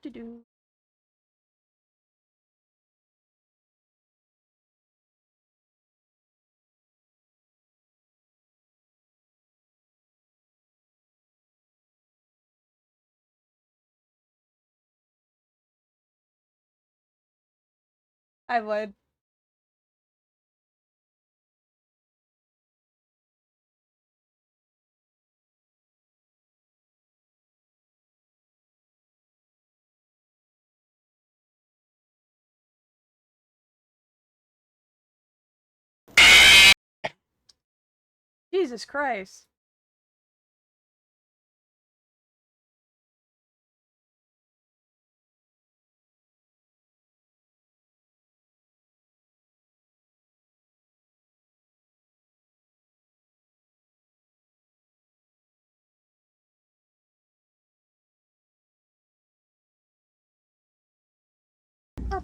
Do. I would. Jesus Christ.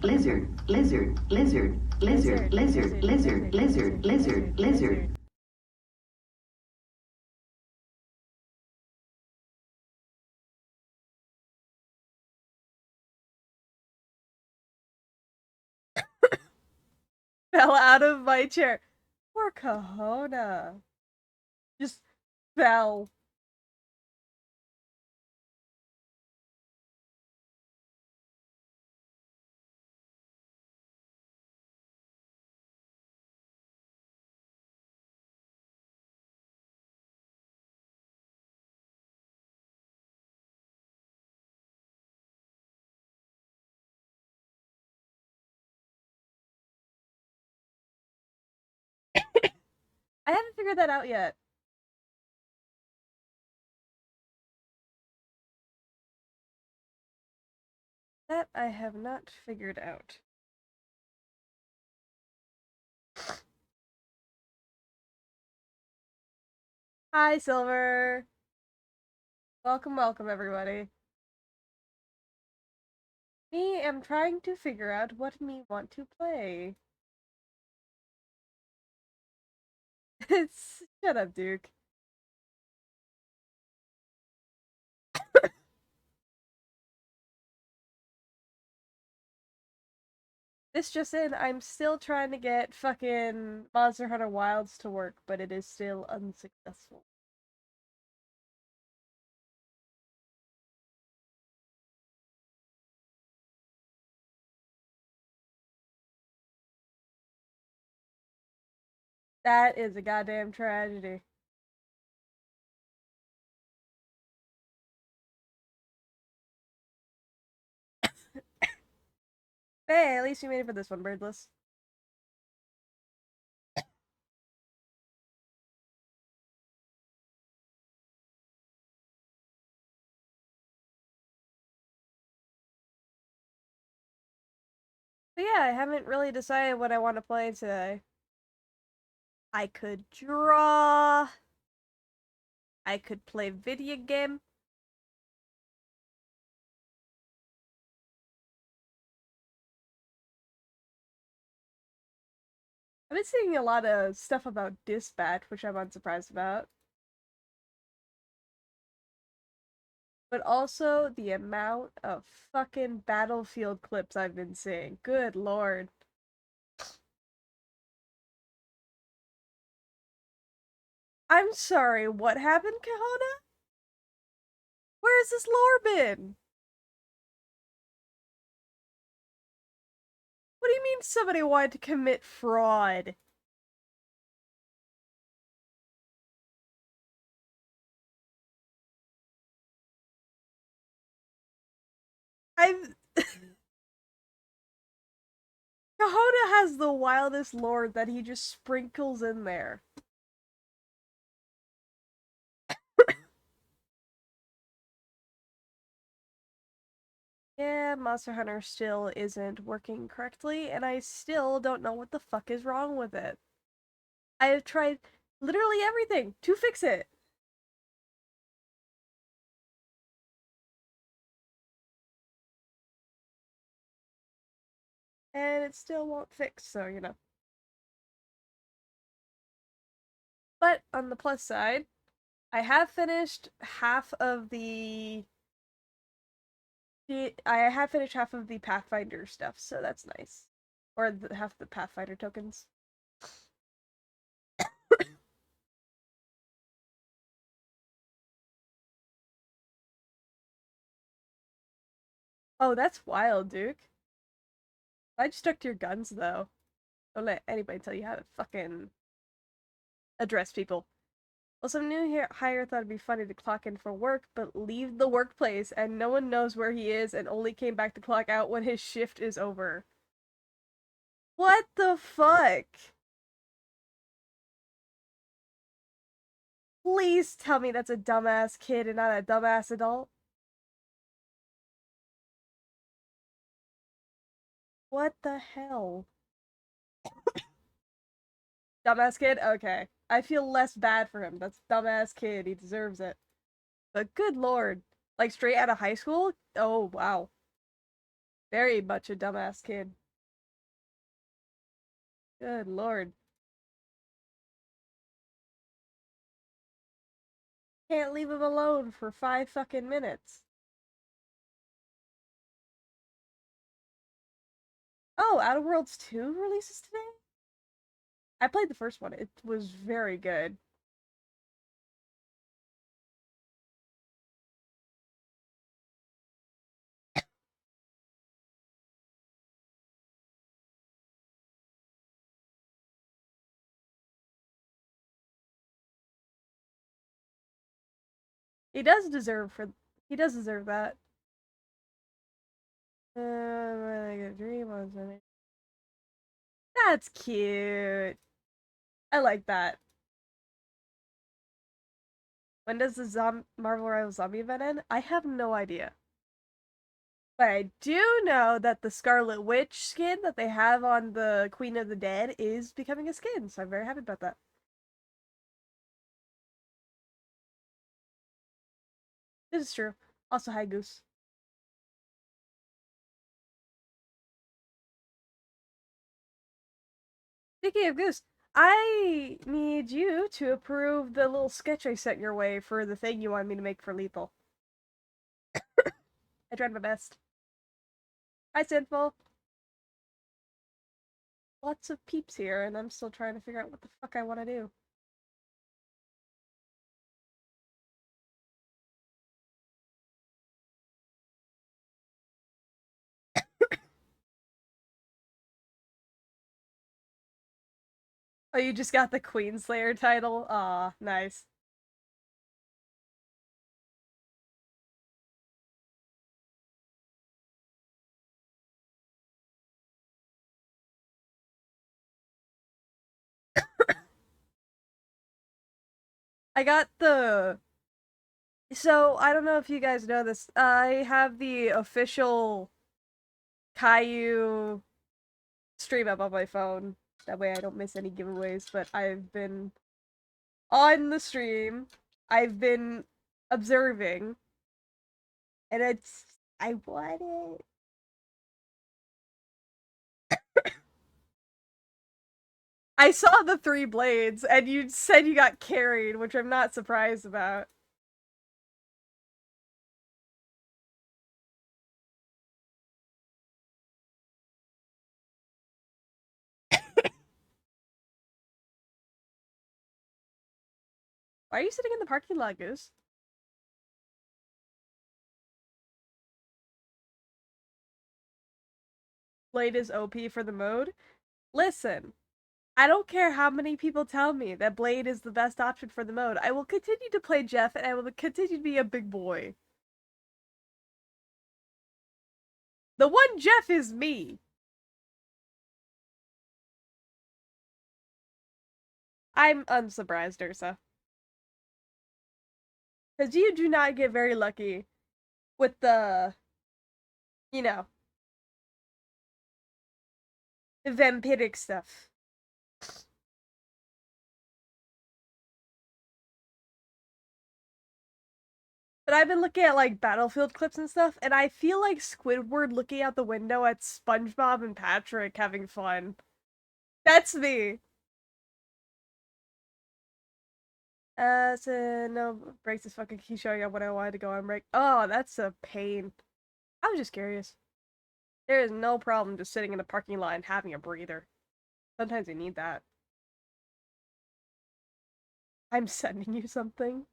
Lizard, lizard, lizard, lizard, lizard, lizard, lizard, lizard, lizard. Fell out of my chair. Poor Kahona. Just fell. I haven't figured that out yet. That I have not figured out. Hi, Silver. Welcome, welcome, everybody. Me am trying to figure out what me want to play. Shut up, Duke. This just in, I'm still trying to get fucking Monster Hunter Wilds to work, but it is still unsuccessful. That is a goddamn tragedy. Hey, at least you made it for this one, Birdless. But yeah, I haven't really decided what I want to play today. I could draw. I could play video game. I've been seeing a lot of stuff about Dispatch, which I'm unsurprised about. But also the amount of fucking Battlefield clips I've been seeing. Good lord. I'm sorry, what happened, Kahona? Where has this lore been? What do you mean somebody wanted to commit fraud? I've Kahona has the wildest lore that he just sprinkles in there. Yeah, Monster Hunter still isn't working correctly, and I still don't know what the fuck is wrong with it. I have tried literally everything to fix it. And it still won't fix, so you know. But on the plus side, I have finished half of the I have finished half of the Pathfinder stuff, so that's nice. Or half the Pathfinder tokens. Oh, that's wild, Duke. I just stuck to your guns, though. Don't let anybody tell you how to fucking address people. Well, some new hire thought it'd be funny to clock in for work, but leave the workplace and no one knows where he is and only came back to clock out when his shift is over. What the fuck? Please tell me that's a dumbass kid and not a dumbass adult. What the hell? Dumbass kid? Okay. I feel less bad for him. That's dumbass kid. He deserves it. But good lord. Like straight out of high school? Oh, wow. Very much a dumbass kid. Good lord. Can't leave him alone for 5 fucking minutes. Oh, Outer Worlds 2 releases today? I played the first one. It was very good. He does deserve for he does deserve that. Like a dream on something. That's cute. I like that. When does the Marvel Rivals zombie event end? I have no idea. But I do know that the Scarlet Witch skin that they have on the Queen of the Dead is becoming a skin, so I'm very happy about that. This is true. Also, hi Goose. Speaking of Goose, I need you to approve the little sketch I sent your way for the thing you wanted me to make for Lethal. I tried my best. Hi, Sinful. Lots of peeps here, and I'm still trying to figure out what the fuck I want to do. Oh, you just got the Queenslayer title? Aw, nice. I got the. So, I don't know if you guys know this. I have the official Caillou stream up on my phone. That way I don't miss any giveaways, but I've been on the stream. I've been observing, and I want it. I saw the 3 blades, and you said you got carried, which I'm not surprised about. Why are you sitting in the parking lot, Goose? Blade is OP for the mode? Listen, I don't care how many people tell me that Blade is the best option for the mode. I will continue to play Jeff, and I will continue to be a big boy. The one Jeff is me. I'm unsurprised, Ursa. Because you do not get very lucky with you know, the vampiric stuff. But I've been looking at like Battlefield clips and stuff, and I feel like Squidward looking out the window at SpongeBob and Patrick having fun. That's me. So no breaks this fucking keep showing up when I wanted to go on break. Oh, that's a pain. I was just curious. There is no problem just sitting in the parking lot and having a breather. Sometimes you need that. I'm sending you something.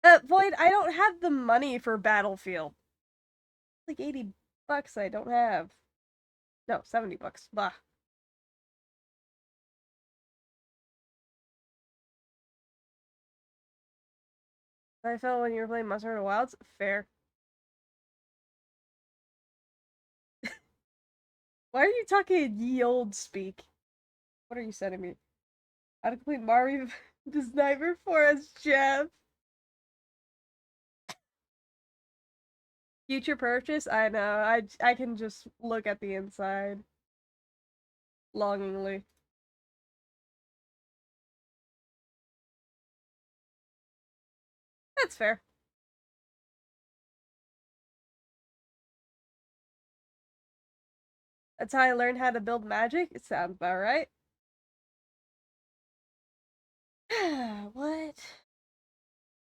Void, I don't have the money for Battlefield. Like 80 bucks I don't have. No, 70 bucks. Bah. I felt when you were playing Monster Hunter Wilds. Fair. Why are you talking ye old speak? What are you sending me? How to complete Mario the Sniper Forest, Jeff. Future purchase? I know. I can just look at the inside longingly. That's fair. That's how I learned how to build magic. It sounds about right. What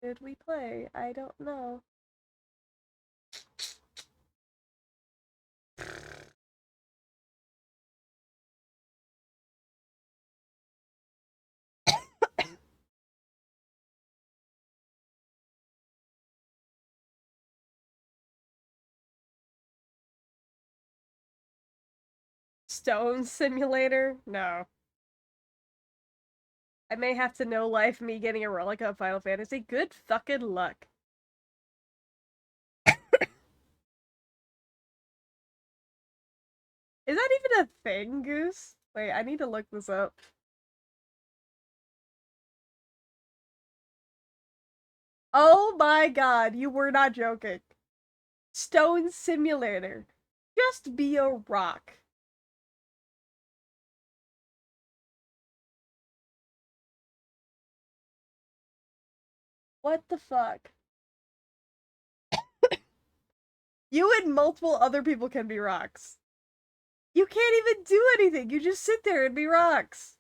did we play? I don't know. Stone Simulator? No. I may have to no life me getting a relic of Final Fantasy. Good fucking luck. Is that even a thing, Goose? Wait, I need to look this up. Oh my god, you were not joking. Stone Simulator. Just be a rock. What the fuck? You and multiple other people can be rocks. You can't even do anything. You just sit there and be rocks.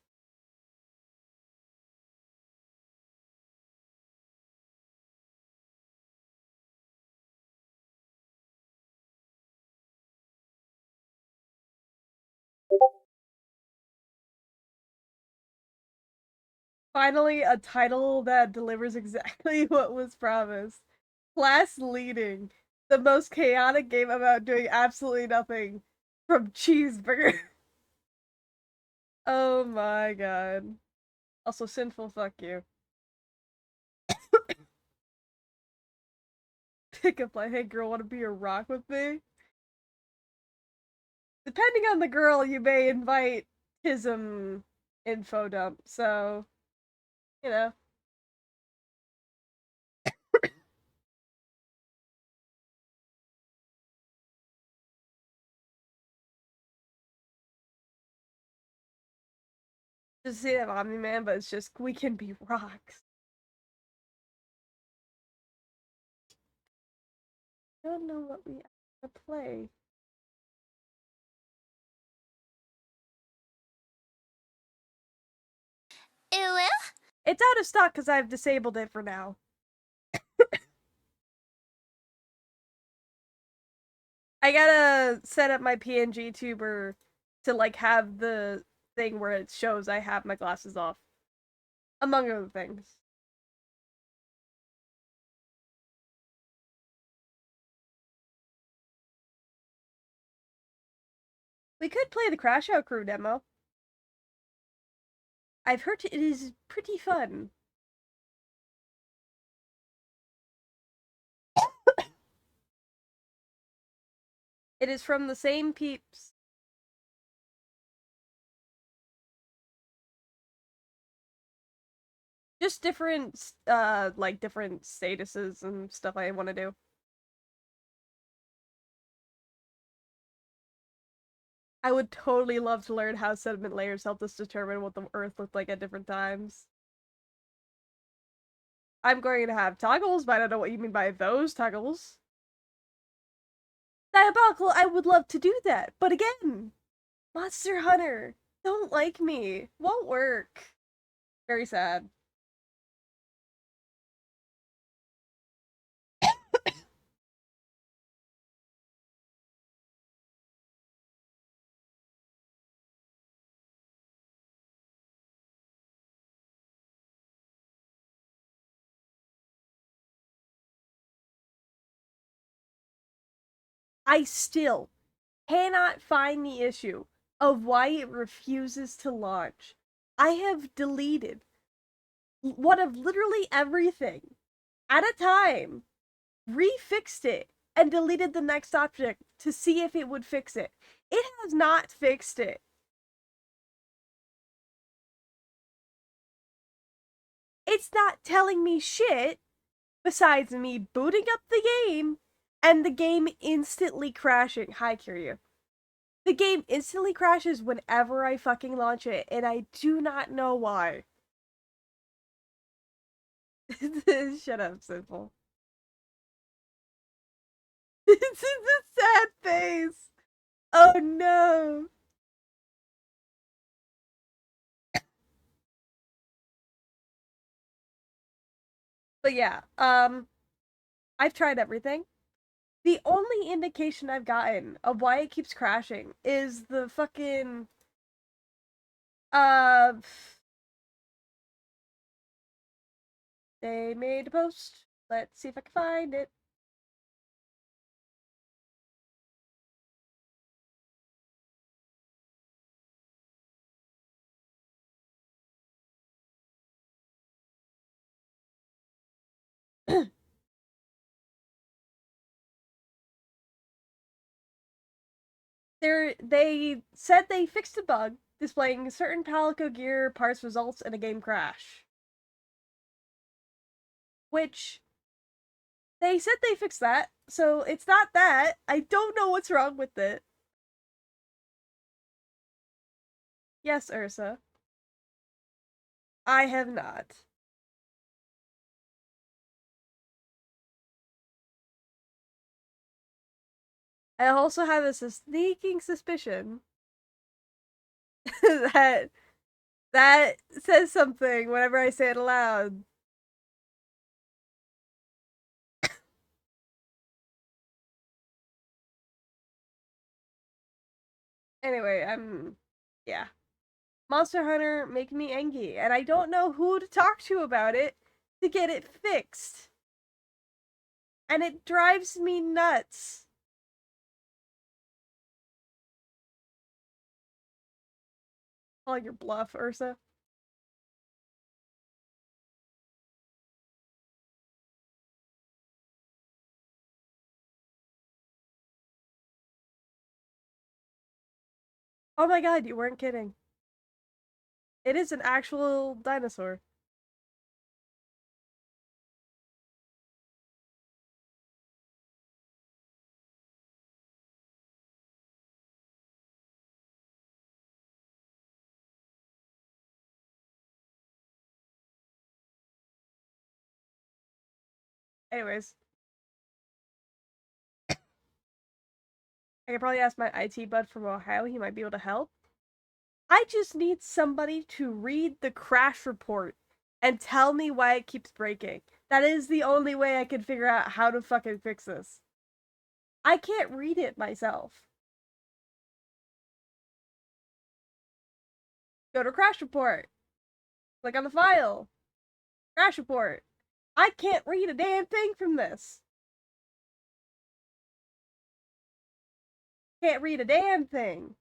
Finally, a title that delivers exactly what was promised. Class leading. The most chaotic game about doing absolutely nothing. From Cheeseburger. Oh my god. Also, sinful fuck you. Pickup line, hey girl, wanna be a rock with me? Depending on the girl, you may invite Tism info dump, so, you know. Just say that Omni Man, but it's just, we can be rocks. I don't know what we have to play. Ew. It's out of stock because I've disabled it for now. I gotta set up my PNG tuber to like have the thing where it shows I have my glasses off. Among other things. We could play the Crash Out Crew demo. I've heard it is pretty fun. It is from the same peeps. Just different, like different statuses and stuff I want to do. I would totally love to learn how sediment layers help us determine what the Earth looked like at different times. I'm going to have toggles, but I don't know what you mean by those toggles. Diabolical, I would love to do that, but again, Monster Hunter, don't like me. Won't work. Very sad. I still cannot find the issue of why it refuses to launch. I have deleted one of literally everything at a time, refixed it, and deleted the next object to see if it would fix it. It has not fixed it. It's not telling me shit besides me booting up the game and the game instantly crashing. Hi, Kiryu. The game instantly crashes whenever I fucking launch it, and I do not know why. Shut up, Simple. It's a sad face. Oh no. But yeah, I've tried everything. The only indication I've gotten of why it keeps crashing is the fucking uh they made a post. Let's see if I can find it. They said they fixed a bug displaying certain Palico gear parts results in a game crash. Which they said they fixed that, so it's not that. I don't know what's wrong with it. Yes, Ursa. I have not. I also have a sneaking suspicion that that says something whenever I say it aloud. Anyway, yeah. Monster Hunter make me angry, and I don't know who to talk to about it to get it fixed. And it drives me nuts. Call your bluff, Ursa. Oh my god, you weren't kidding. It is an actual dinosaur. Anyways, I could probably ask my IT bud from Ohio. He might be able to help. I just need somebody to read the crash report and tell me why it keeps breaking. That is the only way I can figure out how to fucking fix this. I can't read it myself. Go to crash report. Click on the file. Crash report. I can't read a damn thing from this. Can't read a damn thing.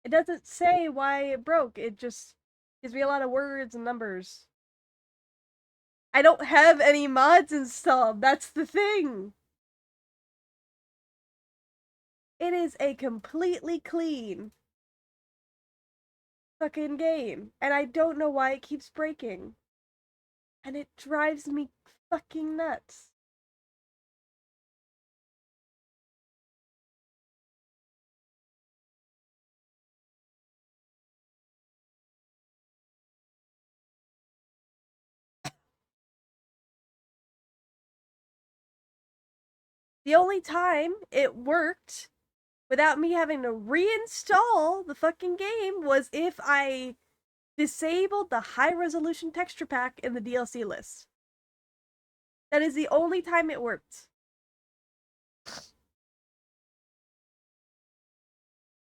It doesn't say why it broke. It just gives me a lot of words and numbers. I don't have any mods installed. That's the thing. It is a completely clean fucking game, and I don't know why it keeps breaking. And it drives me fucking nuts. The only time it worked without me having to reinstall the fucking game was if I disabled the high resolution texture pack in the DLC list. That is the only time it worked.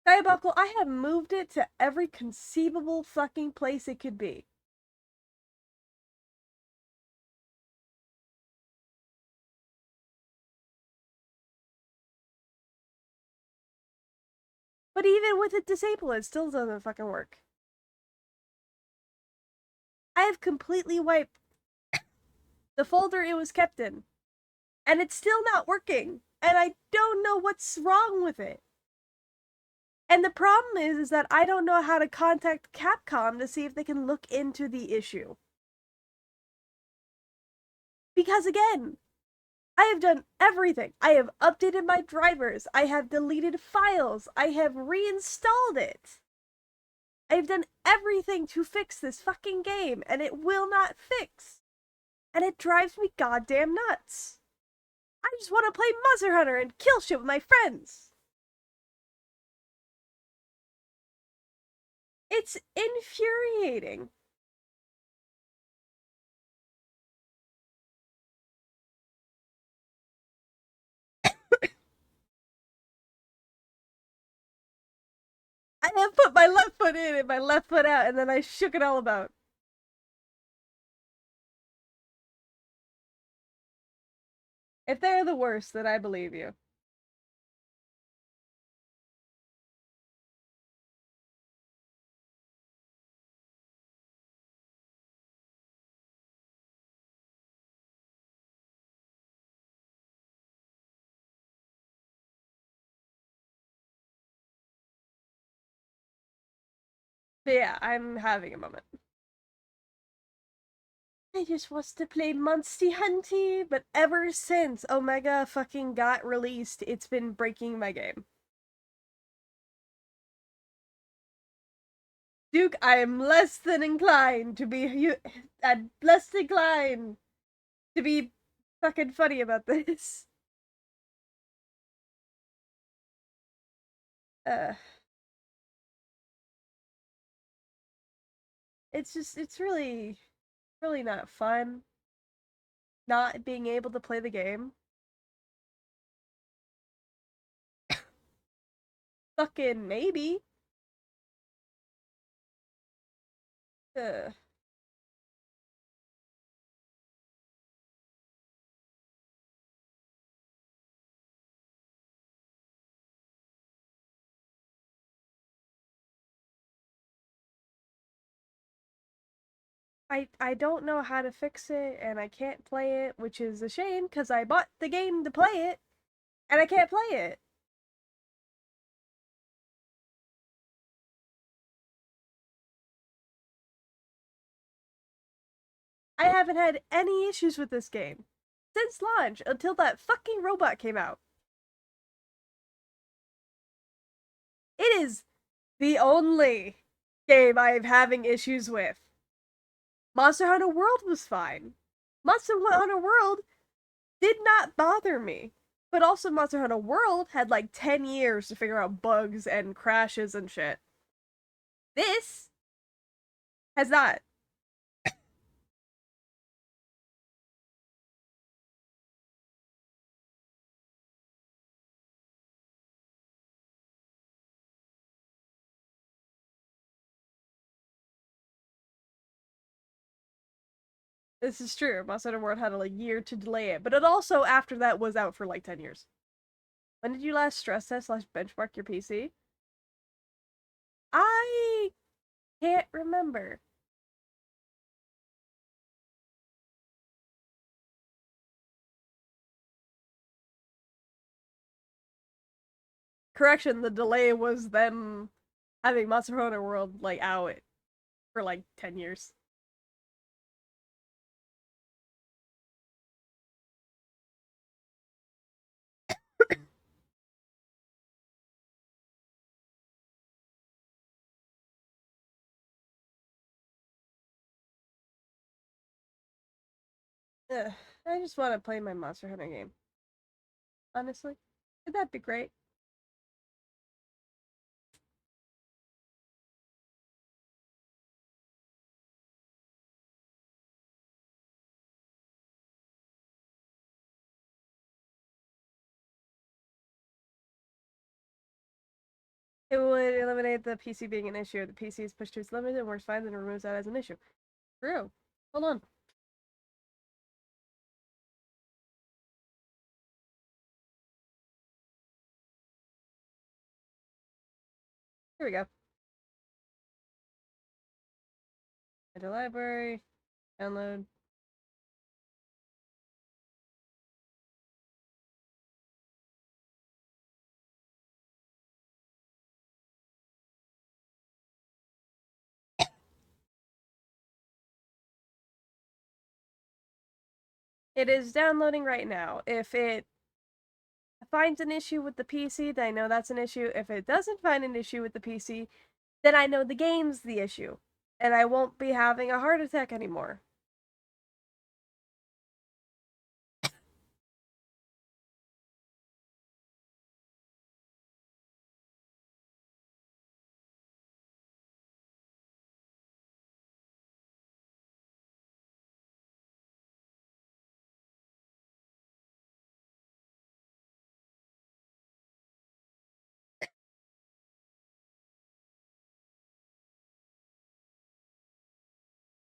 Diabolical, I have moved it to every conceivable fucking place it could be. But even with it disabled, it still doesn't fucking work. I have completely wiped the folder it was kept in, and it's still not working. And I don't know what's wrong with it. And the problem is that I don't know how to contact Capcom to see if they can look into the issue. Because again, I have done everything. I have updated my drivers. I have deleted files. I have reinstalled it. I have done everything to fix this fucking game, and it will not fix. And it drives me goddamn nuts. I just want to play Monster Hunter and kill shit with my friends. It's infuriating. I have put my left foot in and my left foot out, and then I shook it all about. If they're the worst, then I believe you. But yeah, I'm having a moment. I just wants to play Monster Hunter, but ever since Omega fucking got released, it's been breaking my game. Duke, I am less than inclined to be I'm less inclined to be fucking funny about this. Uh, it's really, really not fun not being able to play the game. Fucking maybe. Uh, I don't know how to fix it, and I can't play it, which is a shame because I bought the game to play it, and I can't play it. I haven't had any issues with this game since launch until that fucking robot came out. It is the only game I'm having issues with. Monster Hunter World was fine. Monster Hunter World did not bother me. But also, Monster Hunter World had like 10 years to figure out bugs and crashes and shit. This has not. This is true. Monster Hunter World had a year to delay it, but it also, after that, was out for like 10 years. When did you last stress test / benchmark your PC? I can't remember. Correction, the delay was them having Monster Hunter World like out for like 10 years. Ugh, I just want to play my Monster Hunter game. Honestly, would that be great? It would eliminate the PC being an issue. The PC is pushed to its limit and works fine, then removes that as an issue. True. Hold on. Here we go. Enter library. Download. It is downloading right now. If it finds an issue with the PC, then I know that's an issue. If it doesn't find an issue with the PC, then I know the game's the issue. And I won't be having a heart attack anymore.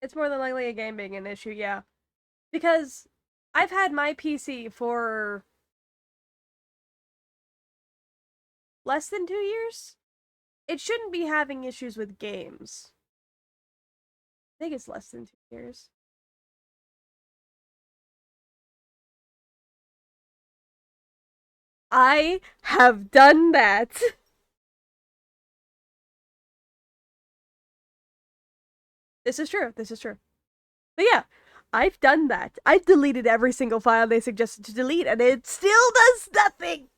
It's more than likely a game being an issue, yeah. Because I've had my PC for less than 2 years. It shouldn't be having issues with games. I think it's less than 2 years. I have done that. This is true. This is true. But yeah, I've done that. I've deleted every single file they suggested to delete, and it still does nothing.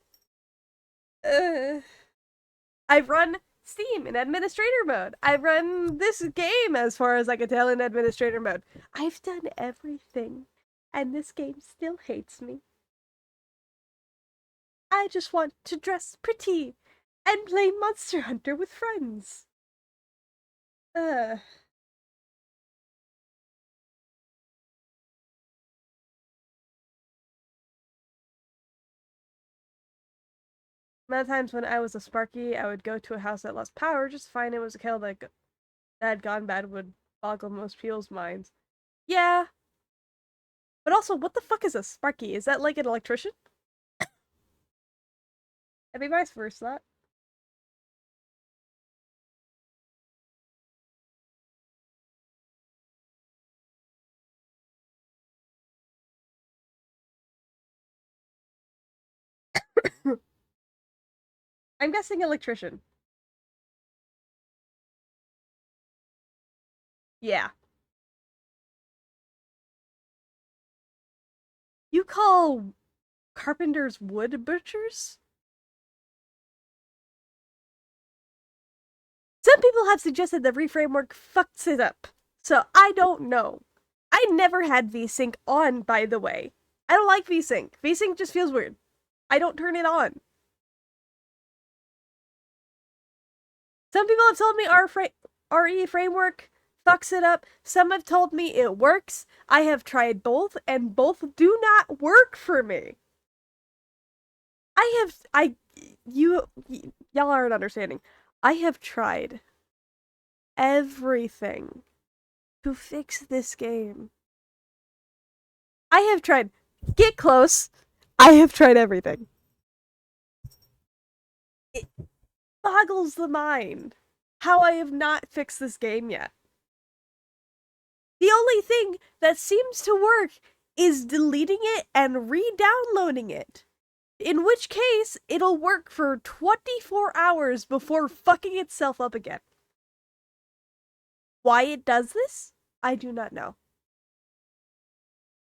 I've run Steam in administrator mode. I've run this game, as far as I can tell, in administrator mode. I've done everything, and this game still hates me. I just want to dress pretty and play Monster Hunter with friends. Uh. Amount of times when I was a Sparky, I would go to a house that lost power just to find it was a kill that had gone bad would boggle most people's minds. Yeah, but also, what the fuck is a Sparky? Is that like an electrician? I think vice versa. I'm guessing electrician. Yeah. You call carpenters wood butchers? Some people have suggested the reframework fucks it up, so I don't know. I never had VSync on, by the way. I don't like VSync. VSync just feels weird. I don't turn it on. Some people have told me RE framework fucks it up. Some have told me it works. I have tried both, and both do not work for me. Y'all aren't understanding. I have tried everything to fix this game. I have tried get close. I have tried everything. It boggles the mind how I have not fixed this game yet. The only thing that seems to work is deleting it and re-downloading it. In which case, it'll work for 24 hours before fucking itself up again. Why it does this? I do not know.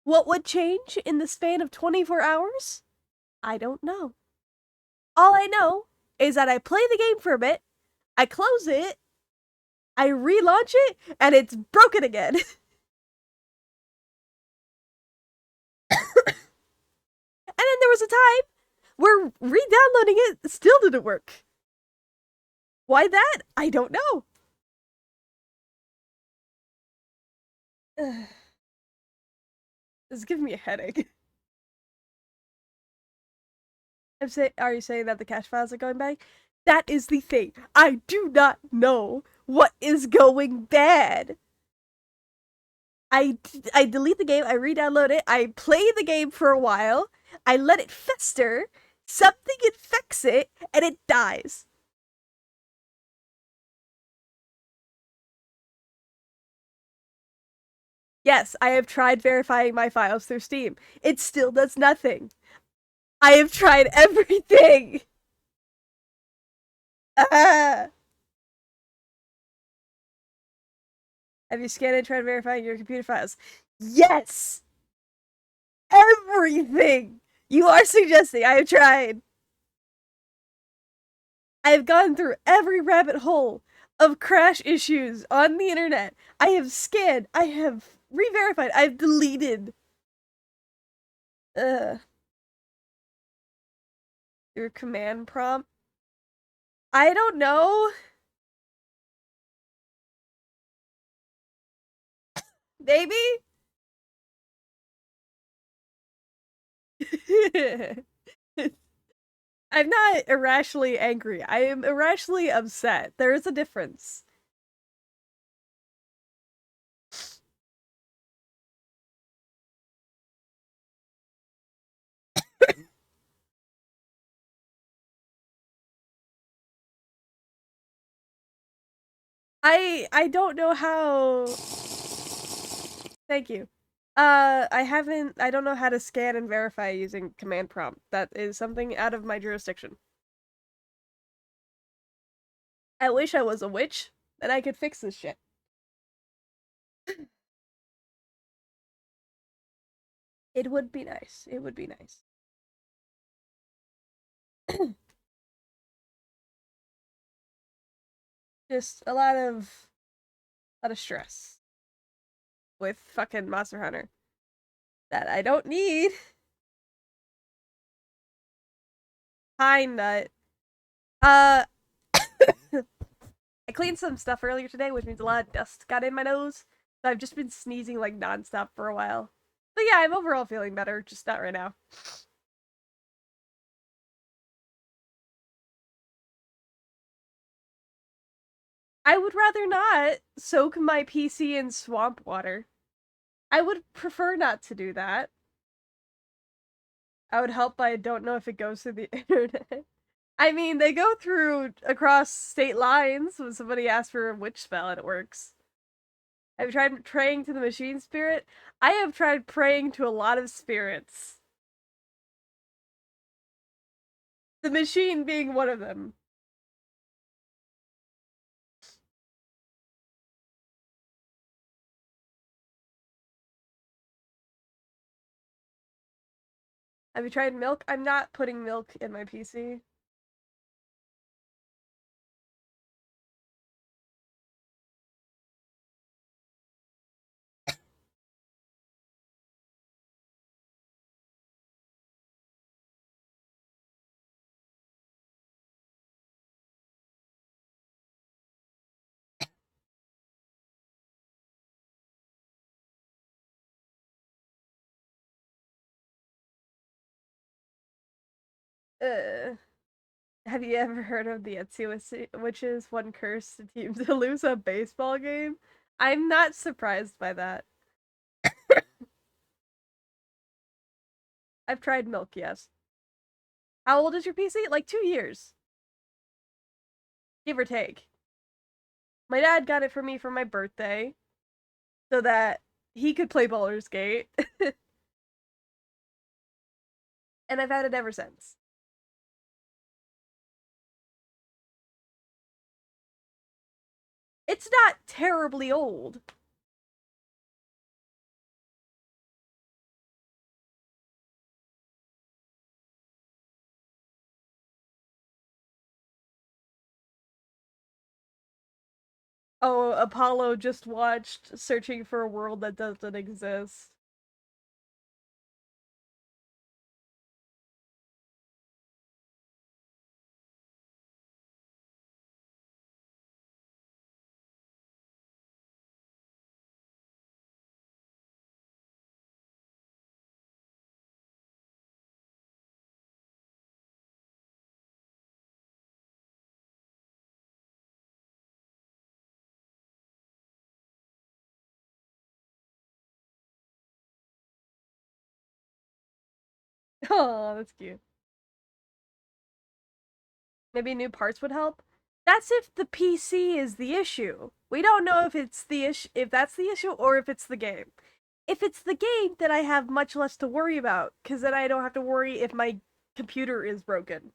What would change in the span of 24 hours? I don't know. All I know is that I play the game for a bit, I close it, I relaunch it, and it's broken again. And then there was a time where re-downloading it still didn't work. Why that? I don't know. This is giving me a headache. Are you saying that the cache files are going back? That is the thing. I do not know what is going bad. I, I delete the game, I re-download it, I play the game for a while, I let it fester, something infects it, and it dies. Yes, I have tried verifying my files through Steam. It still does nothing. I have tried everything. Ah. Have you scanned and tried verifying your computer files? Yes! Everything! You are suggesting I have tried. I have gone through every rabbit hole of crash issues on the internet. I have scanned, I have re-verified, I've deleted. Ugh. Your command prompt? I don't know. Maybe? I'm not irrationally angry. I am irrationally upset. There is a difference. I don't know how. Thank you. I don't know how to scan and verify using command prompt. That is something out of my jurisdiction. I wish I was a witch, then I could fix this shit. It would be nice. It would be nice. Just a lot of stress with fucking Monster Hunter that I don't need. Pine nut. Uh, I cleaned some stuff earlier today, which means a lot of dust got in my nose. So I've just been sneezing like nonstop for a while. But yeah, I'm overall feeling better, just not right now. I would rather not soak my PC in swamp water. I would prefer not to do that. I would help, but I don't know if it goes through the internet. I mean, they go through across state lines when somebody asks for a witch spell and it works. Have you tried praying to the machine spirit? I have tried praying to a lot of spirits. The machine being one of them. Have you tried milk? I'm not putting milk in my PC. Uh, have you ever heard of the Etsy witches? One curse to team to lose a baseball game? I'm not surprised by that. I've tried milk, yes. How old is your PC? Like 2 years, give or take. My dad got it for me for my birthday so that he could play Baldur's Gate, and I've had it ever since. It's not terribly old. Oh, Apollo just watched Searching for a World That Doesn't Exist. Oh, that's cute. Maybe new parts would help. That's if the PC is the issue. We don't know if it's the issue, if that's the issue, or if it's the game. If it's the game, then I have much less to worry about, because then I don't have to worry if my computer is broken.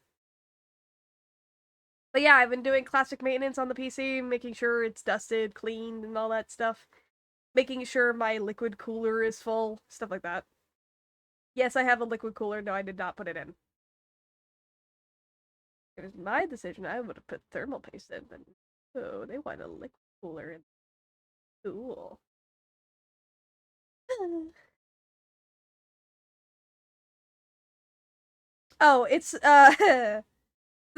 But yeah, I've been doing classic maintenance on the PC, making sure it's dusted, cleaned, and all that stuff. Making sure my liquid cooler is full, stuff like that. Yes, I have a liquid cooler. No, I did not put it in. It was my decision. I would have put thermal paste in, but oh, they want a liquid cooler in. Cool. Oh, it's not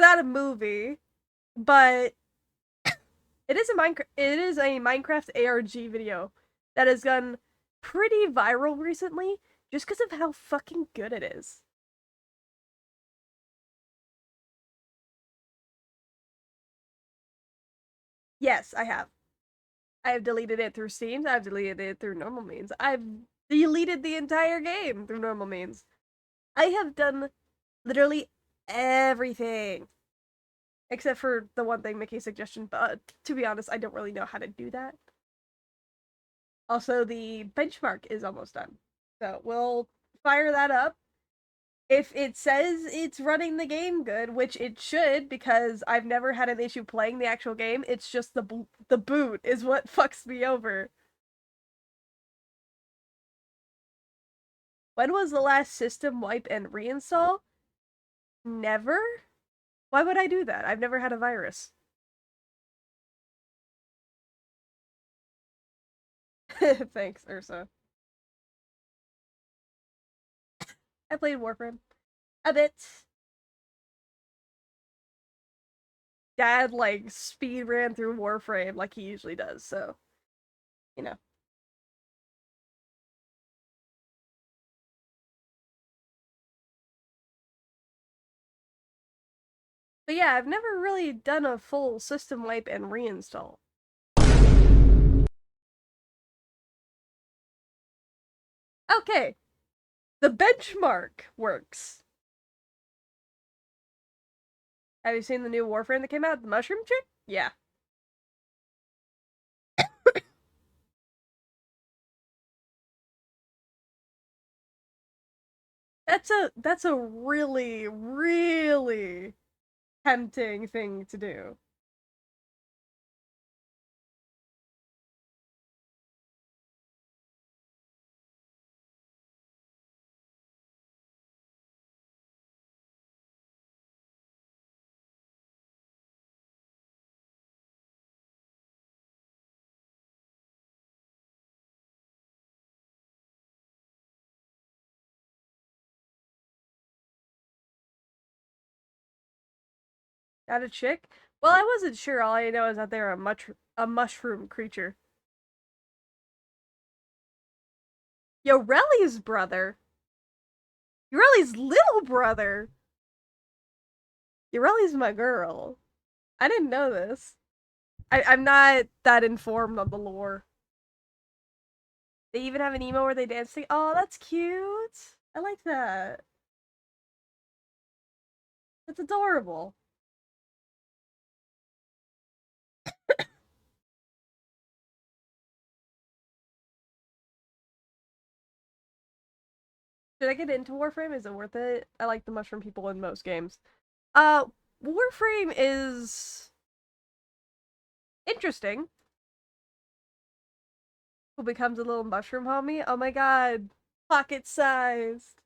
a movie, but it is a Minecraft. It is a Minecraft ARG video that has gone pretty viral recently, just because of how fucking good it is. Yes, I have. I have deleted it through Steam. I've deleted it through normal means. I've deleted the entire game through normal means. I have done literally everything except for the one thing making a suggestion. But to be honest, I don't really know how to do that. Also, the benchmark is almost done, so we'll fire that up. If it says it's running the game good, which it should, because I've never had an issue playing the actual game, it's just the boot is what fucks me over. When was the last system wipe and reinstall? Never? Why would I do that? I've never had a virus. Thanks, Ursa. I played Warframe. A bit. Dad, like, speed ran through Warframe like he usually does, so, you know. But yeah, I've never really done a full system wipe and reinstall. Okay, the benchmark works. Have you seen the new Warframe that came out? The Mushroom Chick? Yeah. That's a really, really tempting thing to do. Not a chick? Well, I wasn't sure. All I know is that they're a mushroom creature. Yoreli's brother? Yoreli's little brother? Yoreli's my girl. I didn't know this. I'm not that informed on the lore. They even have an emo where they dance together. Oh, that's cute. I like that. That's adorable. Should I get into Warframe? Is it worth it? I like the mushroom people in most games. Uh, Warframe is interesting. Who becomes a little mushroom homie? Oh my god. Pocket sized.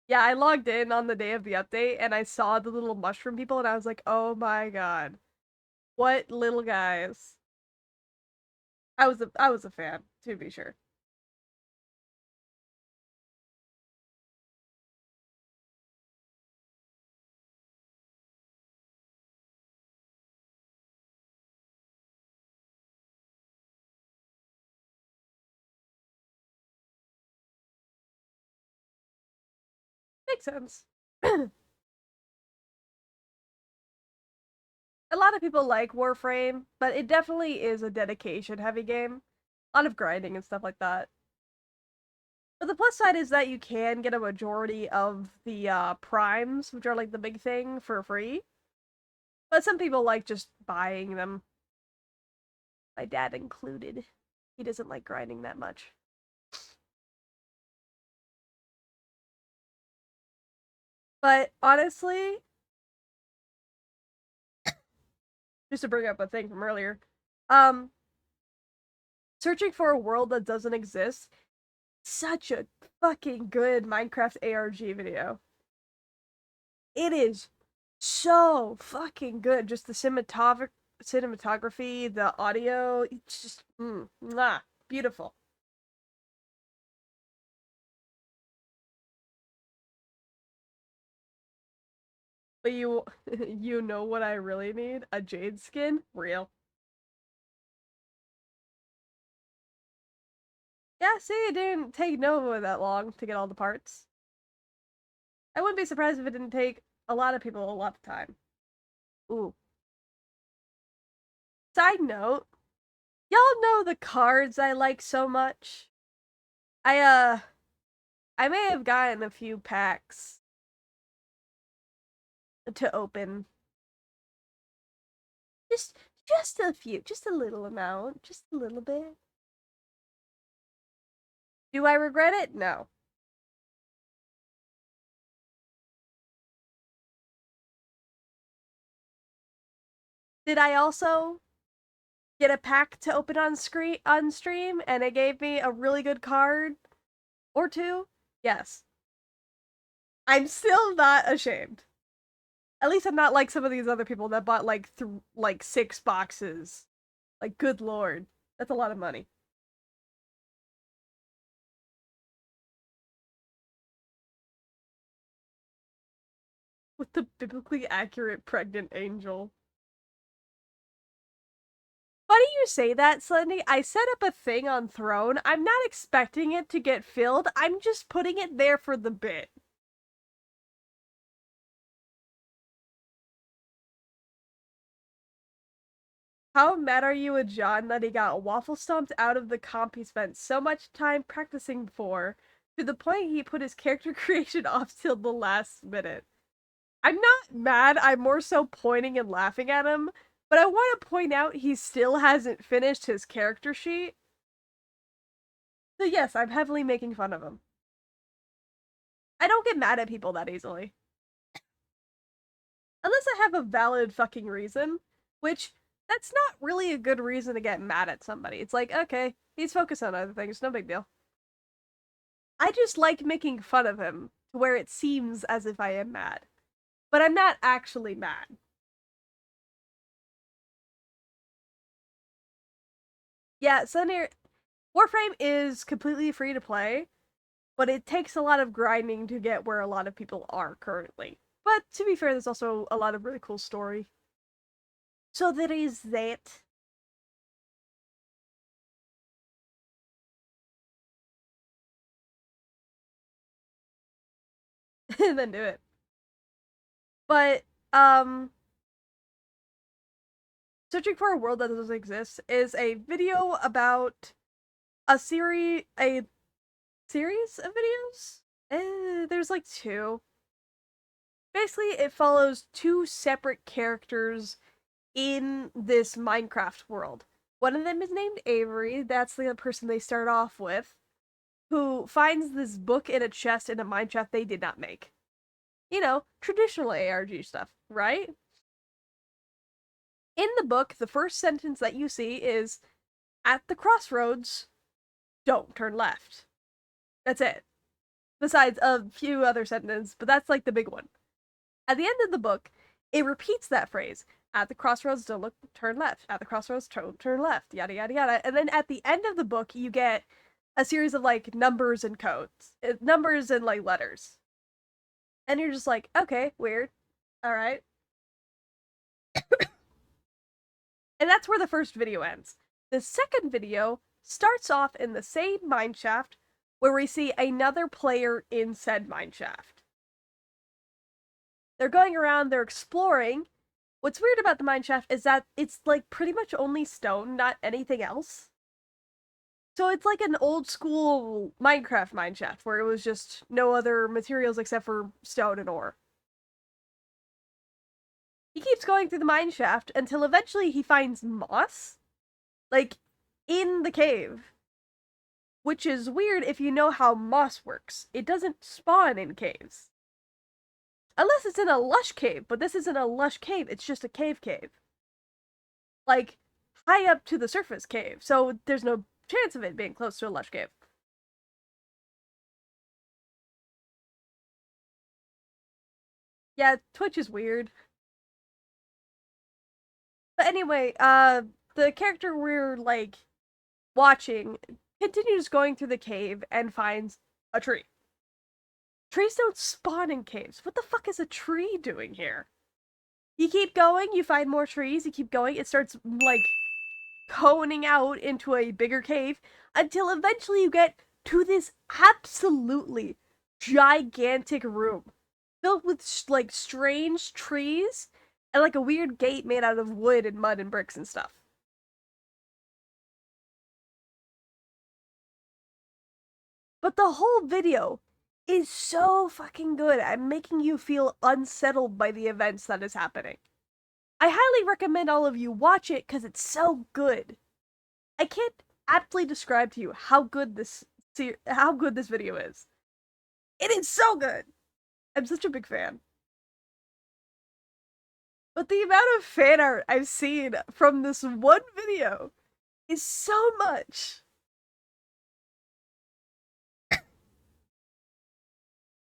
Yeah, I logged in on the day of the update and I saw the little mushroom people and I was like, oh my god. What little guys. I was a fan, to be sure. Makes sense. A lot of people like Warframe, but it definitely is a dedication heavy game. A lot of grinding and stuff like that. But the plus side is that you can get a majority of the primes, which are like the big thing, for free. But some people like just buying them. My dad included. He doesn't like grinding that much. But honestly, just to bring up a thing from earlier, um, searching for a world that doesn't exist, such a fucking good Minecraft ARG video. It is so fucking good. Just the cinematography, the audio, it's just mwah, beautiful. But you you know what I really need? A jade skin? Real. Yeah, see, it didn't take Nova that long to get all the parts. I wouldn't be surprised if it didn't take a lot of people a lot of time. Ooh. Side note, y'all know the cards I like so much? I I may have gotten a few packs to open. Just a few, just a little amount, just a little bit. Do I regret it? No. Did I also get a pack to open on stream and it gave me a really good card or two? Yes. I'm still not ashamed. At least I'm not like some of these other people that bought like 6 boxes. Like good lord. That's a lot of money. With the biblically accurate pregnant angel. Funny you say that, Sunny. I set up a thing on Throne. I'm not expecting it to get filled. I'm just putting it there for the bit. How mad are you with John that he got waffle stomped out of the comp he spent so much time practicing for, to the point he put his character creation off till the last minute? I'm not mad, I'm more so pointing and laughing at him, but I want to point out he still hasn't finished his character sheet. So yes, I'm heavily making fun of him. I don't get mad at people that easily. Unless I have a valid fucking reason, which that's not really a good reason to get mad at somebody. It's like, okay, he's focused on other things, no big deal. I just like making fun of him to where it seems as if I am mad. But I'm not actually mad. Yeah, Sunny Warframe is completely free to play, but it takes a lot of grinding to get where a lot of people are currently. But to be fair, there's also a lot of really cool story. So there is that. And then do it. But searching for a world that doesn't exist is a video about a series of videos. There's like two. Basically, it follows two separate characters in this Minecraft world. One of them is named Avery. That's the person they start off with, who finds this book in a chest in a mineshaft they did not make. You know, traditional ARG stuff, right? In the book, the first sentence that you see is, "At the crossroads, don't turn left." That's it. Besides a few other sentences, but that's like the big one. At the end of the book, it repeats that phrase. At the crossroads, don't look, turn left. At the crossroads, turn left. Yada yada yada. And then at the end of the book, you get a series of like numbers and codes, numbers and like letters, and you're just like, okay, weird. All right. And that's where the first video ends. The second video starts off in the same mineshaft where we see another player in said mineshaft. They're going around, they're exploring. What's weird about the mineshaft is that it's like pretty much only stone, not anything else. So it's like an old school Minecraft mineshaft where it was just no other materials except for stone and ore. He keeps going through the mineshaft until eventually he finds moss, like in the cave. Which is weird if you know how moss works. It doesn't spawn in caves. Unless it's in a lush cave, but this isn't a lush cave, it's just a cave. Like, high up to the surface cave, so there's no chance of it being close to a lush cave. Yeah, Twitch is weird. But anyway, the character we're, like, watching continues going through the cave and finds a tree. Trees don't spawn in caves. What the fuck is a tree doing here? You keep going, you find more trees, you keep going, it starts, like, coning out into a bigger cave until eventually you get to this absolutely gigantic room filled with like strange trees and like a weird gate made out of wood and mud and bricks and stuff. But the whole video is so fucking good at making you feel unsettled by the events that is happening. I highly recommend all of you watch it because it's so good. I can't aptly describe to you how good this video is. It is so good. I'm such a big fan. But the amount of fan art I've seen from this one video is so much.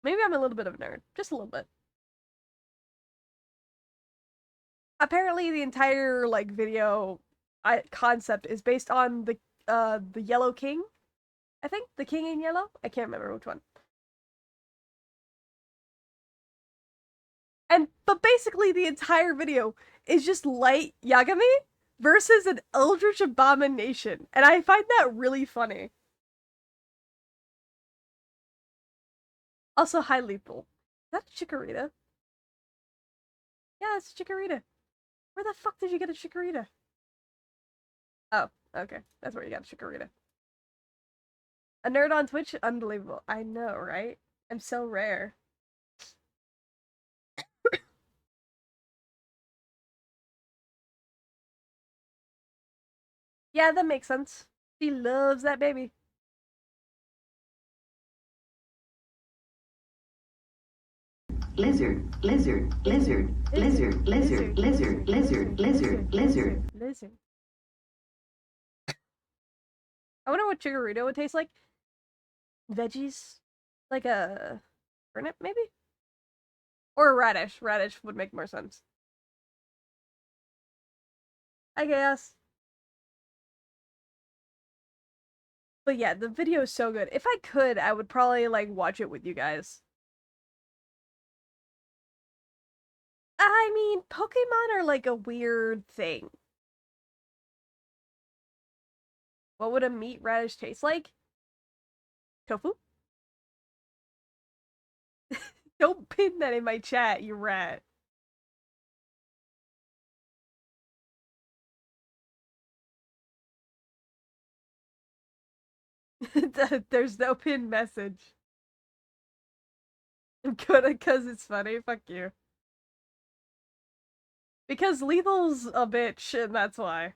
Maybe I'm a little bit of a nerd, just a little bit. Apparently, the entire like video concept is based on the Yellow King. I think the King in Yellow. I can't remember which one. But basically the entire video is just Light Yagami versus an Eldritch Abomination, and I find that really funny. Also, High Lethal. Is that Chikorita? Yeah, it's Chikorita. Where the fuck did you get a Chikorita? Oh, okay. That's where you got a Chikorita. A nerd on Twitch? Unbelievable. I know, right? I'm so rare. Yeah, that makes sense. She loves that baby. Lizard, lizard, lizard, lizard, lizard, lizard, lizard, lizard, lizard. Lizard. I wonder what Chikorita would taste like. Veggies? Like a turnip, maybe? Or a radish. Radish would make more sense. I guess. But yeah, the video is so good. If I could, I would probably like watch it with you guys. I mean, Pokemon are like a weird thing. What would a meat radish taste like? Tofu? Don't pin that in my chat, you rat. There's no pin message. I'm gonna cause it's funny. Fuck you. Because Lethal's a bitch, and that's why.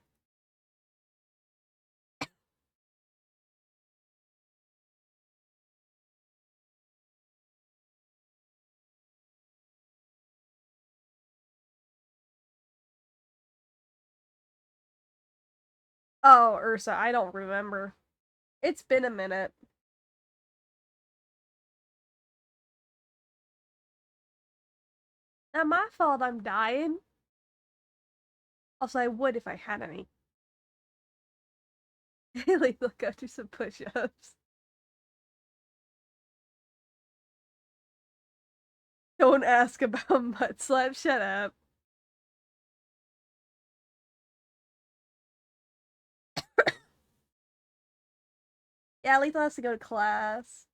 Oh, Ursa, I don't remember. It's been a minute. Not my fault I'm dying. Also, I would if I had any. Lethal, go do some push-ups. Don't ask about Mudslap, shut up. Yeah, Lethal has to go to class.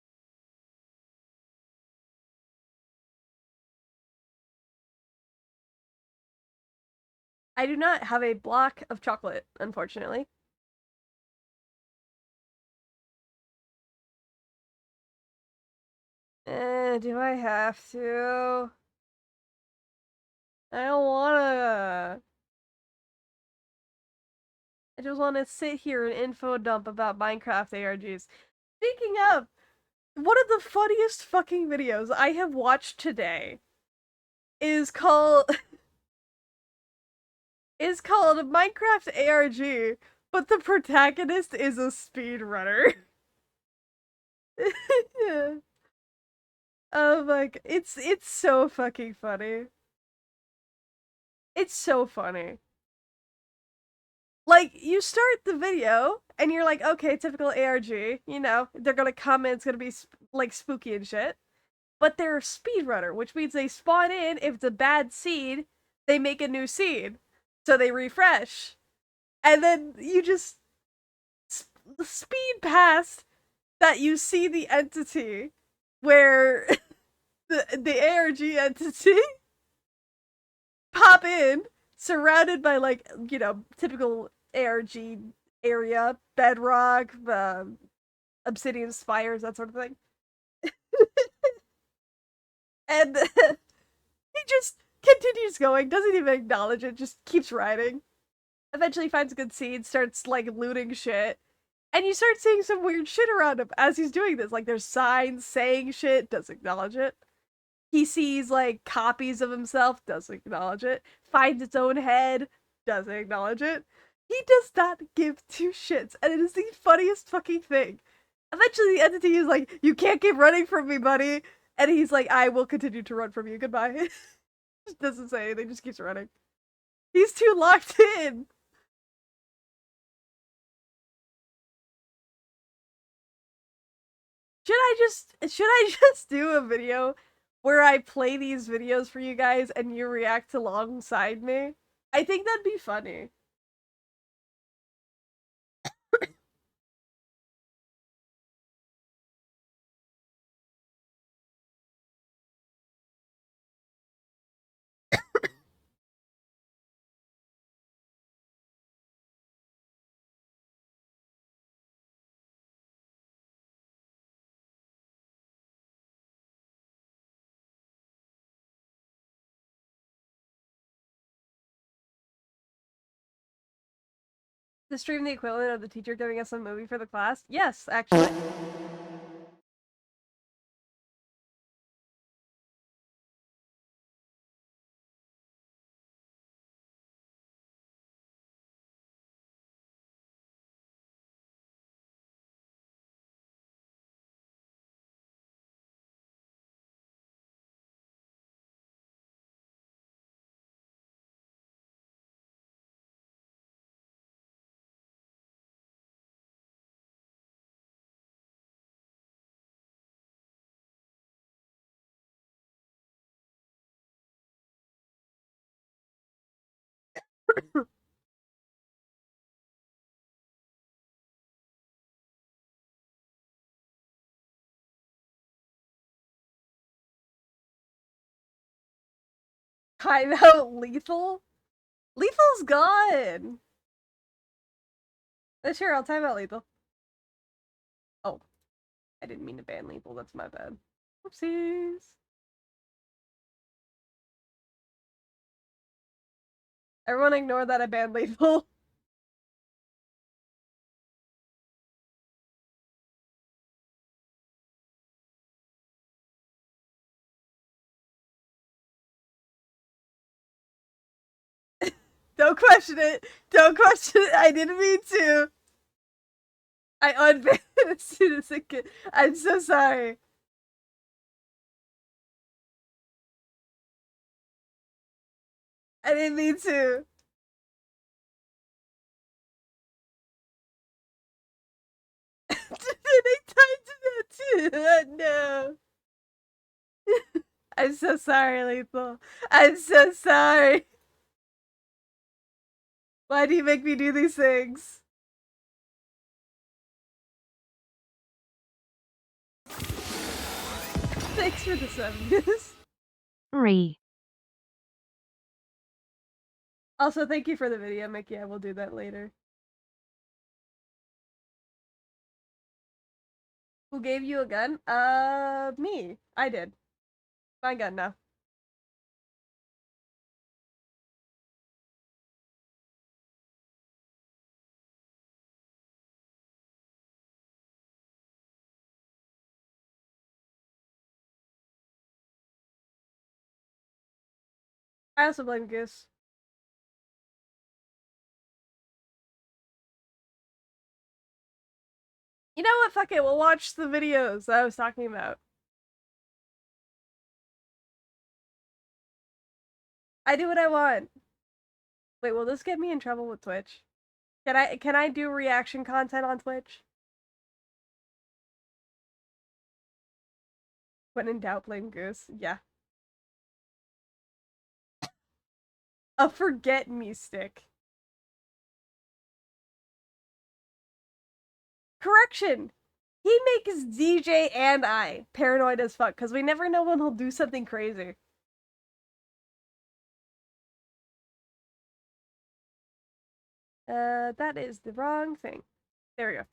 I do not have a block of chocolate, unfortunately. Do I have to? I don't wanna. I just want to sit here and info dump about Minecraft ARGs. Speaking of, one of the funniest fucking videos I have watched today is called is called Minecraft ARG, but the protagonist is a speedrunner. Yeah. Oh my god, it's so fucking funny. It's so funny. Like, you start the video and you're like, okay, typical ARG, you know, they're gonna come in, it's gonna be like spooky and shit. But they're a speedrunner, which means they spawn in. If it's a bad seed, they make a new seed, so they refresh, and then you just speed past that. You see the entity where the ARG entity pop in, surrounded by like typical ARG area, bedrock, obsidian spires, that sort of thing, and he just continues going, doesn't even acknowledge it, just keeps riding. Eventually finds a good seed, starts like looting shit. And you start seeing some weird shit around him as he's doing this. Like there's signs saying shit, doesn't acknowledge it. He sees like copies of himself, doesn't acknowledge it. Finds its own head, doesn't acknowledge it. He does not give two shits, and it is the funniest fucking thing. Eventually the entity is like, you can't keep running from me, buddy. And he's like, I will continue to run from you, goodbye. Just doesn't say anything, just keeps running. He's too locked in. Should I just do a video where I play these videos for you guys and you react alongside me? I think that'd be funny. To stream the equivalent of the teacher giving us a movie for the class? Yes, actually. Timeout lethal? Lethal's gone! Sure, I'll time out lethal. Oh, I didn't mean to ban lethal, that's my bad. Whoopsies. Everyone ignore that I banned lethal. Don't question it. Don't question it. I didn't mean to. I unbanned it as soon as it could. I'm so sorry. I didn't mean to. I typed that too. No. I'm so sorry, Lethal. I'm so sorry. Why do you make me do these things? Thanks for the 7. Re. Also, thank you for the video, Mickey. I will do that later. Who gave you a gun? Me. I did. My gun now. I also blame Goose. You know what? Fuck it. We'll watch the videos that I was talking about. I do what I want. Wait, will this get me in trouble with Twitch? Can I do reaction content on Twitch? When in doubt, blame Goose. Yeah. A forget me stick. Correction. He makes DJ and I paranoid as fuck because we never know when he'll do something crazy. That is the wrong thing. There we go.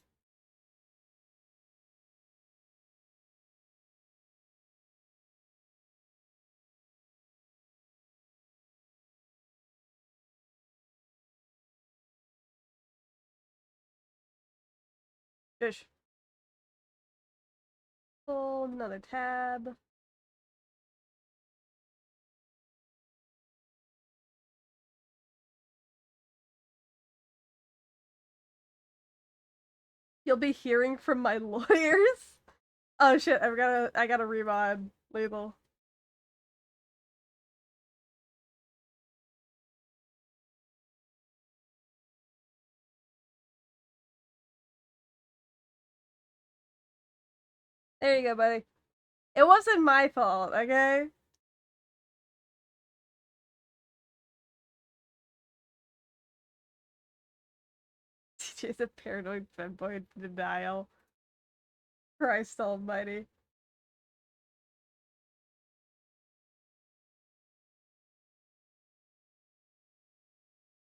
Shush. Pull another tab. You'll be hearing from my lawyers. Oh shit! I gotta remod label. There you go, buddy. It wasn't my fault, okay? TJ's a paranoid femboy denial. Christ almighty.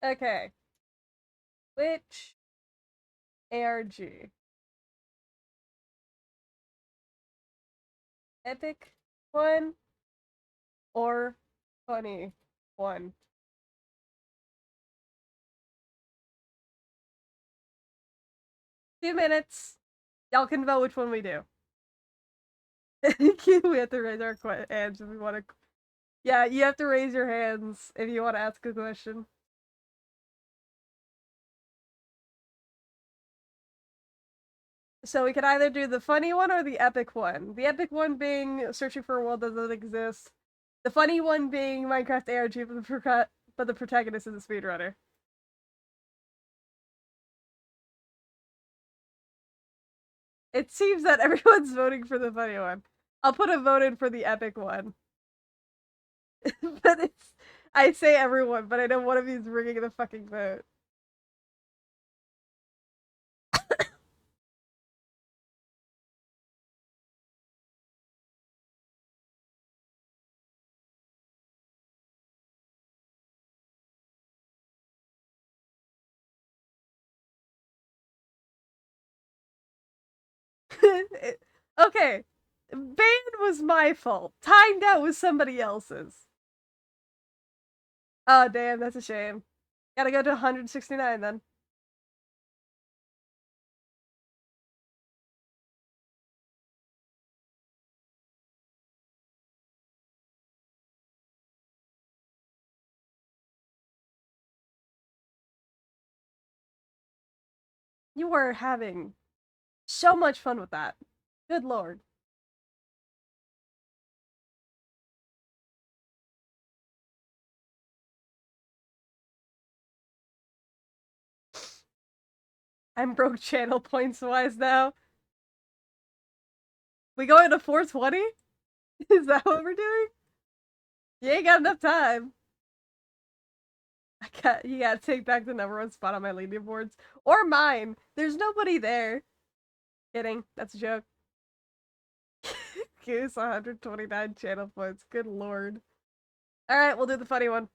Okay. Which ARG? Epic one or funny one? 2 minutes. Y'all can vote which one we do. We have to raise our hands if we want to. Yeah, you have to raise your hands if you want to ask a question. So we could either do the funny one or the epic one. The epic one being searching for a world that doesn't exist. The funny one being Minecraft ARG, but the protagonist is a speedrunner. It seems that everyone's voting for the funny one. I'll put a vote in for the epic one. But it's I say everyone, but I know one of you is ringing the fucking vote. Okay. Ban was my fault. Timed out was somebody else's. Oh damn, that's a shame. Gotta go to 169 then. You were having so much fun with that. Good lord. I'm broke channel points wise now. We going to 420? Is that what we're doing? You ain't got enough time. You gotta take back the number one spot on my leaderboards. Or mine. There's nobody there. Kidding. That's a joke. Goose 129 channel points. Good lord. Alright, we'll do the funny one.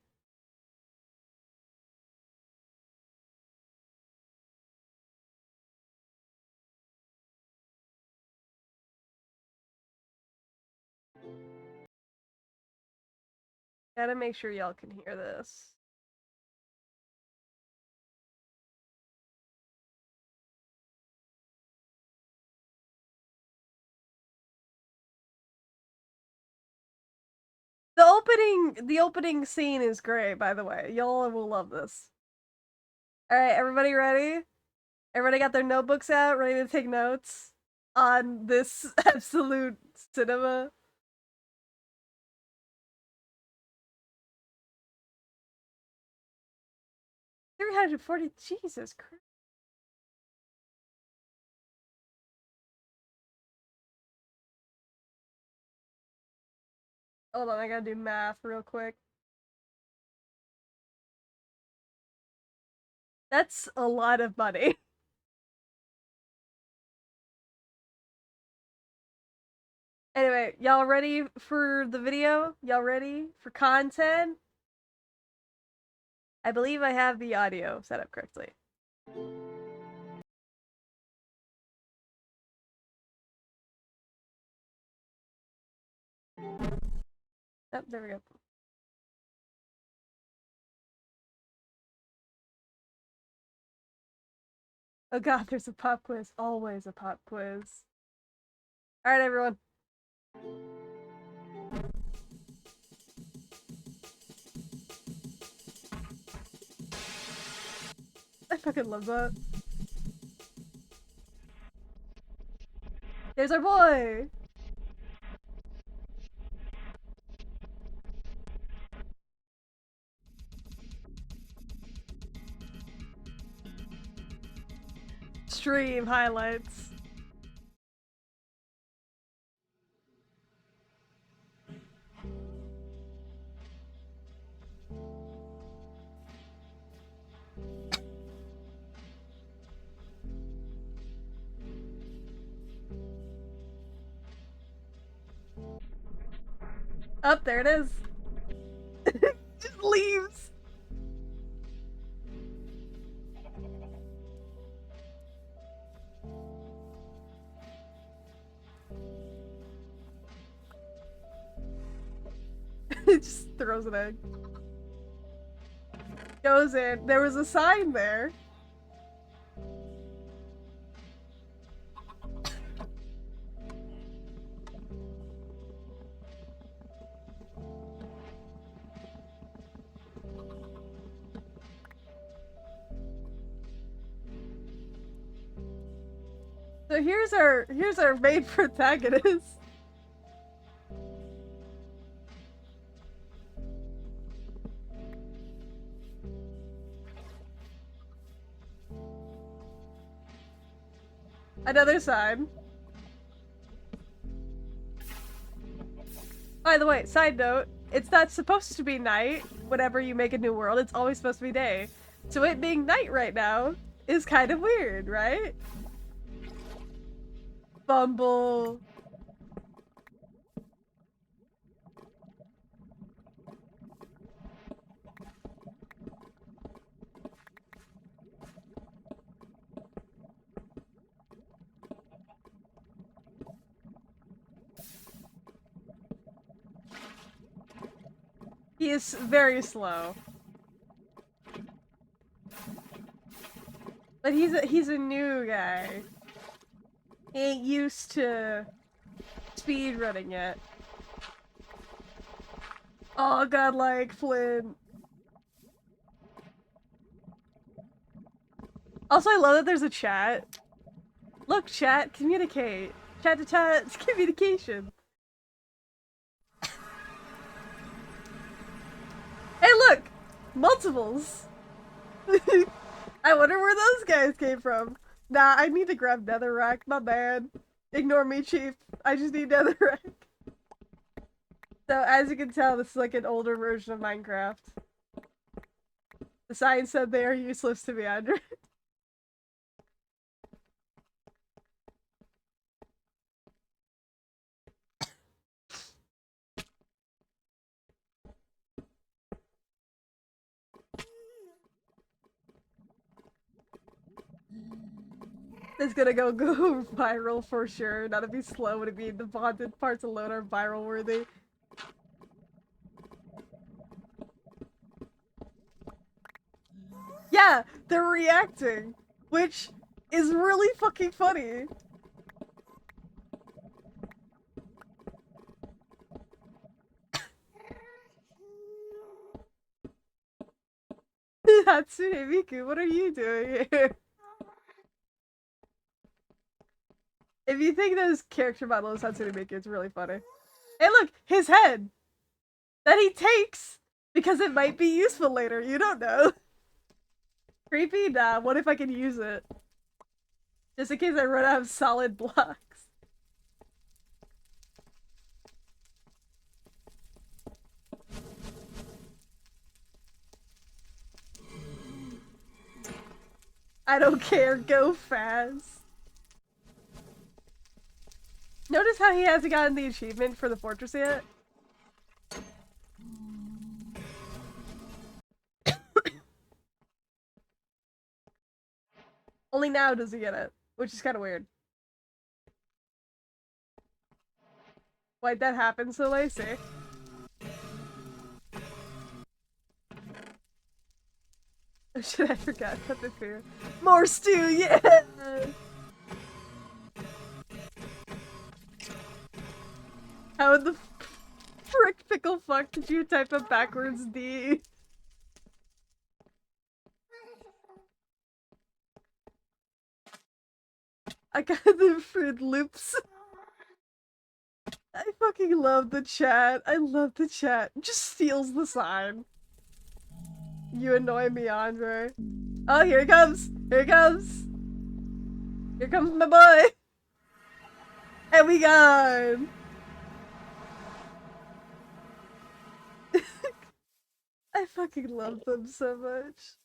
Gotta make sure y'all can hear this. The opening scene is great, by the way. Y'all will love this. Alright, everybody ready? Everybody got their notebooks out, ready to take notes on this absolute cinema? 340, Jesus Christ. Hold on, I gotta do math real quick. That's a lot of money. Anyway, y'all ready for the video? Y'all ready for content? I believe I have the audio set up correctly. Oh, there we go. Oh god, there's a pop quiz. Always a pop quiz. Alright, everyone. I fucking love that. There's our boy! Stream highlights. Up there it is. Just leaves. It just throws an egg. Goes in. There was a sign there. So here's our main protagonist. Another sign. By the way, side note, it's not supposed to be night whenever you make a new world, it's always supposed to be day. So it being night right now is kind of weird, right? Bumble. He is very slow. But he's a new guy. He ain't used to speed running yet. Oh, godlike Flynn. Also, I love that there's a chat. Look, chat, communicate. Chat to chat, it's communication. Hey, look! Multiples! I wonder where those guys came from. Nah, I need to grab netherrack, my bad. Ignore me, chief. I just need netherrack. So, as you can tell, this is like an older version of Minecraft. The sign said they are useless to be under. It's gonna go viral for sure. Not to be slow, would it be the bonded parts alone are viral worthy? Yeah, they're reacting, which is really fucking funny. Hatsune Miku, what are you doing here? If you think those character model is Hatsune Miku, it's really funny. Hey look, his head! That he takes! Because it might be useful later, you don't know. Creepy? Nah, what if I can use it? Just in case I run out of solid blocks. I don't care, go fast. Notice how he hasn't gotten the achievement for the fortress yet? Only now does he get it, which is kind of weird. Why'd that happen so lazy? Oh shit, I forgot about the fear. More stew, yeah! How in the frick pickle fuck did you type a backwards D? I got the Fruit Loops. I fucking love the chat. I love the chat. Just steals the sign. You annoy me, Andre. Oh, here he comes. Here he comes. Here comes my boy. And we gone. I fucking love them so much.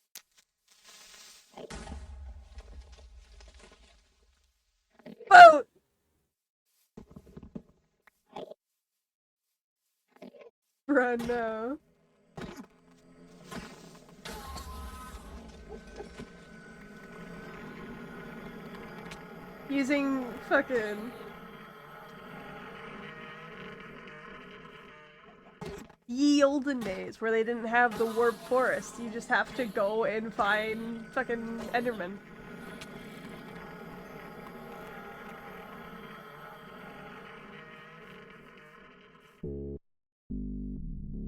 Boat! Bruh, no. Using fucking... ye olden days where they didn't have the warp forest. You just have to go and find fucking Enderman.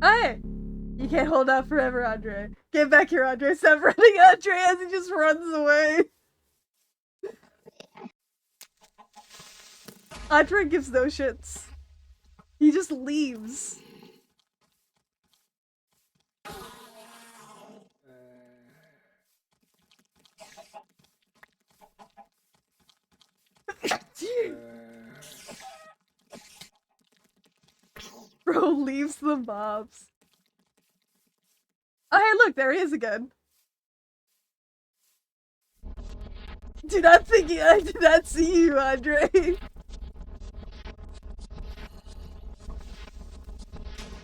Hey! You can't hold out forever, Andre. Get back here, Andre. Stop running, Andre, as he just runs away. Andre gives no shits. He just leaves. Bro leaves the mobs. Oh, hey, look, there he is again. Do not think I did not see you, Andre.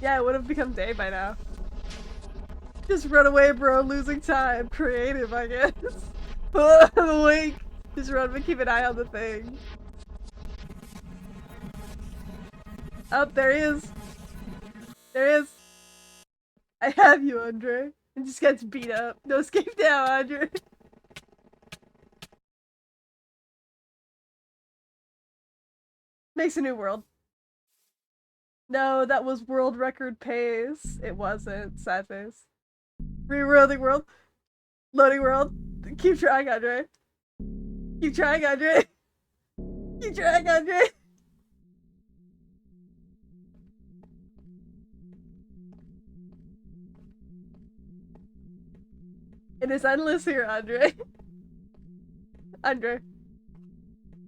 Yeah, it would have become day by now. Just run away, bro. Losing time. Creative, I guess. Wait. Just run, but keep an eye on the thing. Oh, there he is. There he is. I have you, Andre. And just gets beat up. No escape now, Andre. Makes a new world. No, that was world record pace. It wasn't. Sad face. Reloading world. Loading world. Keep trying, Andre. Keep trying, Andre. Keep trying, Andre. It is endless here, Andre. Andre.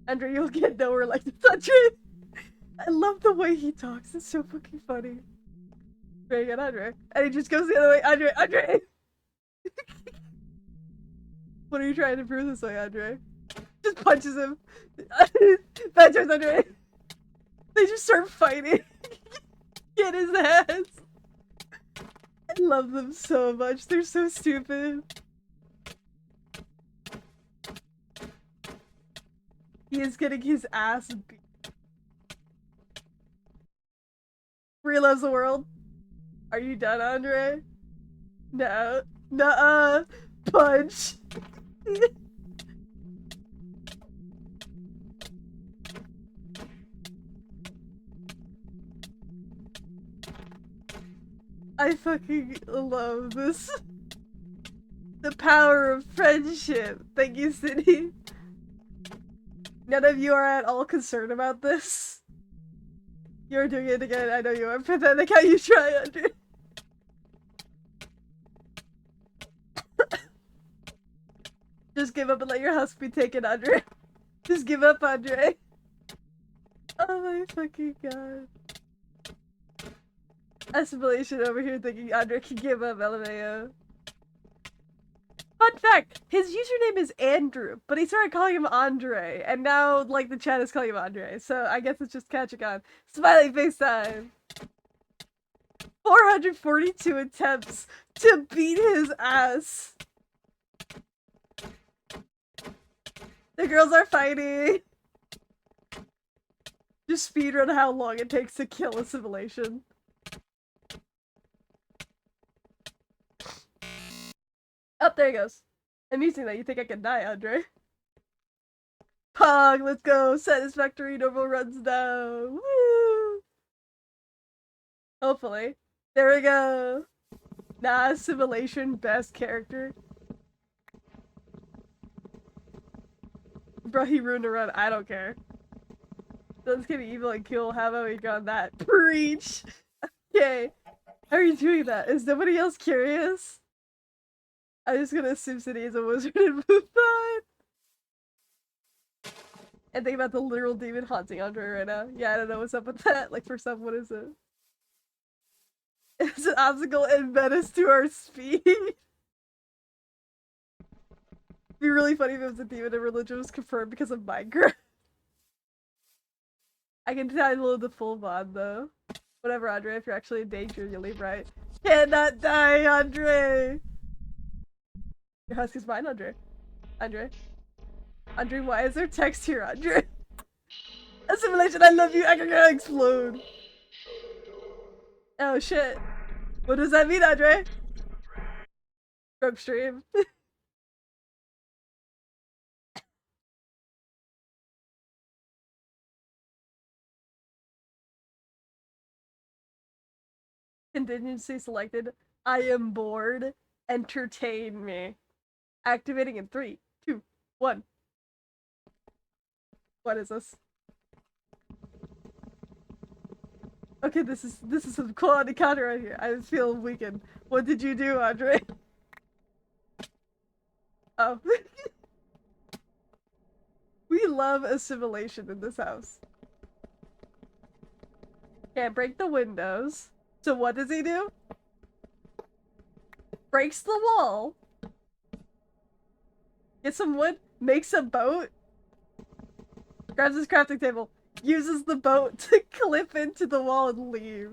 Andre, you'll get nowhere like this, Andre. I love the way he talks. It's so fucking funny. Very good, Andre. And he just goes the other way. Andre, Andre! What are you trying to prove this way, Andre? Just punches him. Bad choice, Andre. They just start fighting. Get his ass. I love them so much. They're so stupid. He is getting his ass beat. Free loves the world. Are you done, Andre? No. Nuh-uh. punch. I fucking love this. The power of friendship. Thank you, Sydney. None of you are at all concerned about this. You're doing it again. I know you are. Pathetic how you try, Andre. Just give up and let your house be taken, Andre. Just give up, Andre. Oh my fucking god. Assimilation over here thinking Andre can give up, LMAO. Fun fact, his username is Andrew, but he started calling him Andre, and now, like, the chat is calling him Andre, so I guess it's just catching on. Smiley face time! 442 attempts to beat his ass! The girls are fighting! Just speedrun how long it takes to kill assimilation. Oh, there he goes. Amusing that you think I can die, Andre. Pog, let's go. Satisfactory normal runs down. Woo! Hopefully. There we go. Nah, assimilation, best character. Bro, he ruined a run. I don't care. Let's get evil and kill. How about we go on that? Preach! Okay. How are you doing that? Is nobody else curious? I'm just gonna assume City is a wizard and move on. And think about the literal demon haunting Andre right now. Yeah, I don't know what's up with that. Like, for some, what is it? It's an obstacle and menace to our speed. It'd be really funny if it was a demon and religion was confirmed because of Minecraft. I can download the full mod though. Whatever, Andre, if you're actually in danger, you leave right. Cannot die, Andre! Your husky's mine, Andre. Andre. Andre, why is there text here, Andre? Assimilation, I love you, I can explode! Oh shit. What does that mean, Andre? Rope stream. Contingency selected. I am bored. Entertain me. Activating in 3, 2, 1. What is this? Okay, this is some quality counter right here. I feel weakened. What did you do, Andre? Oh. We love assimilation in this house. Can't break the windows. So what does he do? Breaks the wall. Gets some wood. Makes a boat. Grabs his crafting table. Uses the boat to clip into the wall and leave.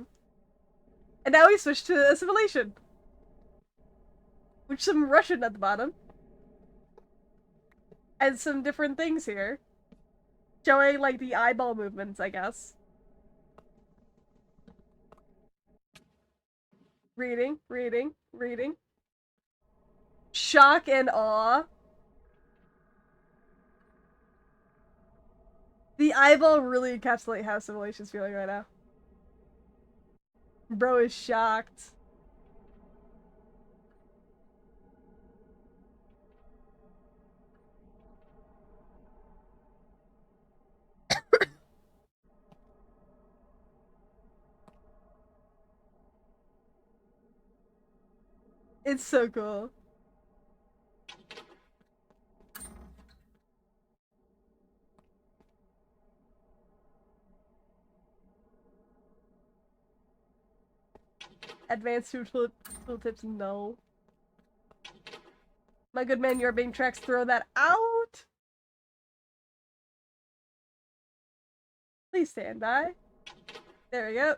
And now we switch to assimilation. With some Russian at the bottom. And some different things here. Showing, like, the eyeball movements, I guess. Reading, reading, reading. Shock and awe. The eyeball really encapsulates how Assimilation's feeling right now. Bro is shocked. It's so cool. Advanced tooltips, no. My good man, you're being tracked. Throw that out. Please stand by. There we go.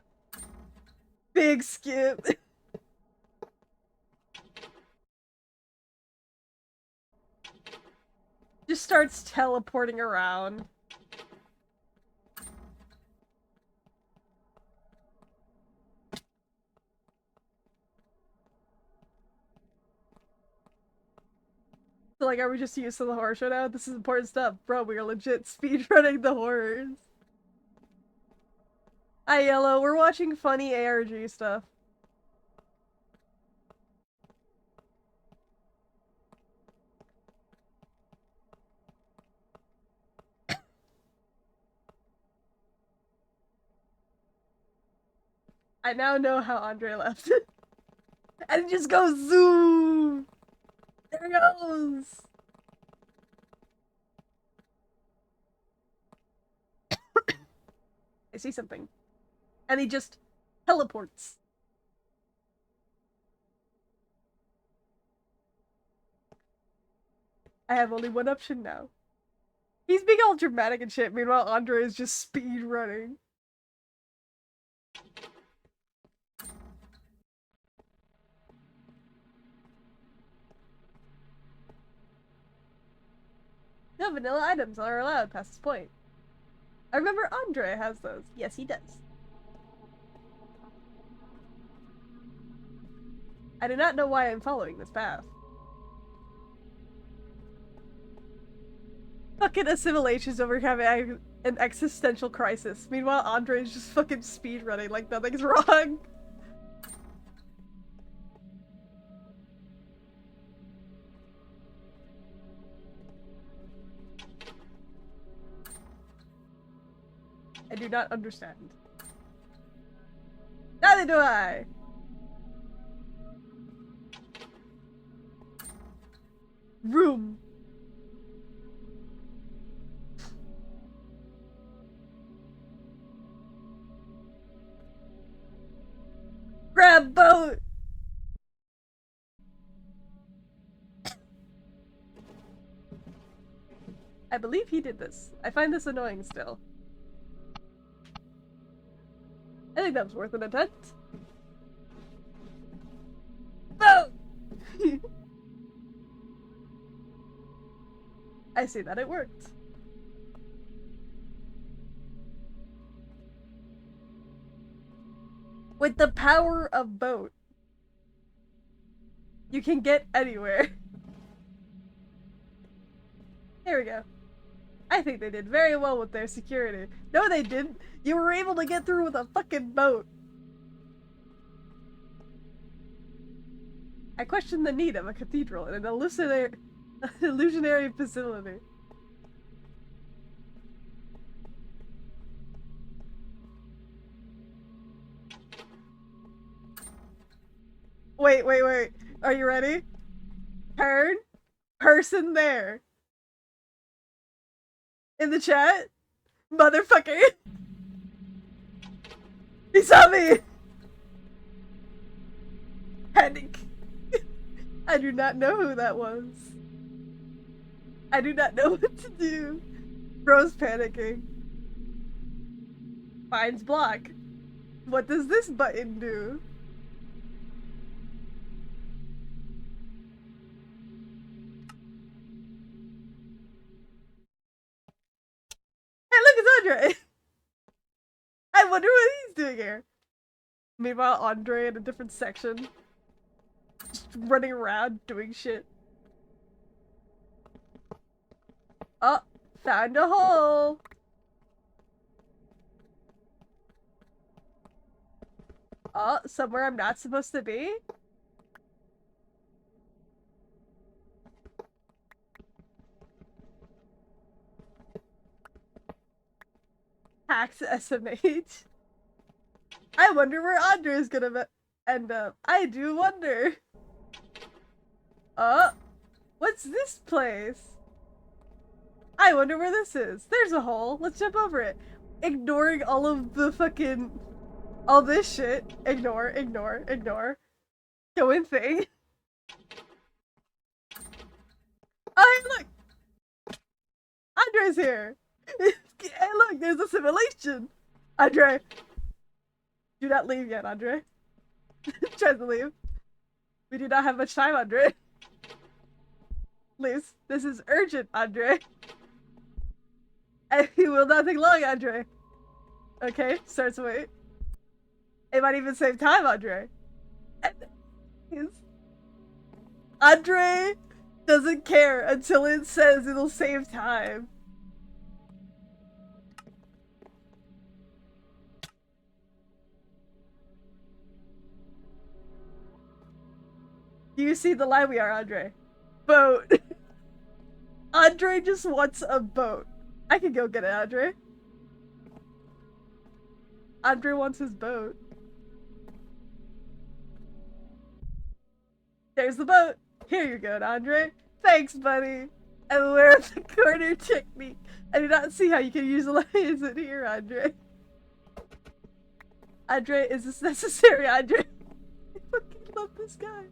Big skip. Just starts teleporting around. like, are we just used to the horror show now? This is important stuff. Bro, we are legit speedrunning the horrors. Hi, Yellow. We're watching funny ARG stuff. I now know how Andre left. And it just goes zoom! There it goes! I see something. And he just teleports. I have only one option now. He's being all dramatic and shit, meanwhile Andre is just speed running. No vanilla items are allowed past this point. I remember Andre has those. Yes, he does. I do not know why I'm following this path. Fucking assimilation's over having an existential crisis. Meanwhile, Andre is just fucking speedrunning like nothing's wrong. I do not understand. Neither do I! Room. Grab boat! I believe he did this. I find this annoying still. I think that was worth an attempt. Boat! I see that it worked. With the power of boat, you can get anywhere. There we go. I think they did very well with their security. No, they didn't. You were able to get through with a fucking boat. I question the need of a cathedral in an illusionary facility. Wait. Are you ready? Turn. Person there. In the chat? Motherfucker. He saw me! Panic. I do not know who that was. I do not know what to do. Bro's panicking. Finds block. What does this button do? Hey, look, it's Andre! I wonder what he's doing here. Meanwhile, Andre in a different section. Just running around, doing shit. Oh, found a hole! Oh, somewhere I'm not supposed to be? Hacks SMH. I wonder where Andre is gonna end up. I do wonder. Oh, what's this place? I wonder where this is. There's a hole. Let's jump over it. Ignoring all of the fucking... all this shit. Ignore. Going thing. Oh, hey, look! Andre's here! Hey, look, there's a simulation! Andre! Do not leave yet, Andre. Tries to leave. We do not have much time, Andre. Leaves. This is urgent, Andre. And he will not take long, Andre. Okay, starts to wait. It might even save time, Andre. And he's... Andre Doesn't care until it says it'll save time. Do you see the line we are, Andre? Boat. Andre just wants a boat. I can go get it, Andre. Andre wants his boat. There's the boat. Here you go, Andre. Thanks, buddy. I'm aware of the corner technique. I do not see how you can use a lines in here, Andre. Andre, is this necessary, Andre? I fucking love this guy.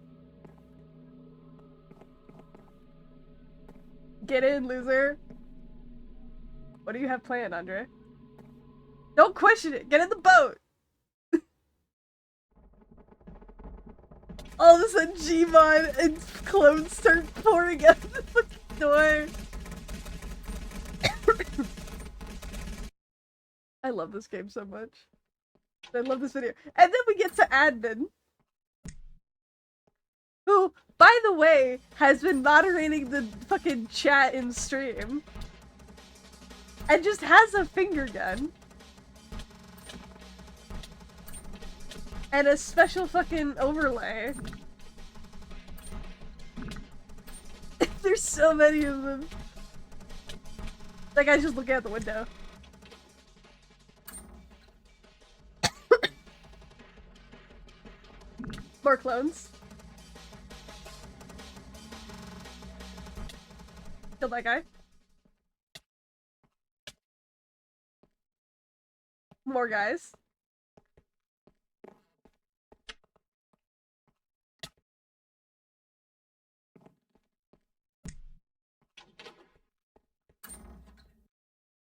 Get in, loser. What do you have planned, Andre? Don't question it. Get in the boat. All of a sudden, Gmon and clones start pouring out the fucking door. I love this game so much. I love this video. And then we get to admin, who, by the way, has been moderating the fucking chat in stream. And just has a finger gun. And a special fucking overlay. There's so many of them. That guy's just looking out the window. More clones. Kill that guy. More guys.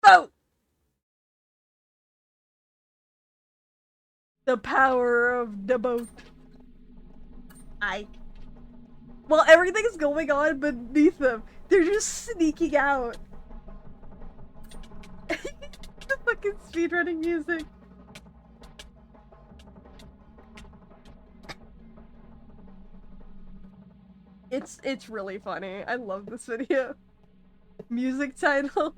Boat! The power of the boat. While everything's going on beneath them, they're just sneaking out. The fucking speedrunning music. It's really funny. I love this video. Music title.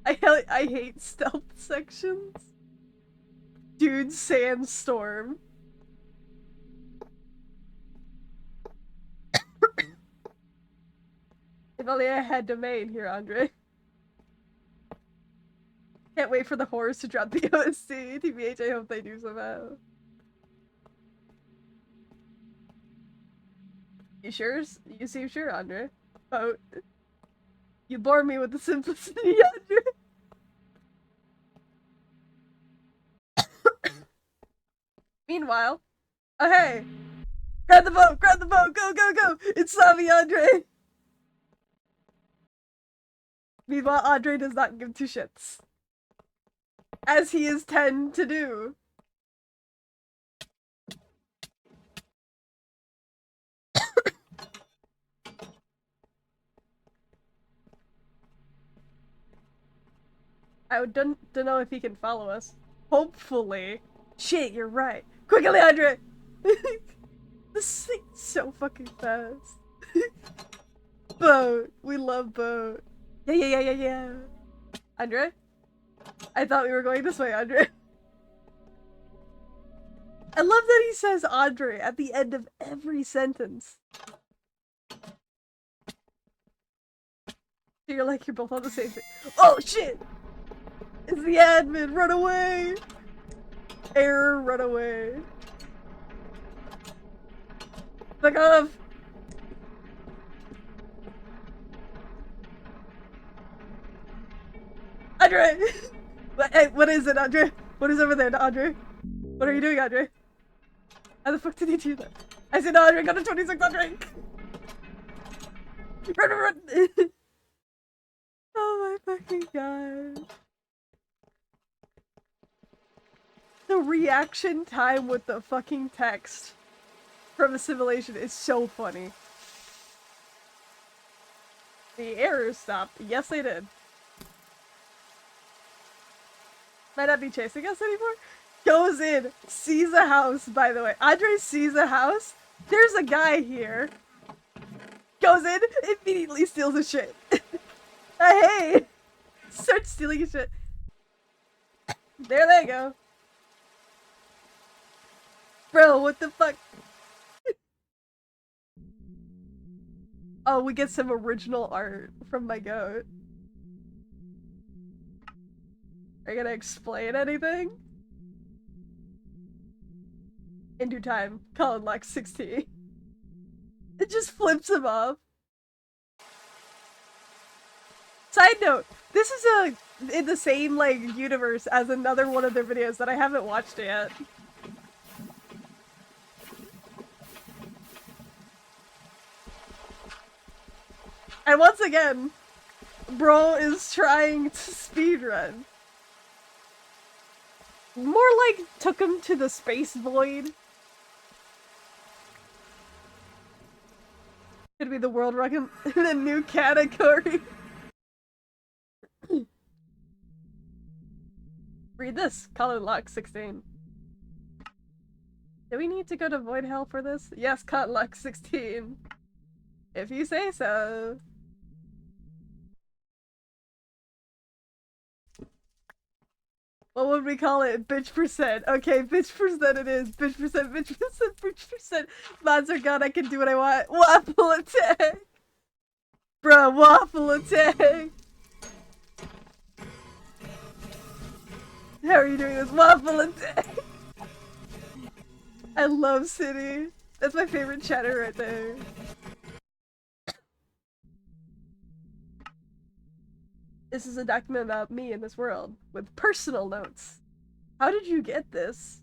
I hate stealth sections. Dude, sandstorm. If only I had domain here, Andre. Can't wait for the horrors to drop the OSC. TBH, I hope they do somehow. You sure? You seem sure, Andre. Boat. You bore me with the simplicity, Andre. Meanwhile, oh hey! Grab the boat! Grab the boat! Go, go, go! It's Savi, Andre! Meanwhile, Andre does not give two shits. As he is tend to do. I don't know if he can follow us. Hopefully. Shit, you're right. Quickly, Andre! This thing's so fucking fast. Boat. We love boat. Yeah. Andre? I thought we were going this way, Andre. I love that he says Andre at the end of every sentence. So you're like, you're both on the same thing. Oh, shit! It's the admin! Run away! Error, run away. Fuck off! Andre! Hey, what is it, Andre? What is over there, Andre? What are you doing, Andre? How the fuck did you do that? I said, no, Andre, got a 26, Andre! Run! Oh my fucking god. The reaction time with the fucking text from Assimilation is so funny. The errors stopped. Yes, they did. Might not be chasing us anymore. Goes in, sees a house, by the way. Andre sees a house. There's a guy here. Goes in, immediately steals his shit. Hey! Starts stealing his shit. There they go. Bro, what the fuck? Oh, we get some original art from my goat. Are you gonna explain anything? In due time, Colin locks 16. It just flips him off. Side note, this is in the same like universe as another one of their videos that I haven't watched yet. And once again, bro is trying to speedrun. More like took him to the space void. Could be the world record in a new category. Read this. Colin Locke 16. Do we need to go to Void Hell for this? Yes, Colin Locke 16. If you say so. What would we call it? Bitch percent. Okay, bitch percent it is. Bitch percent, bitch percent, bitch percent. Mods are gone, I can do what I want. Waffle attack! Bruh, waffle attack! How are you doing this? Waffle attack! I love City. That's my favorite chatter right there. This is a document about me in this world, with personal notes. How did you get this?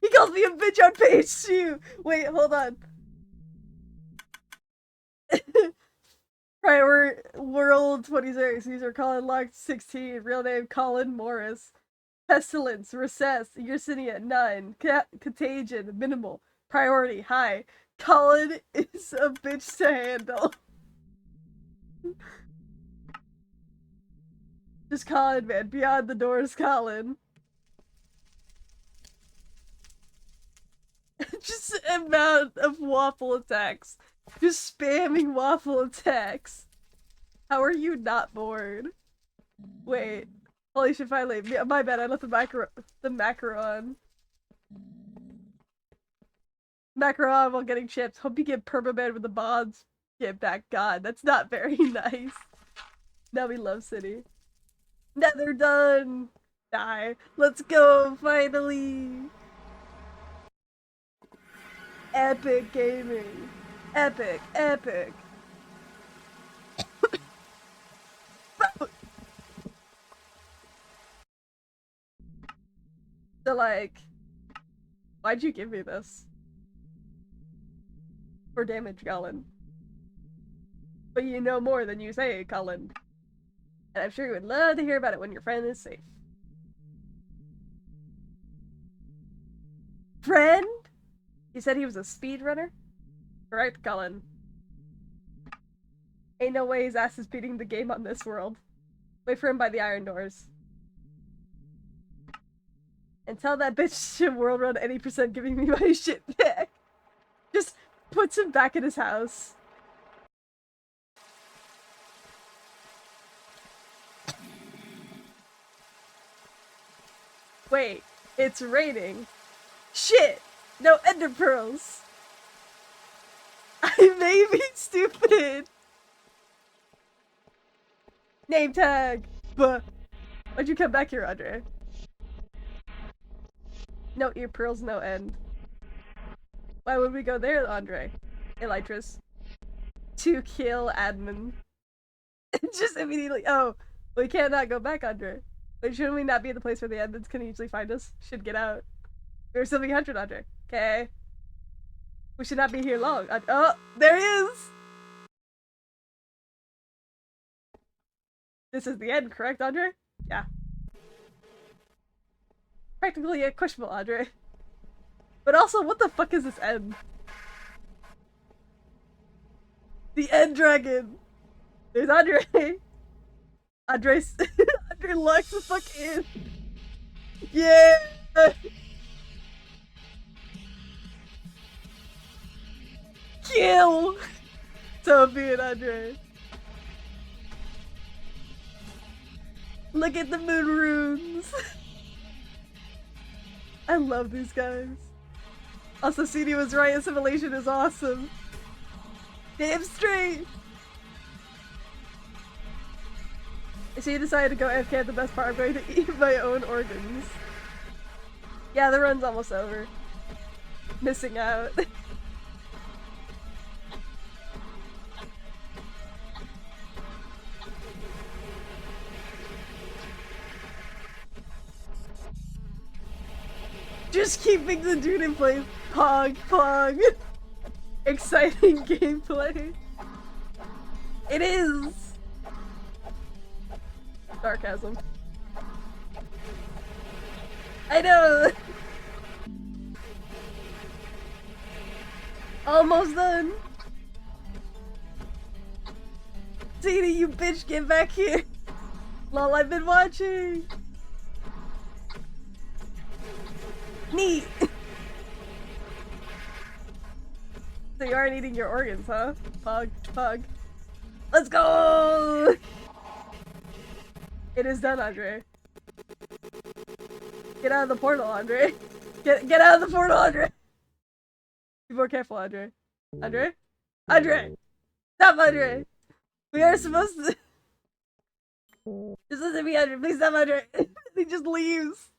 He calls me a bitch on page 2! Wait, hold on. Prior World 26, user Colin Locked 16, real name Colin Morris. Pestilence, Recess, you're sitting at 9. Contagion, minimal. Priority, high. Colin is a bitch to handle. Just Colin, man. Beyond the doors, Colin. Just amount of waffle attacks. Just spamming waffle attacks. How are you not bored? Wait. Holy shit, finally. My bad, I left the macro on. Macro on while getting chips. Hope you get permaban with the bonds. Get back. God, that's not very nice. Now we love City. Nether done! Die. Let's go, finally! Epic gaming. Epic, epic. So like, why'd you give me this? For damage, Colin. But you know more than you say, Colin. And I'm sure you would love to hear about it when your friend is safe. Friend? He said he was a speedrunner? Correct, Colin. Ain't no way his ass is beating the game on this world. Wait for him by the iron doors. And tell that bitch to world run any percent giving me my shit back. Just puts him back in his house. Wait, it's raining. Shit! No ender pearls! I may be stupid! Name tag! But why'd you come back here, Andre? No ear pearls, no end. Why would we go there, Andre? Elytris. To kill admin. Just immediately. Oh, we cannot go back, Andre. Wait, shouldn't we not be at the place where the admins can usually find us? Should get out. We're still being 100, Andre. Okay. We should not be here long. Oh, there he is! This is the end, correct, Andre? Yeah. Practically a questionable, Andre. But also, what the fuck is this end? The end dragon! There's Andre! Andre locks the fuck in! Yeah! Kill Sophie and Andre. Look at the moon runes. I love these guys. Also, CD was right. Assimilation is awesome. Damn straight. So you decided to go AFK at the best part. I'm going to eat my own organs. Yeah, the run's almost over. Missing out. Just keeping the dude in place. Pog, pog. Exciting gameplay. It is. Sarcasm. I know. Almost done. Tina, you bitch, get back here. Lol, I've been watching. Neat. So you aren't eating your organs, huh? Pug, pug. Let's go! It is done, Andre. Get out of the portal, Andre. Get out of the portal, Andre. Be more careful, Andre. Andre? Andre! Stop, Andre! We are supposed to... This isn't me, Andre. Please stop, Andre. He just leaves.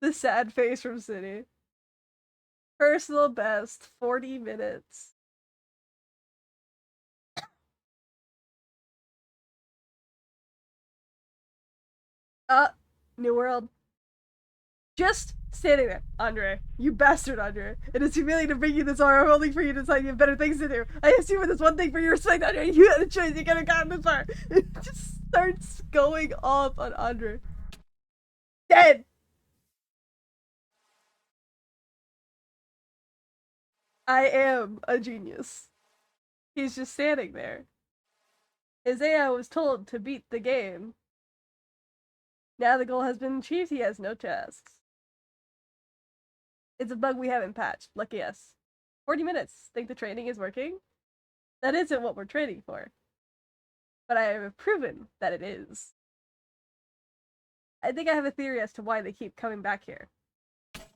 The sad face from City. Personal best, 40 minutes. New world. Just standing there, Andre. You bastard, Andre. It is humiliating to bring you this far, only for you to decide you have better things to do. I assume with this one thing for your respect, Andre, you had a choice, you could have gotten this far. It just starts going off on Andre. Dead! I am a genius. He's just standing there. His AI was told to beat the game. Now the goal has been achieved, he has no tasks. It's a bug we haven't patched. Lucky us. 40 minutes. Think the training is working? That isn't what we're training for. But I have proven that it is. I think I have a theory as to why they keep coming back here.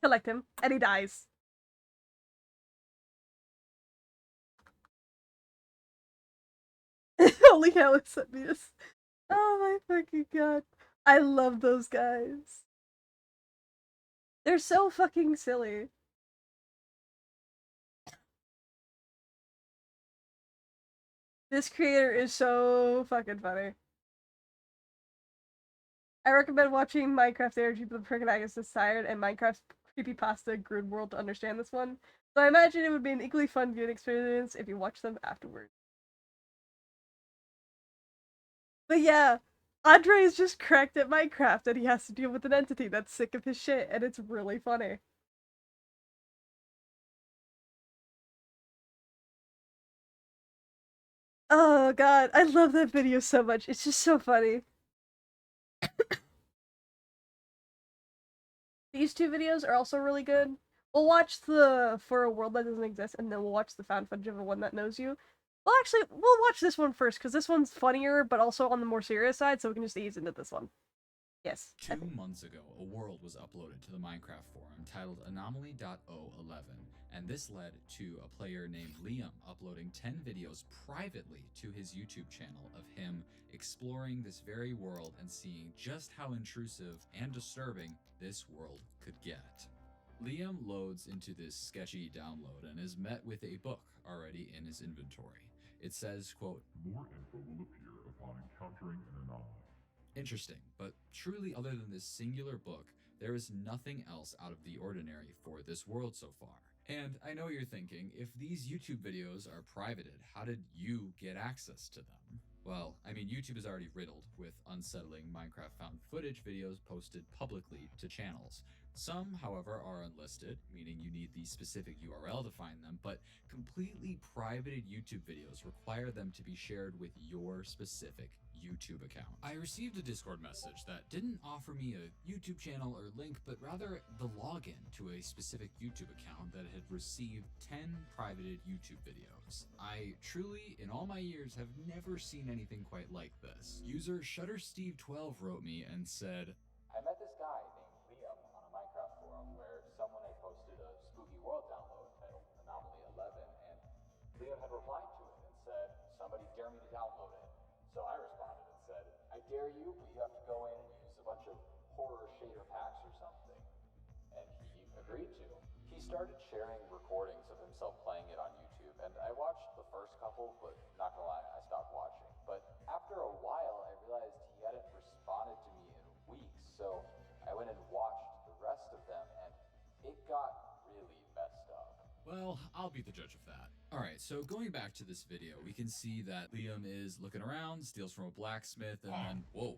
Collect him, and he dies. Only Alex sent me this. Oh my fucking god. I love those guys. They're so fucking silly. This creator is so fucking funny. I recommend watching Minecraft Energy the Protagonist Desired and Minecraft Creepypasta Grid World to understand this one. So I imagine it would be an equally fun viewing experience if you watch them afterwards. But yeah, Andre is just cracked at Minecraft and he has to deal with an entity that's sick of his shit, and it's really funny. Oh god, I love that video so much. It's just so funny. These two videos are also really good. We'll watch the For a World That Doesn't Exist, and then we'll watch the Found Footage of a One That Knows You. Well, actually, we'll watch this one first, because this one's funnier, but also on the more serious side, so we can just ease into this one. Yes. 2 months ago, a world was uploaded to the Minecraft forum titled Anomaly.011, and this led to a player named Liam uploading 10 videos privately to his YouTube channel of him exploring this very world and seeing just how intrusive and disturbing this world could get. Liam loads into this sketchy download and is met with a book already in his inventory. It says, quote, "More info will appear upon encountering an anomaly." Interesting, but truly other than this singular book, there is nothing else out of the ordinary for this world so far. And I know you're thinking, if these YouTube videos are privated, how did you get access to them? Well, I mean, YouTube is already riddled with unsettling Minecraft found footage videos posted publicly to channels. Some, however, are unlisted, meaning you need the specific URL to find them, but completely privated YouTube videos require them to be shared with your specific YouTube account. I received a Discord message that didn't offer me a YouTube channel or link, but rather the login to a specific YouTube account that had received 10 privated YouTube videos. I truly, in all my years, have never seen anything quite like this. User ShutterSteve12 wrote me and said, I met this guy named Liam on a Minecraft forum where someone had posted a spooky world download titled Anomaly 11, and Liam had replied to it and said, somebody dare me to download it. So I responded and said, I dare you, but you have to go in and use a bunch of horror shader packs or something. And he agreed to. He started sharing recordings of himself playing it on YouTube, and I watched the first couple, but not gonna lie, I stopped watching. But after a while, I realized he hadn't responded to me in weeks, so I went and watched the rest of them, and it got really messed up. Well, I'll be the judge of that. Alright, so going back to this video, we can see that Liam is looking around, steals from a blacksmith, and then, whoa.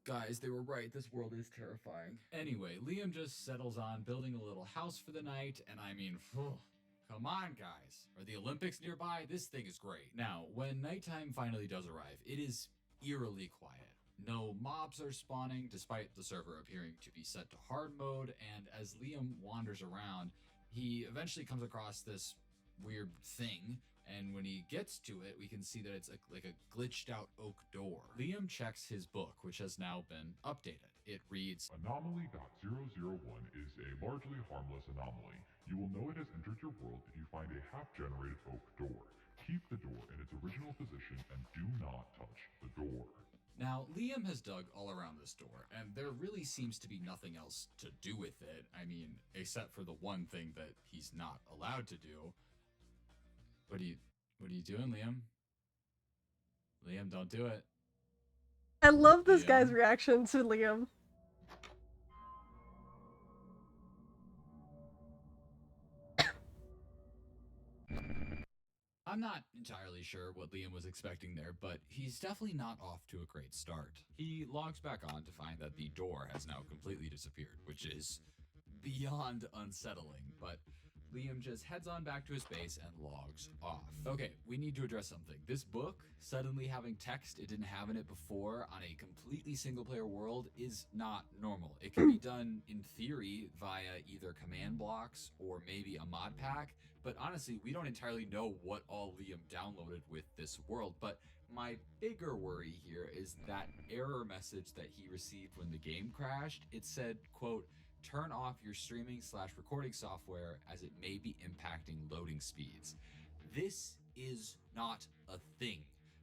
Guys, they were right, this world is terrifying. Anyway, Liam just settles on building a little house for the night, and I mean, come on, guys. Are the Olympics nearby? This thing is great. Now, when nighttime finally does arrive, it is eerily quiet. No mobs are spawning, despite the server appearing to be set to hard mode, and as Liam wanders around, he eventually comes across this weird thing, and when he gets to it, we can see that it's like a glitched out oak door. Liam checks his book, which has now been updated. It reads, Anomaly.001 is a largely harmless anomaly. You will know it has entered your world if you find a half-generated oak door. Keep the door in its original position and do not touch the door. Now, Liam has dug all around this door, and there really seems to be nothing else to do with it. I mean, except for the one thing that he's not allowed to do. What are you doing, Liam? Liam, don't do it. I love this guy's Liam? reaction to Liam. I'm not entirely sure what Liam was expecting there, but he's definitely not off to a great start. He logs back on to find that the door has now completely disappeared, which is beyond unsettling, but Liam just heads on back to his base and logs off. Okay, we need to address something. This book, suddenly having text it didn't have in it before on a completely single-player world, is not normal. It can be done, in theory, via either command blocks or maybe a mod pack, but honestly, we don't entirely know what all Liam downloaded with this world, but my bigger worry here is that error message that he received when the game crashed. It said, quote, turn off your streaming/recording software as it may be impacting loading speeds. This is not a thing.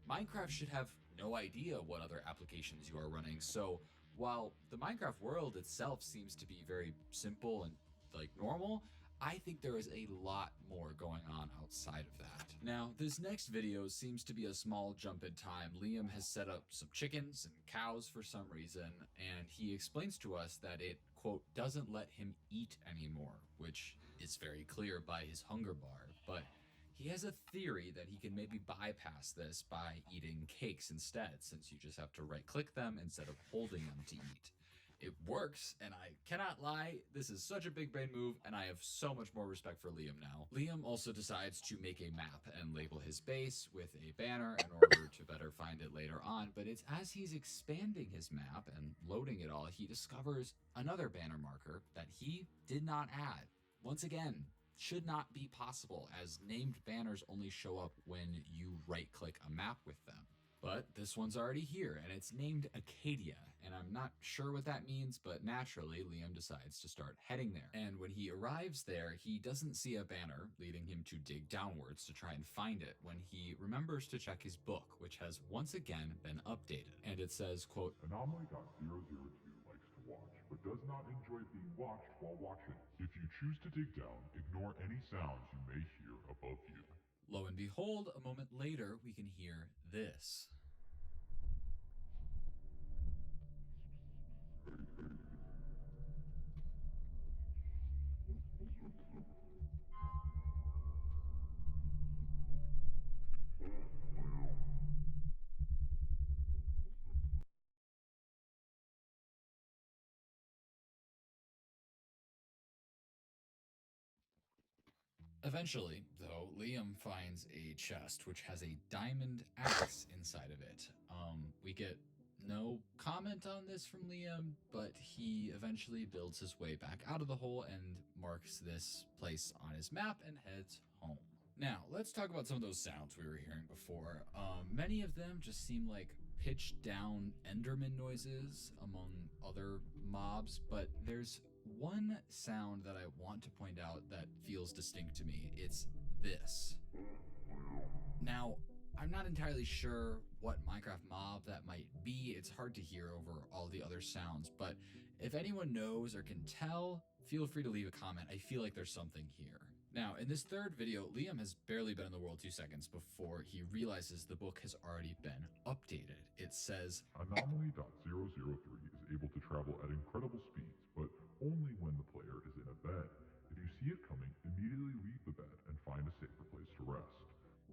Minecraft should have no idea what other applications you are running, so while the Minecraft world itself seems to be very simple and like normal, I think there is a lot more going on outside of that. Now, this next video seems to be a small jump in time. Liam has set up some chickens and cows for some reason, and he explains to us that it, quote, doesn't let him eat anymore, which is very clear by his hunger bar, but he has a theory that he can maybe bypass this by eating cakes instead, since you just have to right-click them instead of holding them to eat. It works, and I cannot lie, this is such a big brain move, and I have so much more respect for Liam now. Liam also decides to make a map and label his base with a banner in order to better find it later on, but it's as he's expanding his map and loading it all, he discovers another banner marker that he did not add. Once again, should not be possible, as named banners only show up when you right-click a map with them. But this one's already here, and it's named Acadia, and I'm not sure what that means, but naturally, Liam decides to start heading there. And when he arrives there, he doesn't see a banner, leading him to dig downwards to try and find it, when he remembers to check his book, which has once again been updated. And it says, quote, Anomaly.002 likes to watch, but does not enjoy being watched while watching. If you choose to dig down, ignore any sounds you may hear above you. Lo and behold, a moment later, we can hear this. Eventually, though, Liam finds a chest which has a diamond axe inside of it. We get no comment on this from Liam, but he eventually builds his way back out of the hole and marks this place on his map and heads home. Now, let's talk about some of those sounds we were hearing before. Many of them just seem like pitched down Enderman noises among other mobs, but there's one sound that I want to point out that feels distinct to me. It's this. Now, I'm not entirely sure what Minecraft mob that might be. It's hard to hear over all the other sounds, but if anyone knows or can tell, feel free to leave a comment. I feel like there's something here. Now, in this third video, Liam has barely been in the world 2 seconds before he realizes the book has already been updated. It says, Anomaly.003 is able to travel at incredible speeds, but only when the player is in a bed. If you see it coming, immediately leave the bed and find a safer place to rest.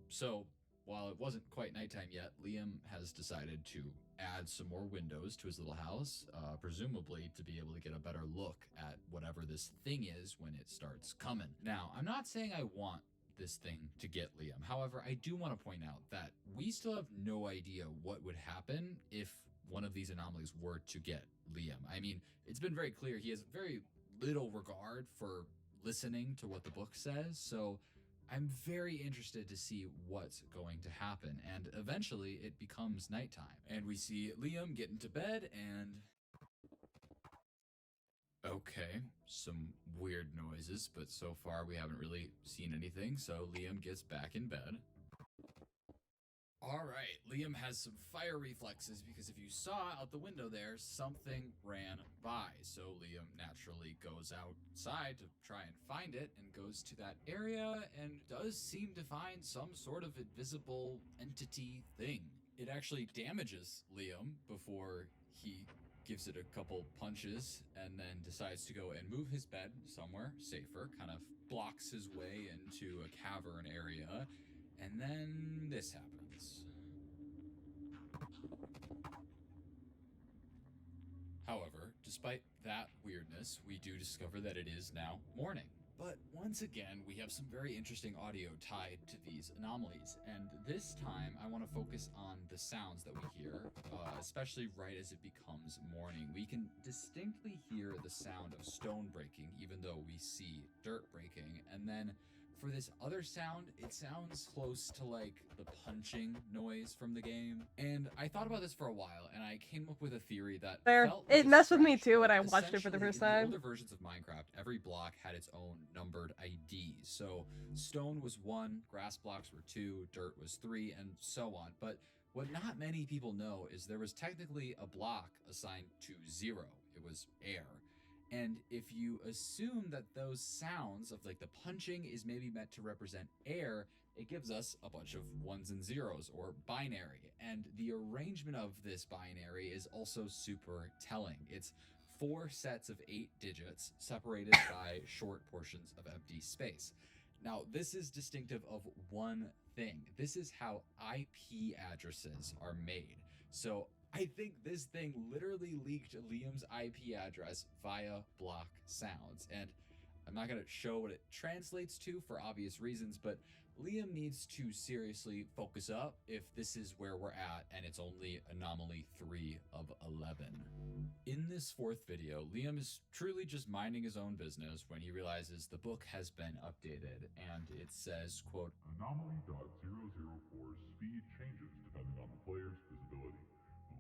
So, while it wasn't quite nighttime yet, Liam has decided to add some more windows to his little house, presumably to be able to get a better look at whatever this thing is when it starts coming. Now, I'm not saying I want this thing to get Liam. However, I do want to point out that we still have no idea what would happen if one of these anomalies were to get Liam. I mean, it's been very clear he has very little regard for listening to what the book says, so I'm very interested to see what's going to happen. And eventually it becomes nighttime. And we see Liam get into bed and... Okay, some weird noises, but so far we haven't really seen anything. So Liam gets back in bed. All right, Liam has some fire reflexes because if you saw out the window there, something ran by. So Liam naturally goes outside to try and find it and goes to that area and does seem to find some sort of invisible entity thing. It actually damages Liam before he gives it a couple punches and then decides to go and move his bed somewhere safer, kind of blocks his way into a cavern area. And then this happens. However, despite that weirdness, we do discover that it is now morning. But once again, we have some very interesting audio tied to these anomalies, and this time I want to focus on the sounds that we hear, especially right as it becomes morning. We can distinctly hear the sound of stone breaking, even though we see dirt breaking, and then for this other sound, it sounds close to like the punching noise from the game. And I thought about this for a while, and I came up with a theory that Fair. felt like It a messed with me stretch, too when but I watched it for the essentially, first in the time. older versions of Minecraft, every block had its own numbered IDs. So stone was 1, grass blocks were 2, dirt was 3, and so on. But what not many people know is there was technically a block assigned to 0. It was air. And if you assume that those sounds of like the punching is maybe meant to represent air, it gives us a bunch of 1s and 0s or binary. And the arrangement of this binary is also super telling. It's 4 sets of 8 digits separated by short portions of empty space. Now, this is distinctive of one thing. This is how IP addresses are made. So I think this thing literally leaked Liam's IP address via block sounds. And I'm not going to show what it translates to for obvious reasons, but Liam needs to seriously focus up if this is where we're at and it's only anomaly 3 of 11. In this 4th video, Liam is truly just minding his own business when he realizes the book has been updated and it says, quote, Anomaly.004's speed changes depending on the player's visibility.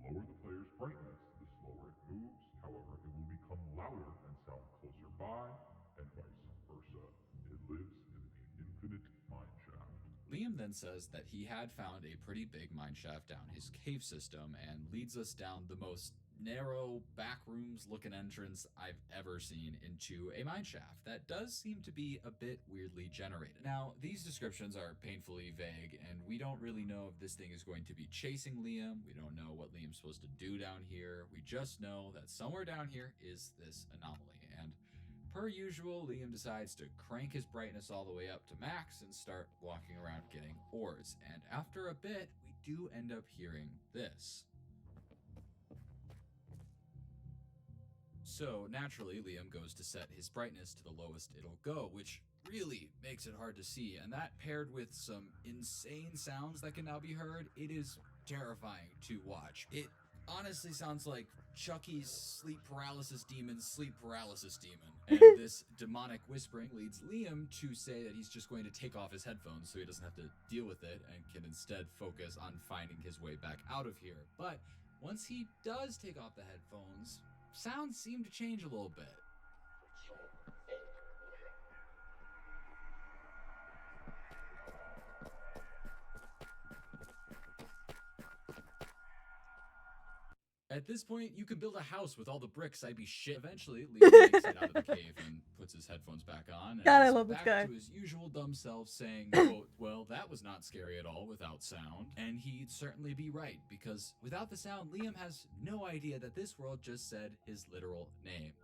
The lower the player's brightness, the slower it moves. However, it will become louder and sound closer by, and vice versa. It lives in an infinite mine shaft. Liam then says that he had found a pretty big mine shaft down his cave system and leads us down the most narrow backrooms looking entrance I've ever seen into a mine shaft that does seem to be a bit weirdly generated. Now, these descriptions are painfully vague and we don't really know if this thing is going to be chasing Liam. We don't know what Liam's supposed to do down here. We just know that somewhere down here is this anomaly, and per usual, Liam decides to crank his brightness all the way up to max and start walking around getting ores. And after a bit, we do end up hearing this. So naturally, Liam goes to set his brightness to the lowest it'll go, which really makes it hard to see, and that paired with some insane sounds that can now be heard, it is terrifying to watch. It honestly sounds like Chucky's sleep paralysis demon's sleep paralysis demon. And this demonic whispering leads Liam to say that he's just going to take off his headphones so he doesn't have to deal with it and can instead focus on finding his way back out of here. But once he does take off the headphones, sounds seem to change a little bit. At this point, you could build a house with all the bricks. I'd be shit. Eventually, Liam makes it out of the cave and puts his headphones back on. And God, I is love this back guy. to his usual dumb self saying, quote, well, that was not scary at all without sound. And he'd certainly be right, because without the sound, Liam has no idea that this world just said his literal name.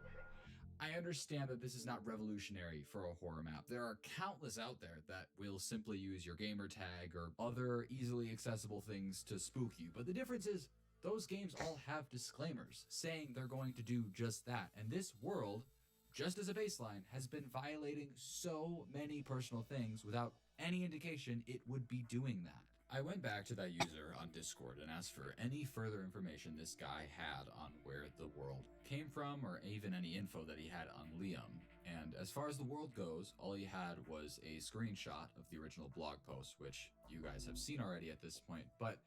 I understand that this is not revolutionary for a horror map. There are countless out there that will simply use your gamer tag or other easily accessible things to spook you. But the difference is, those games all have disclaimers saying they're going to do just that. And this world, just as a baseline, has been violating so many personal things without any indication it would be doing that. I went back to that user on Discord and asked for any further information this guy had on where the world came from, or even any info that he had on Liam. And as far as the world goes, all he had was a screenshot of the original blog post, which you guys have seen already at this point. But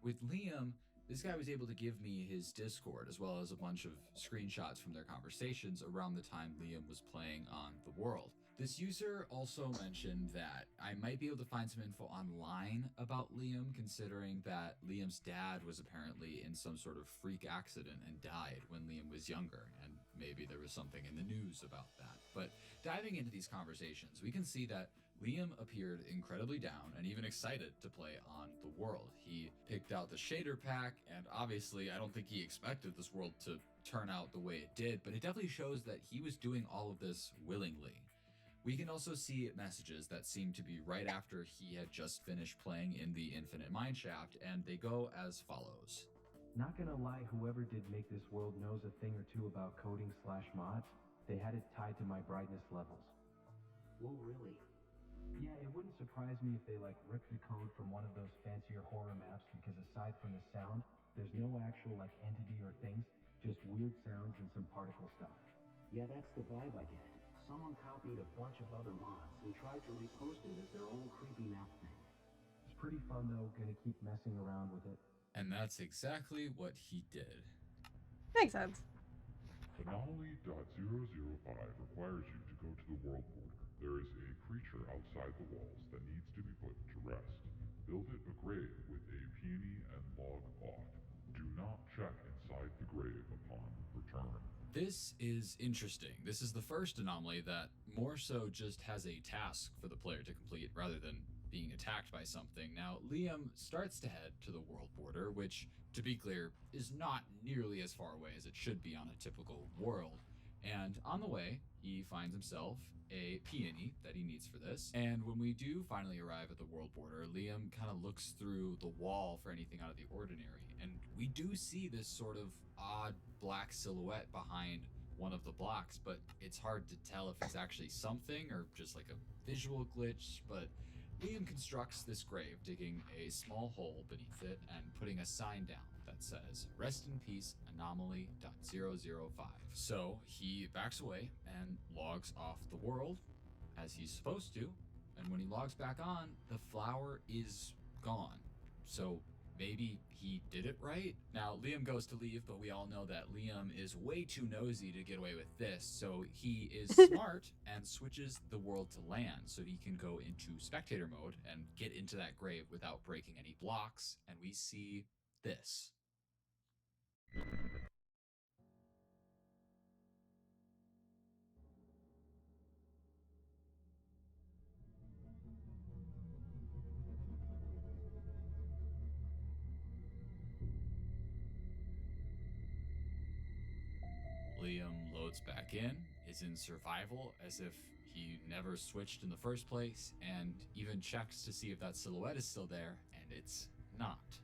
with Liam, this guy was able to give me his Discord, as well as a bunch of screenshots from their conversations around the time Liam was playing on the world. This user also mentioned that I might be able to find some info online about Liam, considering that Liam's dad was apparently in some sort of freak accident and died when Liam was younger, and maybe there was something in the news about that. But diving into these conversations, we can see that Liam appeared incredibly down and even excited to play on the world. He picked out the shader pack, and obviously I don't think he expected this world to turn out the way it did, but it definitely shows that he was doing all of this willingly. We can also see messages that seem to be right after he had just finished playing in the Infinite Mineshaft, and they go as follows. Not gonna lie, whoever did make this world knows a thing or two about coding/mods. They had it tied to my brightness levels. Whoa, really? Yeah, it wouldn't surprise me if they ripped the code from one of those fancier horror maps, because aside from the sound, there's no actual entity or things, just weird sounds and some particle stuff. Yeah, that's the vibe I get. Someone copied a bunch of other mods and tried to repost it as their own creepy map thing. It's pretty fun though, gonna keep messing around with it. And that's exactly what he did. Makes sense. Anomaly.005 requires you to go to the world border. There is a creature outside the walls that needs to be put to rest. Build it a grave with a peony and log off. Do not check inside the grave upon return. This is interesting. This is the first anomaly that more so just has a task for the player to complete rather than being attacked by something. Now, Liam starts to head to the world border, which, to be clear, is not nearly as far away as it should be on a typical world. And on the way, he finds himself a peony that he needs for this. And when we do finally arrive at the world border, Liam kind of looks through the wall for anything out of the ordinary. And we do see this sort of odd black silhouette behind one of the blocks, but it's hard to tell if it's actually something or just like a visual glitch. But Liam constructs this grave, digging a small hole beneath it and putting a sign down that says, "Rest in peace, anomaly.005. So he backs away and logs off the world, as he's supposed to, and when he logs back on, the flower is gone. So maybe he did it right? Now, Liam goes to leave, but we all know that Liam is way too nosy to get away with this, so he is smart and switches the world to land so he can go into spectator mode and get into that grave without breaking any blocks, and we see this. Liam loads back in, is in survival as if he never switched in the first place, and even checks to see if that silhouette is still there, and it's not.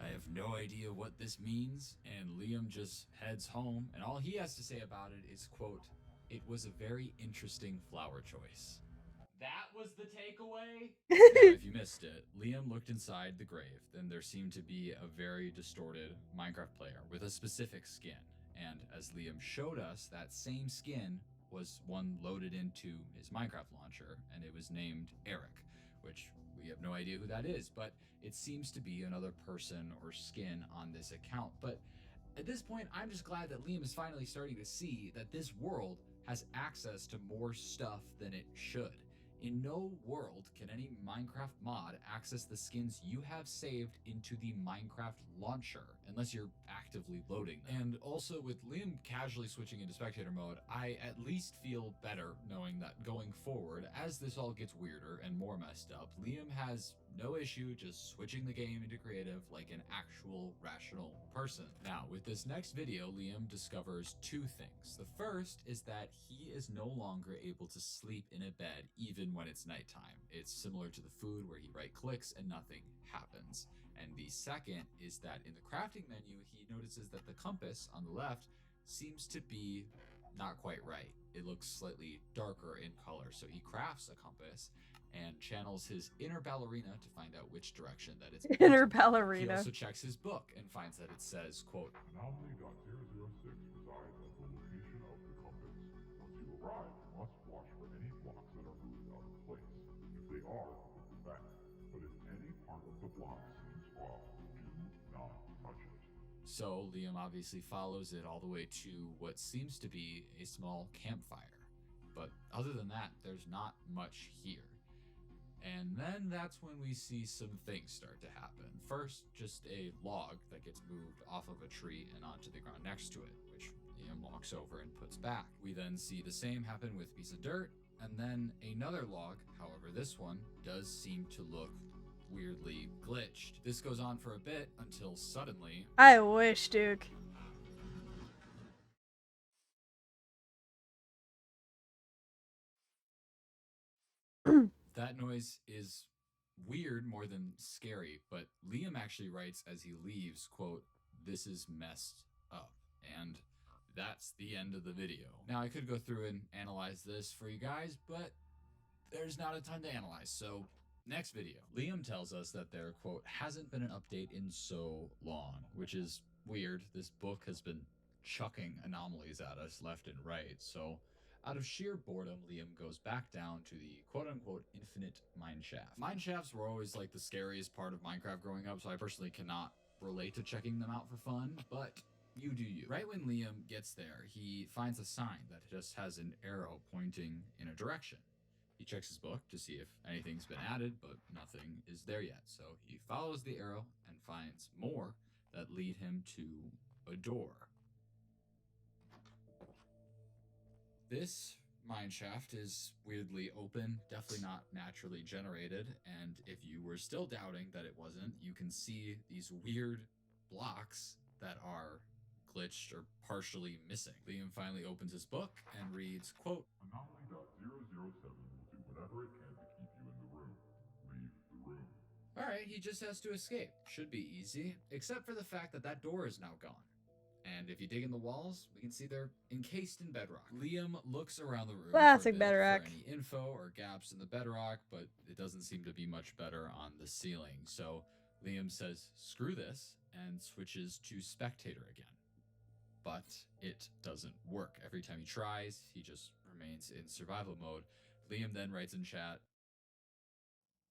I have no idea what this means, and Liam just heads home, and all he has to say about it is, quote, "It was a very interesting flower choice." that was the takeaway? Now, if you missed it, Liam looked inside the grave, then there seemed to be a very distorted Minecraft player with a specific skin. And as Liam showed us, that same skin was one loaded into his Minecraft launcher, and it was named Eric, which we have no idea who that is, but it seems to be another person or skin on this account. But at this point, I'm just glad that Liam is finally starting to see that this world has access to more stuff than it should. In no world can any Minecraft mod access the skins you have saved into the Minecraft launcher, unless you're actively loading them. And also, with Liam casually switching into spectator mode, I at least feel better knowing that going forward, as this all gets weirder and more messed up, Liam has no issue just switching the game into creative like an actual rational person. Now, with this next video, Liam discovers two things. The first is that he is no longer able to sleep in a bed even when it's nighttime. It's similar to the food where he right clicks and nothing happens. And the second is that in the crafting menu, he notices that the compass on the left seems to be not quite right. It looks slightly darker in color. So he crafts a compass and channels his inner ballerina to find out which direction that it's pointing. Inner He ballerina. also checks his book and finds that it says, quote, Anomaly.006 resides at the location of the compass. Once you arrive, you must watch for any blocks that are moved out of place. If they are, put them back. But if any part of the block seems off, do not touch it. So Liam obviously follows it all the way to what seems to be a small campfire. But other than that, there's not much here. And then that's when we see some things start to happen. First, just a log that gets moved off of a tree and onto the ground next to it, which Liam walks over and puts back. We then see the same happen with a piece of dirt, and then another log. However, this one does seem to look weirdly glitched. This goes on for a bit until suddenly... I wish, Duke. That noise is weird more than scary, but Liam actually writes as he leaves, quote, "This is messed up." And that's the end of the video. Now, I could go through and analyze this for you guys, but there's not a ton to analyze, so next video. Liam tells us that there, quote, "hasn't been an update in so long," which is weird. This book has been chucking anomalies at us left and right, so out of sheer boredom, Liam goes back down to the quote-unquote infinite mineshaft. Mineshafts were always like the scariest part of Minecraft growing up, so I personally cannot relate to checking them out for fun, but you do you. Right when Liam gets there, he finds a sign that just has an arrow pointing in a direction. He checks his book to see if anything's been added, but nothing is there yet. So he follows the arrow and finds more that lead him to a door. This mineshaft is weirdly open, definitely not naturally generated, and if you were still doubting that it wasn't, you can see these weird blocks that are glitched or partially missing. Liam finally opens his book and reads, quote, Anomaly.007 will do whatever it can to keep you in the room. Leave the room. Alright, he just has to escape. Should be easy, except for the fact that that door is now gone. And if you dig in the walls, we can see they're encased in bedrock. Liam looks around the room Classic for a bit bedrock. for any info or gaps in the bedrock, but it doesn't seem to be much better on the ceiling. So Liam says, screw this, and switches to spectator again. But it doesn't work. Every time he tries, he just remains in survival mode. Liam then writes in chat,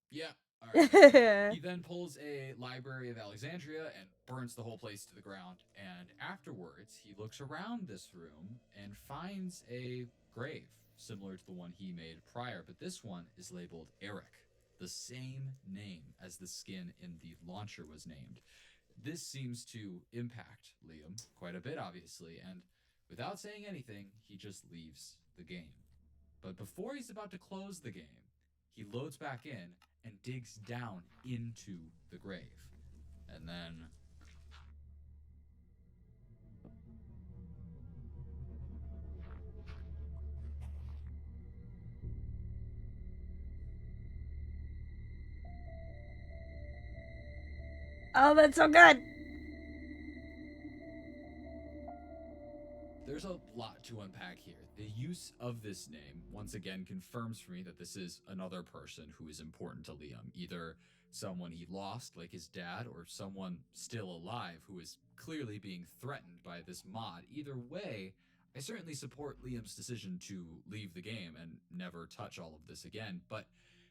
"Yeah, all right." He then pulls a Library of Alexandria and burns the whole place to the ground. And afterwards, he looks around this room and finds a grave similar to the one he made prior, but this one is labeled Eric, the same name as the skin in the launcher was named. This seems to impact Liam quite a bit, obviously, and without saying anything, he just leaves the game. But before he's about to close the game, he loads back in and digs down into the grave. And then... Oh, that's so good. there's a lot to unpack here. The use of this name once again confirms for me that this is another person who is important to Liam, either someone he lost, like his dad, or someone still alive who is clearly being threatened by this mod. Either way, I certainly support Liam's decision to leave the game and never touch all of this again, but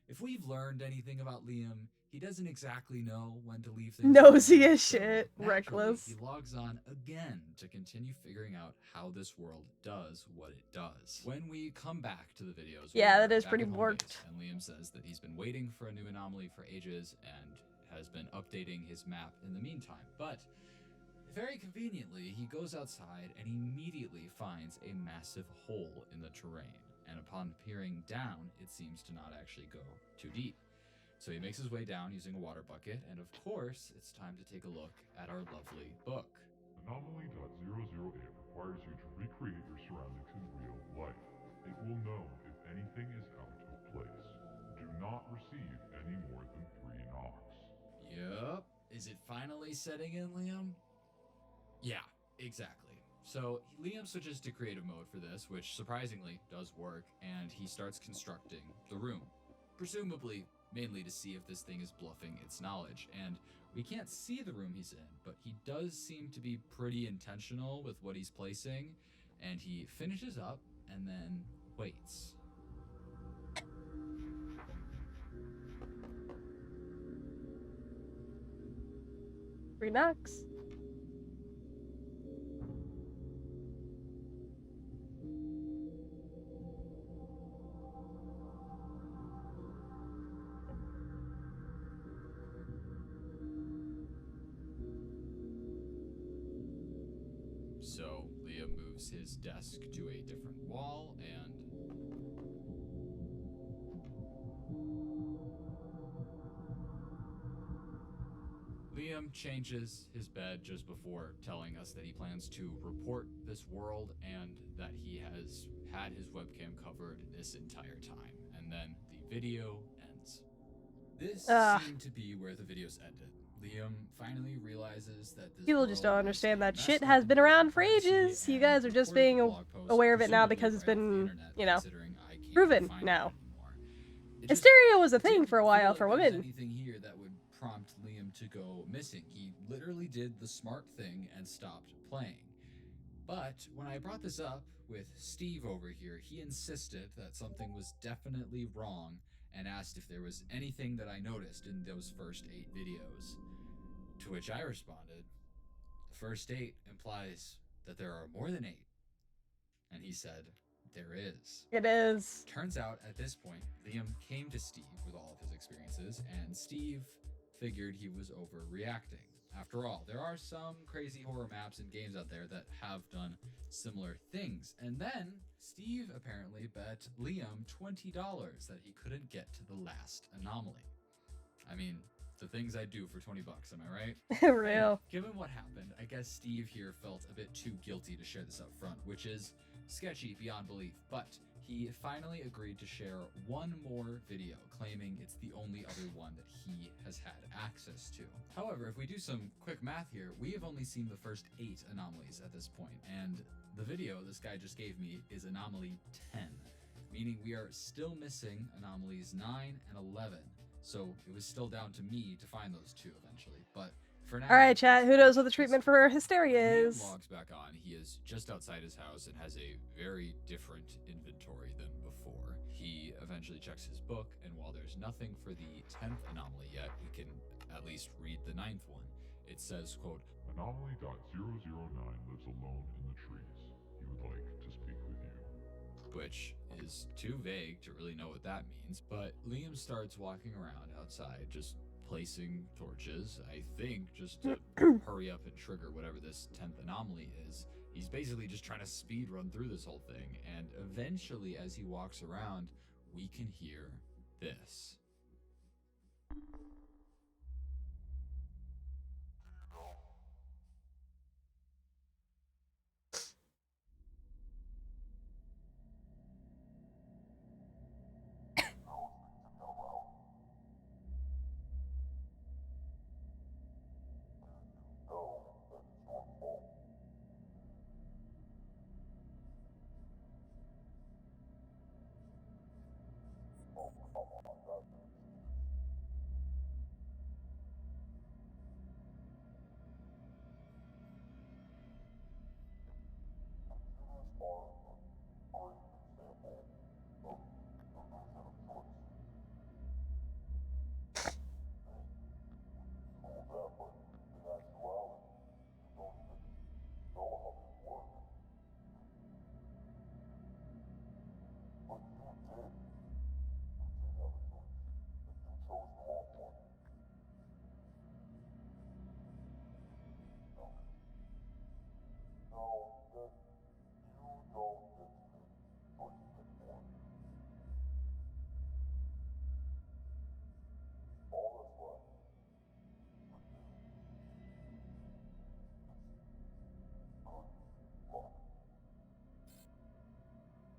if we've learned anything about Liam, he doesn't exactly know when to leave things Nosy alone, as so shit. naturally, Reckless. he logs on again to continue figuring out how this world does what it does. When we come back to the videos, Yeah, we that are is back pretty at home warped. base, and Liam says that he's been waiting for a new anomaly for ages and has been updating his map in the meantime. But very conveniently, he goes outside and immediately finds a massive hole in the terrain. And upon peering down, it seems to not actually go too deep. So he makes his way down using a water bucket, and of course, it's time to take a look at our lovely book. Anomaly.008 requires you to recreate your surroundings in real life. It will know if anything is out of place. Do not receive any more than 3 knocks. Yup. Is it finally setting in, Liam? Yeah, exactly. So Liam switches to creative mode for this, which surprisingly does work, and he starts constructing the room. Presumably, mainly to see if this thing is bluffing its knowledge. And we can't see the room he's in, but he does seem to be pretty intentional with what he's placing, and he finishes up and then waits. Three knocks. So Liam moves his desk to a different wall and Liam changes his bed just before telling us that he plans to report this world and that he has had his webcam covered this entire time. And then the video ends. This seemed to be where the videos ended. Liam finally realizes that this People world just don't is understand that messed shit up has in been ways around we for can't see, ages. You and guys are just recorded being the blog post aware of it now presumably because it's right off the been, internet, you know, considering I can't proven find it now. anymore. It just Hysteria was a thing didn't for a feel while like for there was women. anything here that would prompt Liam to go missing. He literally did the smart thing and stopped playing. But when I brought this up with Steve over here, he insisted that something was definitely wrong and asked if there was anything that I noticed in those first 8 videos. To which I responded, the first 8 implies that there are more than 8. And he said, there is. It is. Turns out, at this point, Liam came to Steve with all of his experiences, and Steve figured he was overreacting. After all, there are some crazy horror maps and games out there that have done similar things. And then, Steve apparently bet Liam $20 that he couldn't get to the last anomaly. I mean, the things I do for 20 bucks, am I right? Real. Anyway, given what happened, I guess Steve here felt a bit too guilty to share this up front, which is sketchy beyond belief, but he finally agreed to share one more video, claiming it's the only other one that he has had access to. However, if we do some quick math here, we have only seen the first 8 anomalies at this point, and the video this guy just gave me is anomaly 10, meaning we are still missing anomalies 9 and 11. So it was still down to me to find those 2 eventually, but for now... Alright, chat, who knows what the treatment for hysteria Liam is? logs back on. He is just outside his house and has a very different inventory than before. He eventually checks his book, and while there's nothing for the 10th anomaly yet, we can at least read the 9th one. It says, quote, Anomaly.009 lives alone in the trees. He would like to speak with you. Which is too vague to really know what that means, but Liam starts walking around outside, just placing torches, I think, just to hurry up and trigger whatever this 10th anomaly is. He's basically just trying to speed run through this whole thing, and eventually, as he walks around, we can hear this.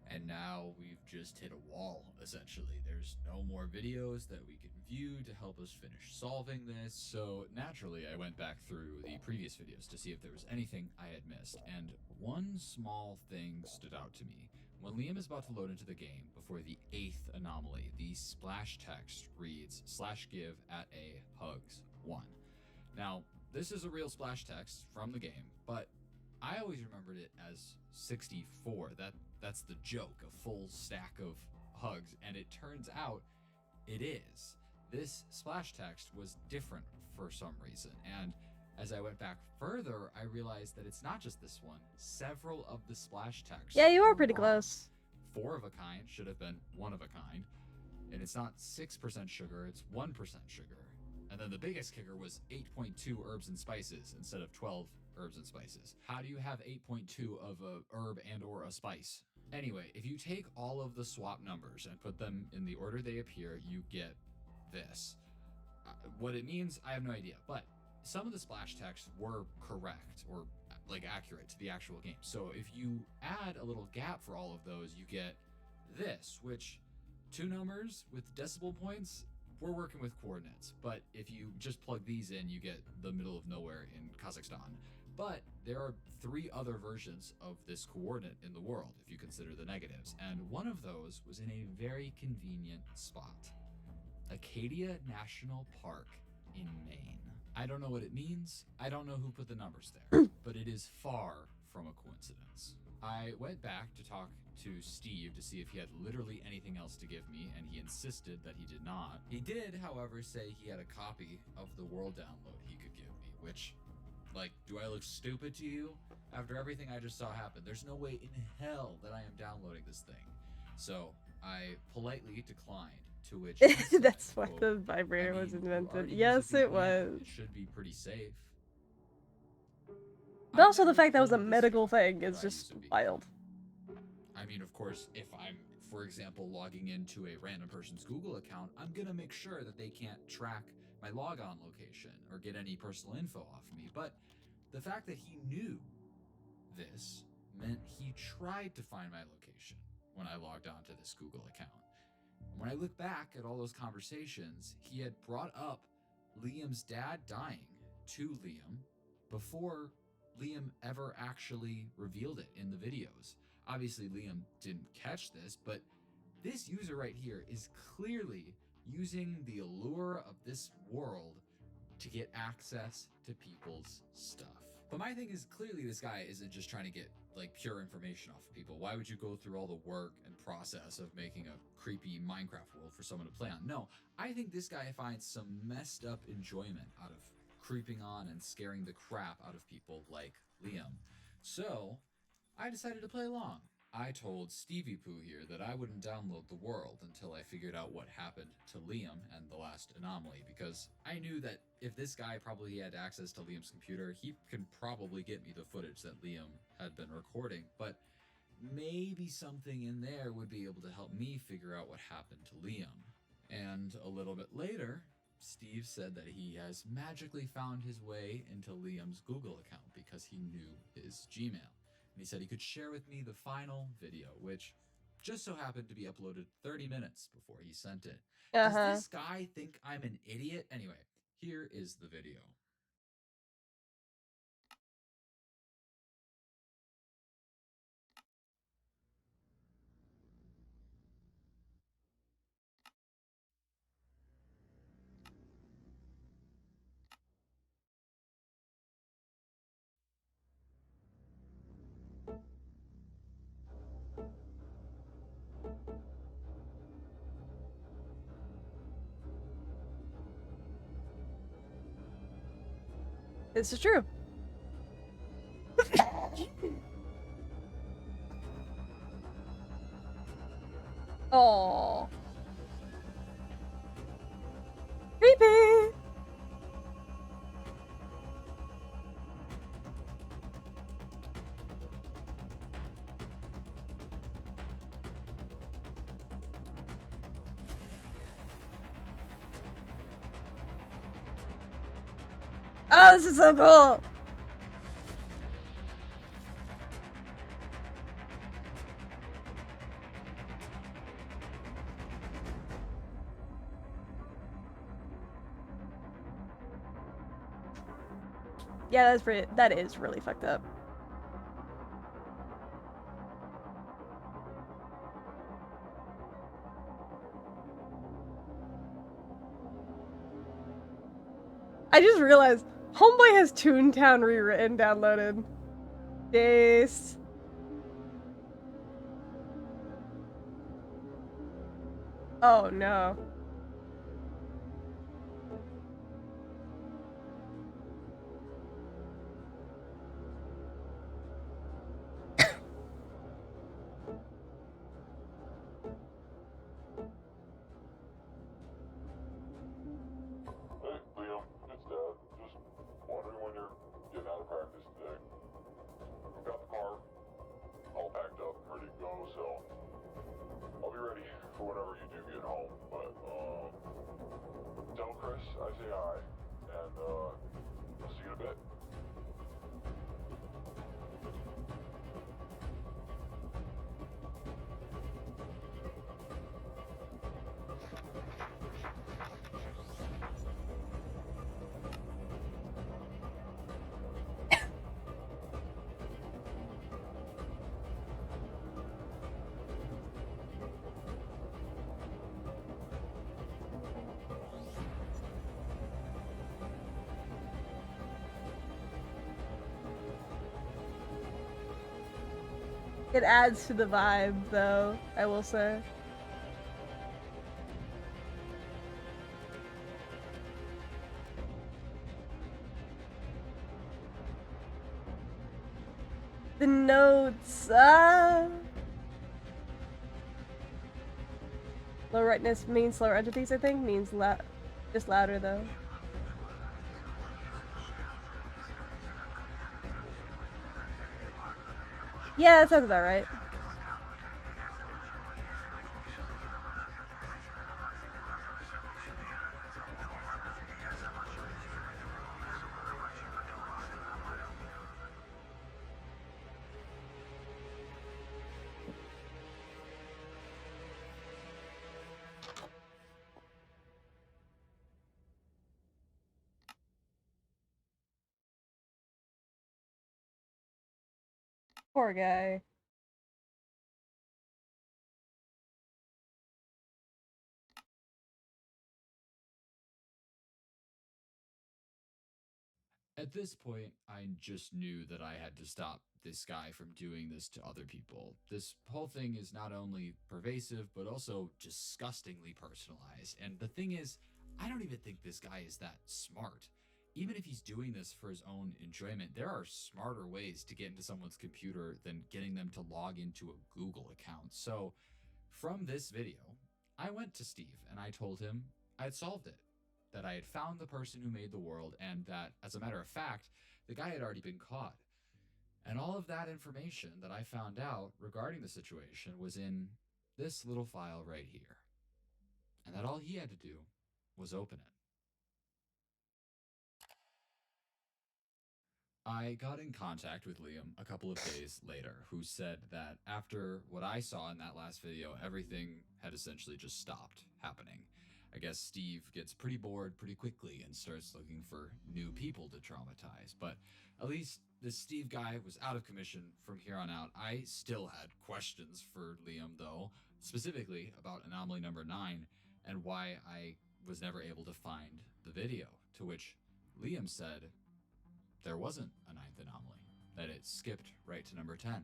And now we've just hit a wall, essentially. There's no more videos that we can view to help us finish solving this, so naturally I went back through the previous videos to see if there was anything I had missed, and one small thing stood out to me. When Liam is about to load into the game, before the 8th anomaly, the splash text reads /give at a hugs 1. Now, this is a real splash text from the game, but I always remembered it as 64. That's the joke, a full stack of hugs, and it turns out it is. This splash text was different for some reason, and as I went back further, I realized that it's not just this one. Several of the splash texts. Yeah, you are were pretty wrong. close. 4 of a kind should have been 1 of a kind, and it's not 6% sugar, it's 1% sugar. And then the biggest kicker was 8.2 herbs and spices instead of 12 herbs and spices. How do you have 8.2 of a herb and or a spice? Anyway, if you take all of the swap numbers and put them in the order they appear, you get this. What it means, I have no idea, but some of the splash texts were correct or like accurate to the actual game. So if you add a little gap for all of those, you get this, which 2 numbers with decimal points, we're working with coordinates. But if you just plug these in, you get the middle of nowhere in Kazakhstan. But there are 3 other versions of this coordinate in the world, if you consider the negatives. And one of those was in a very convenient spot. Acadia National Park in Maine. I don't know what it means. I don't know who put the numbers there, but it is far from a coincidence. I went back to talk to Steve to see if he had literally anything else to give me, and he insisted that he did not. He did, however, say he had a copy of the world download he could give me, which, like, do I look stupid to you? After everything I just saw happen, there's no way in hell that I am downloading this thing. So I politely declined, to which he said, That's why quote, the vibrator "I was mean, you invented. already use Yes, a it VPN. was. It should be pretty safe." But also the never fact that was a told this medical guy thing that is I just use a VPN. wild. I mean, of course, if I'm, for example, logging into a random person's Google account, I'm gonna make sure that they can't track my logon location or get any personal info off me. But the fact that he knew this meant he tried to find my location when I logged onto this Google account. When I look back at all those conversations, he had brought up Liam's dad dying to Liam before Liam ever actually revealed it in the videos. Obviously, Liam didn't catch this, but this user right here is clearly using the allure of this world to get access to people's stuff. But my thing is, clearly this guy isn't just trying to get like pure information off of people. Why would you go through all the work and process of making a creepy Minecraft world for someone to play on? No, I think this guy finds some messed up enjoyment out of creeping on and scaring the crap out of people like Liam. So I decided to play along. I told Stevie Pooh here that I wouldn't download the world until I figured out what happened to Liam and the last anomaly, because I knew that if this guy probably had access to Liam's computer, he could probably get me the footage that Liam had been recording, but maybe something in there would be able to help me figure out what happened to Liam. And a little bit later, Steve said that he has magically found his way into Liam's Google account because he knew his Gmail. And he said he could share with me the final video, which just so happened to be uploaded 30 minutes before he sent it. Does this guy think I'm an idiot? Anyway, here is the video. This is true. Oh. Creepy! Oh, this is so cool! Yeah, that is really fucked up. I just realized Homeboy has Toontown rewritten downloaded. Dace. Oh no. Hey, Liam, it's Dad. Just wondering when you're getting out of practice today. I've got the car all packed up, ready to go, so I'll be ready for whenever you do get home. But, tell Chris I say hi, and, I'll see you in a bit. It adds to the vibe, though, I will say. The notes, low rightness means slower entities, I think. Means just louder, though. Yeah, that sounds about right. Poor guy. At this point, I just knew that I had to stop this guy from doing this to other people. This whole thing is not only pervasive, but also disgustingly personalized. And the thing is, I don't even think this guy is that smart. Even if he's doing this for his own enjoyment, there are smarter ways to get into someone's computer than getting them to log into a Google account. So, from this video, I went to Steve and I told him I'd solved it, that I had found the person who made the world, and that, as a matter of fact, the guy had already been caught. And all of that information that I found out regarding the situation was in this little file right here. And that all he had to do was open it. I got in contact with Liam a couple of days later, who said that after what I saw in that last video, everything had essentially just stopped happening. I guess Steve gets pretty bored pretty quickly and starts looking for new people to traumatize. But at least this Steve guy was out of commission from here on out. I still had questions for Liam, though, specifically about anomaly number 9 and why I was never able to find the video. To which Liam said there wasn't a 9th anomaly, that it skipped right to number 10.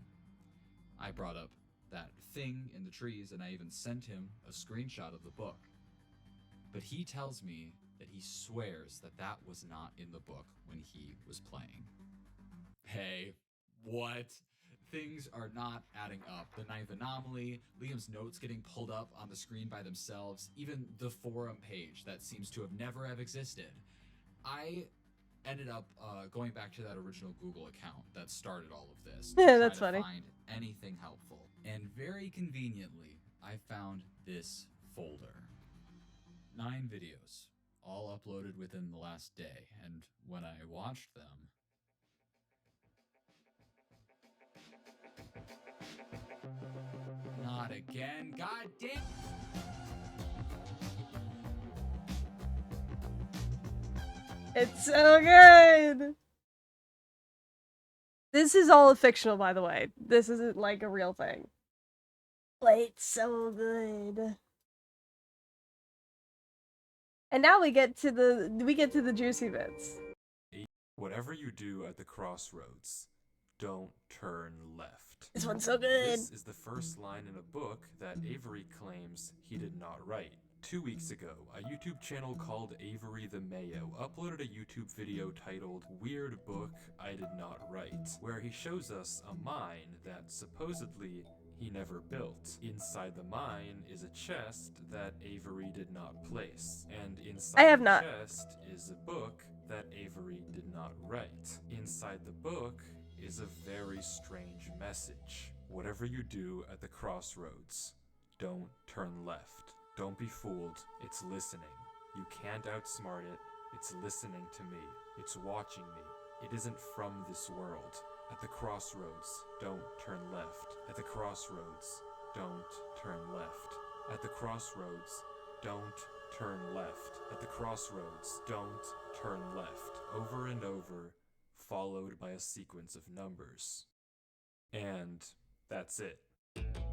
I brought up that thing in the trees, and I even sent him a screenshot of the book. But he tells me that he swears that that was not in the book when he was playing. Hey, what? Things are not adding up. The ninth anomaly, Liam's notes getting pulled up on the screen by themselves, even the forum page that seems to have never have existed. I ended up going back to that original Google account that started all of this to Yeah, try that's to funny. find anything helpful. And very conveniently, I found this folder. 9 videos, all uploaded within the last day, and when I watched them, not again, god damn. It's so good! This is all fictional, by the way. This isn't like a real thing. But it's so good. And now we get to the juicy bits. Whatever you do at the crossroads, don't turn left. This one's so good. This is the first line in a book that Avery claims he did not write. 2 weeks ago, a YouTube channel called Avery the Mayo uploaded a YouTube video titled Weird Book I Did Not Write, where he shows us a mine that supposedly he never built. Inside the mine is a chest that Avery did not place, and inside I have the not. chest is a book that Avery did not write. Inside the book is a very strange message. Whatever you do at the crossroads, don't turn left. Don't be fooled, it's listening. You can't outsmart it, it's listening to me. It's watching me. It isn't from this world. At the crossroads, don't turn left. At the crossroads, don't turn left. At the crossroads, don't turn left. At the crossroads, don't turn left. Over and over, followed by a sequence of numbers. And that's it.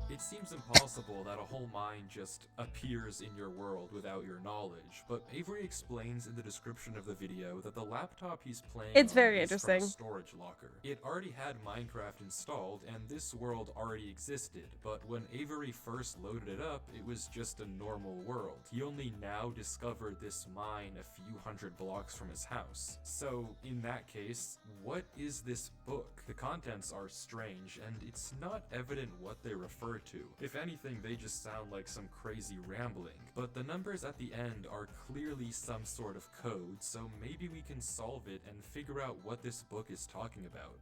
It seems impossible that a whole mine just appears in your world without your knowledge, but Avery explains in the description of the video that the laptop he's playing It's on very is from a interesting. storage locker. It already had Minecraft installed, and this world already existed, but when Avery first loaded it up, it was just a normal world. He only now discovered this mine a few hundred blocks from his house. So, in that case, what is this book? The contents are strange, and it's not evident what they refer to. If anything, they just sound like some crazy rambling. But the numbers at the end are clearly some sort of code, so maybe we can solve it and figure out what this book is talking about.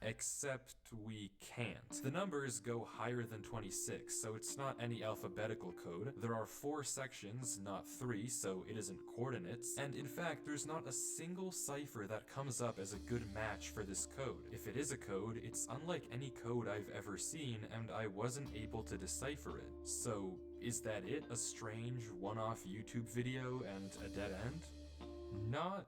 Except we can't. The numbers go higher than 26, so it's not any alphabetical code. There are 4 sections, not 3, so it isn't coordinates. And in fact, there's not a single cipher that comes up as a good match for this code. If it is a code, it's unlike any code I've ever seen, and I wasn't able to decipher it. So, is that it? A strange, one-off YouTube video and a dead end? Not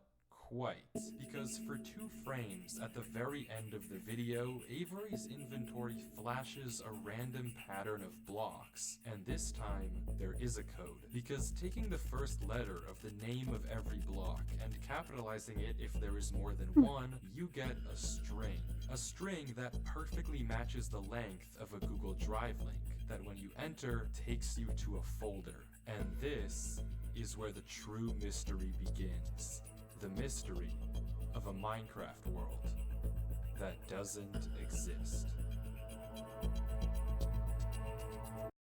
quite, because for 2 frames at the very end of the video, Avery's inventory flashes a random pattern of blocks, and this time there is a code, because taking the first letter of the name of every block and capitalizing it if there is more than one, you get a string that perfectly matches the length of a Google Drive link, that when you enter takes you to a folder. And this is where the true mystery begins. The mystery of a Minecraft world that doesn't exist.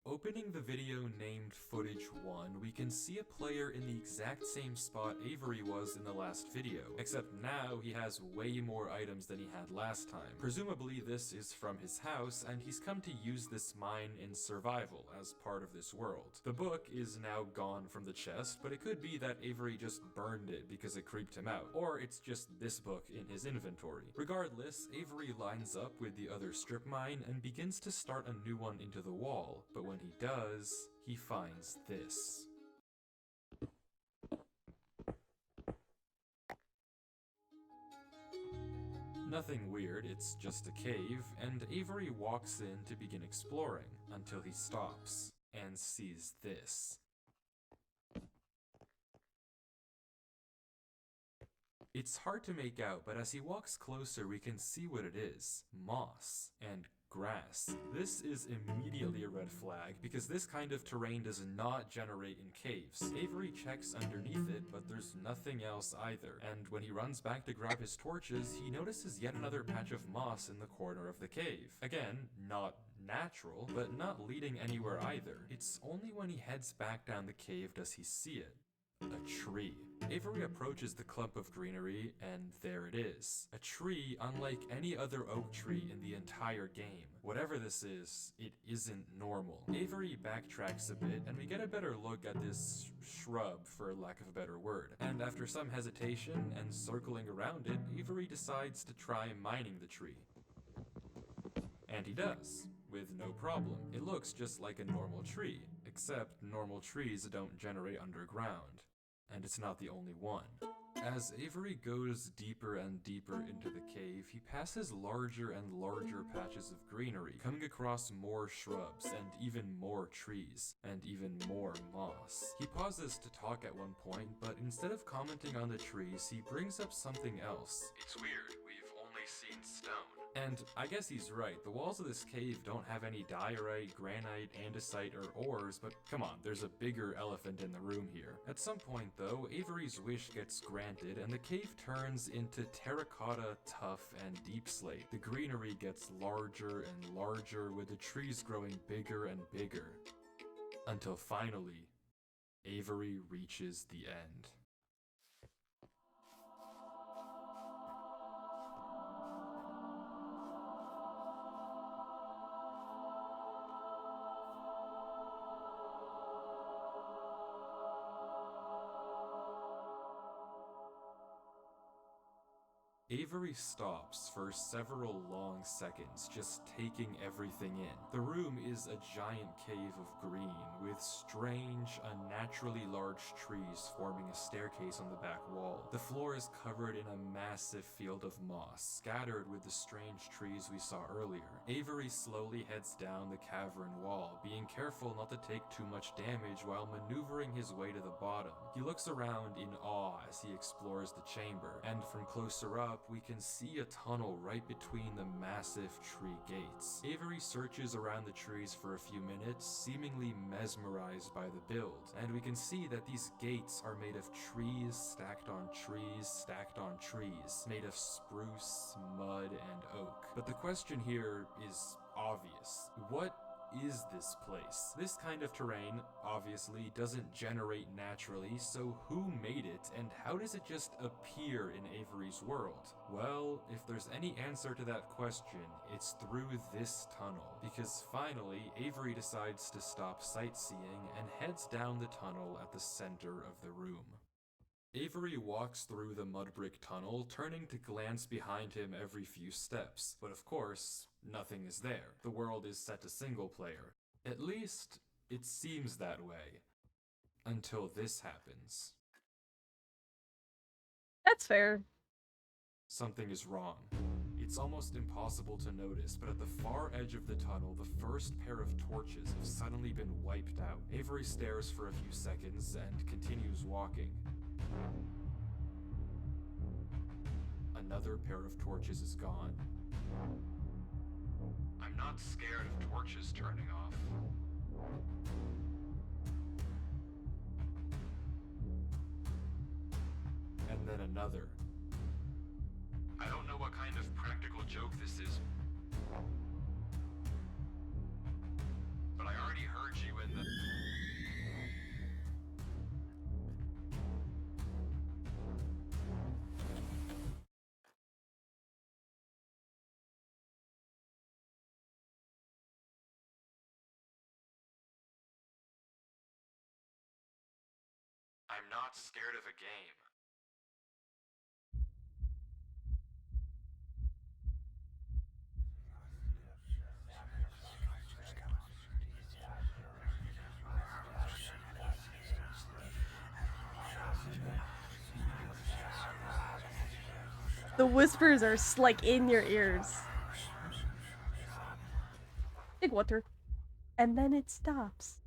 Opening the video named Footage 1, we can see a player in the exact same spot Avery was in the last video, except now he has way more items than he had last time. Presumably this is from his house, and he's come to use this mine in survival as part of this world. The book is now gone from the chest, but it could be that Avery just burned it because it creeped him out, or it's just this book in his inventory. Regardless, Avery lines up with the other strip mine and begins to start a new one into the wall, but when he does, he finds this. Nothing weird, it's just a cave, and Avery walks in to begin exploring, until he stops and sees this. It's hard to make out, but as he walks closer we can see what it is. Moss and grass. This is immediately a red flag, because this kind of terrain does not generate in caves. Avery checks underneath it, but there's nothing else either, and when he runs back to grab his torches, he notices yet another patch of moss in the corner of the cave. Again, not natural, but not leading anywhere either. It's only when he heads back down the cave does he see it. A tree. Avery approaches the clump of greenery, and there it is. A tree unlike any other oak tree in the entire game. Whatever this is, it isn't normal. Avery backtracks a bit, and we get a better look at this shrub, for lack of a better word. And after some hesitation and circling around it, Avery decides to try mining the tree. And he does, with no problem. It looks just like a normal tree, except normal trees don't generate underground. And it's not the only one. As Avery goes deeper and deeper into the cave, he passes larger and larger patches of greenery, coming across more shrubs, and even more trees, and even more moss. He pauses to talk at one point, but instead of commenting on the trees, he brings up something else. It's weird, we've only seen stone. And I guess he's right, the walls of this cave don't have any diorite, granite, andesite, or ores, but come on, there's a bigger elephant in the room here. At some point though, Avery's wish gets granted and the cave turns into terracotta, tuff, and deep slate. The greenery gets larger and larger, with the trees growing bigger and bigger. Until finally, Avery reaches the end. Avery stops for several long seconds, just taking everything in. The room is a giant cave of green, with strange, unnaturally large trees forming a staircase on the back wall. The floor is covered in a massive field of moss, scattered with the strange trees we saw earlier. Avery slowly heads down the cavern wall, being careful not to take too much damage while maneuvering his way to the bottom. He looks around in awe as he explores the chamber, and from closer up, we can see a tunnel right between the massive tree gates. Avery searches around the trees for a few minutes, seemingly mesmerized by the build, and we can see that these gates are made of trees stacked on trees stacked on trees, made of spruce, mud, and oak. But the question here is obvious. What is this place? This kind of terrain obviously doesn't generate naturally, so who made it and how does it just appear in Avery's world? Well, if there's any answer to that question, it's through this tunnel, because finally Avery decides to stop sightseeing and heads down the tunnel at the center of the room. Avery walks through the mud brick tunnel, turning to glance behind him every few steps. But of course, nothing is there. The world is set to single player. At least, it seems that way. Until this happens. That's fair. Something is wrong. It's almost impossible to notice, but at the far edge of the tunnel, the first pair of torches have suddenly been wiped out. Avery stares for a few seconds and continues walking. Another pair of torches is gone. I'm not scared of torches turning off. And then another. I don't know what kind of practical joke this is, but I already heard you in the... I'm not scared of a game. The whispers are like in your ears. Big water. And then it stops.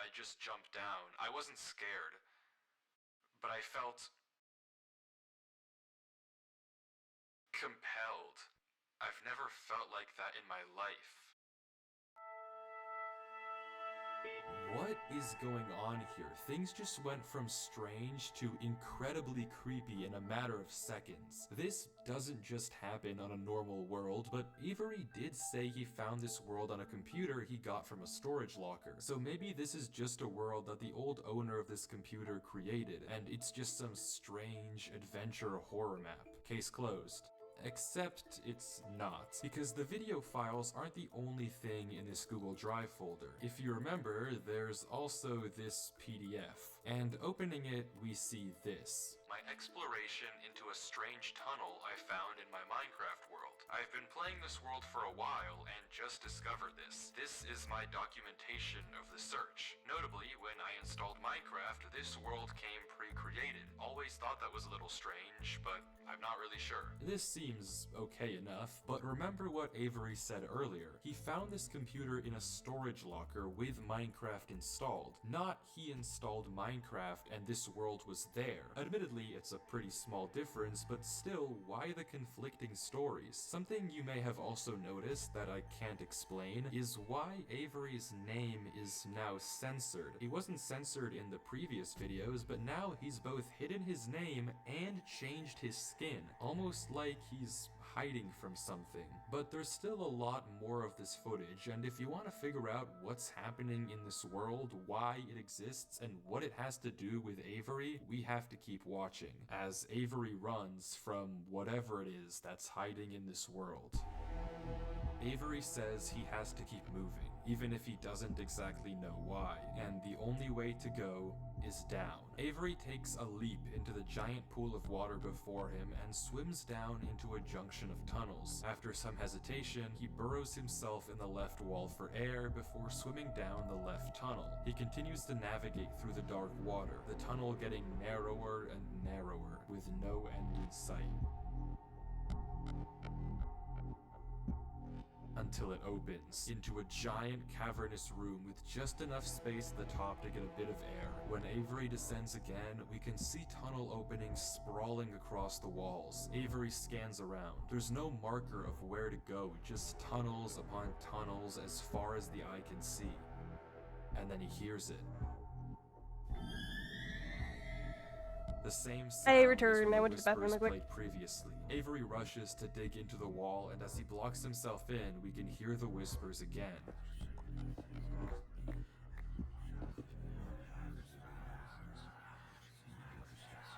I just jumped down. I wasn't scared, but I felt compelled. I've never felt like that in my life. What is going on here? Things just went from strange to incredibly creepy in a matter of seconds. This doesn't just happen on a normal world, but Avery did say he found this world on a computer he got from a storage locker. So maybe this is just a world that the old owner of this computer created, and it's just some strange adventure horror map. Case closed. Except it's not, because the video files aren't the only thing in this Google Drive folder. If you remember, there's also this PDF, and opening it, we see this. My exploration into a strange tunnel I found in my Minecraft world. I've been playing this world for a while and just discovered this. This is my documentation of the search. Notably, when I installed Minecraft, this world came pre-created. Always thought that was a little strange, but I'm not really sure. This seems okay enough, but remember what Avery said earlier. He found this computer in a storage locker with Minecraft installed. Not he installed Minecraft and this world was there. Admittedly, it's a pretty small difference, but still, why the conflicting stories? Something you may have also noticed that I can't explain is why Avery's name is now censored. He wasn't censored in the previous videos, but now he's both hidden his name and changed his skin, almost like he's hiding from something. But there's still a lot more of this footage, and if you want to figure out what's happening in this world, why it exists, and what it has to do with Avery, we have to keep watching, as Avery runs from whatever it is that's hiding in this world. Avery says he has to keep moving, even if he doesn't exactly know why, and the only way to go is down. Avery takes a leap into the giant pool of water before him and swims down into a junction of tunnels. After some hesitation, he burrows himself in the left wall for air before swimming down the left tunnel. He continues to navigate through the dark water, the tunnel getting narrower and narrower, with no end in sight. Until it opens into a giant cavernous room with just enough space at the top to get a bit of air. When Avery descends again, we can see tunnel openings sprawling across the walls. Avery scans around. There's no marker of where to go, just tunnels upon tunnels as far as the eye can see. And then he hears it. The same sound I as returned. when I the went to the bathroom whispers real quick. played previously. Avery rushes to dig into the wall, and as he blocks himself in, we can hear the whispers again.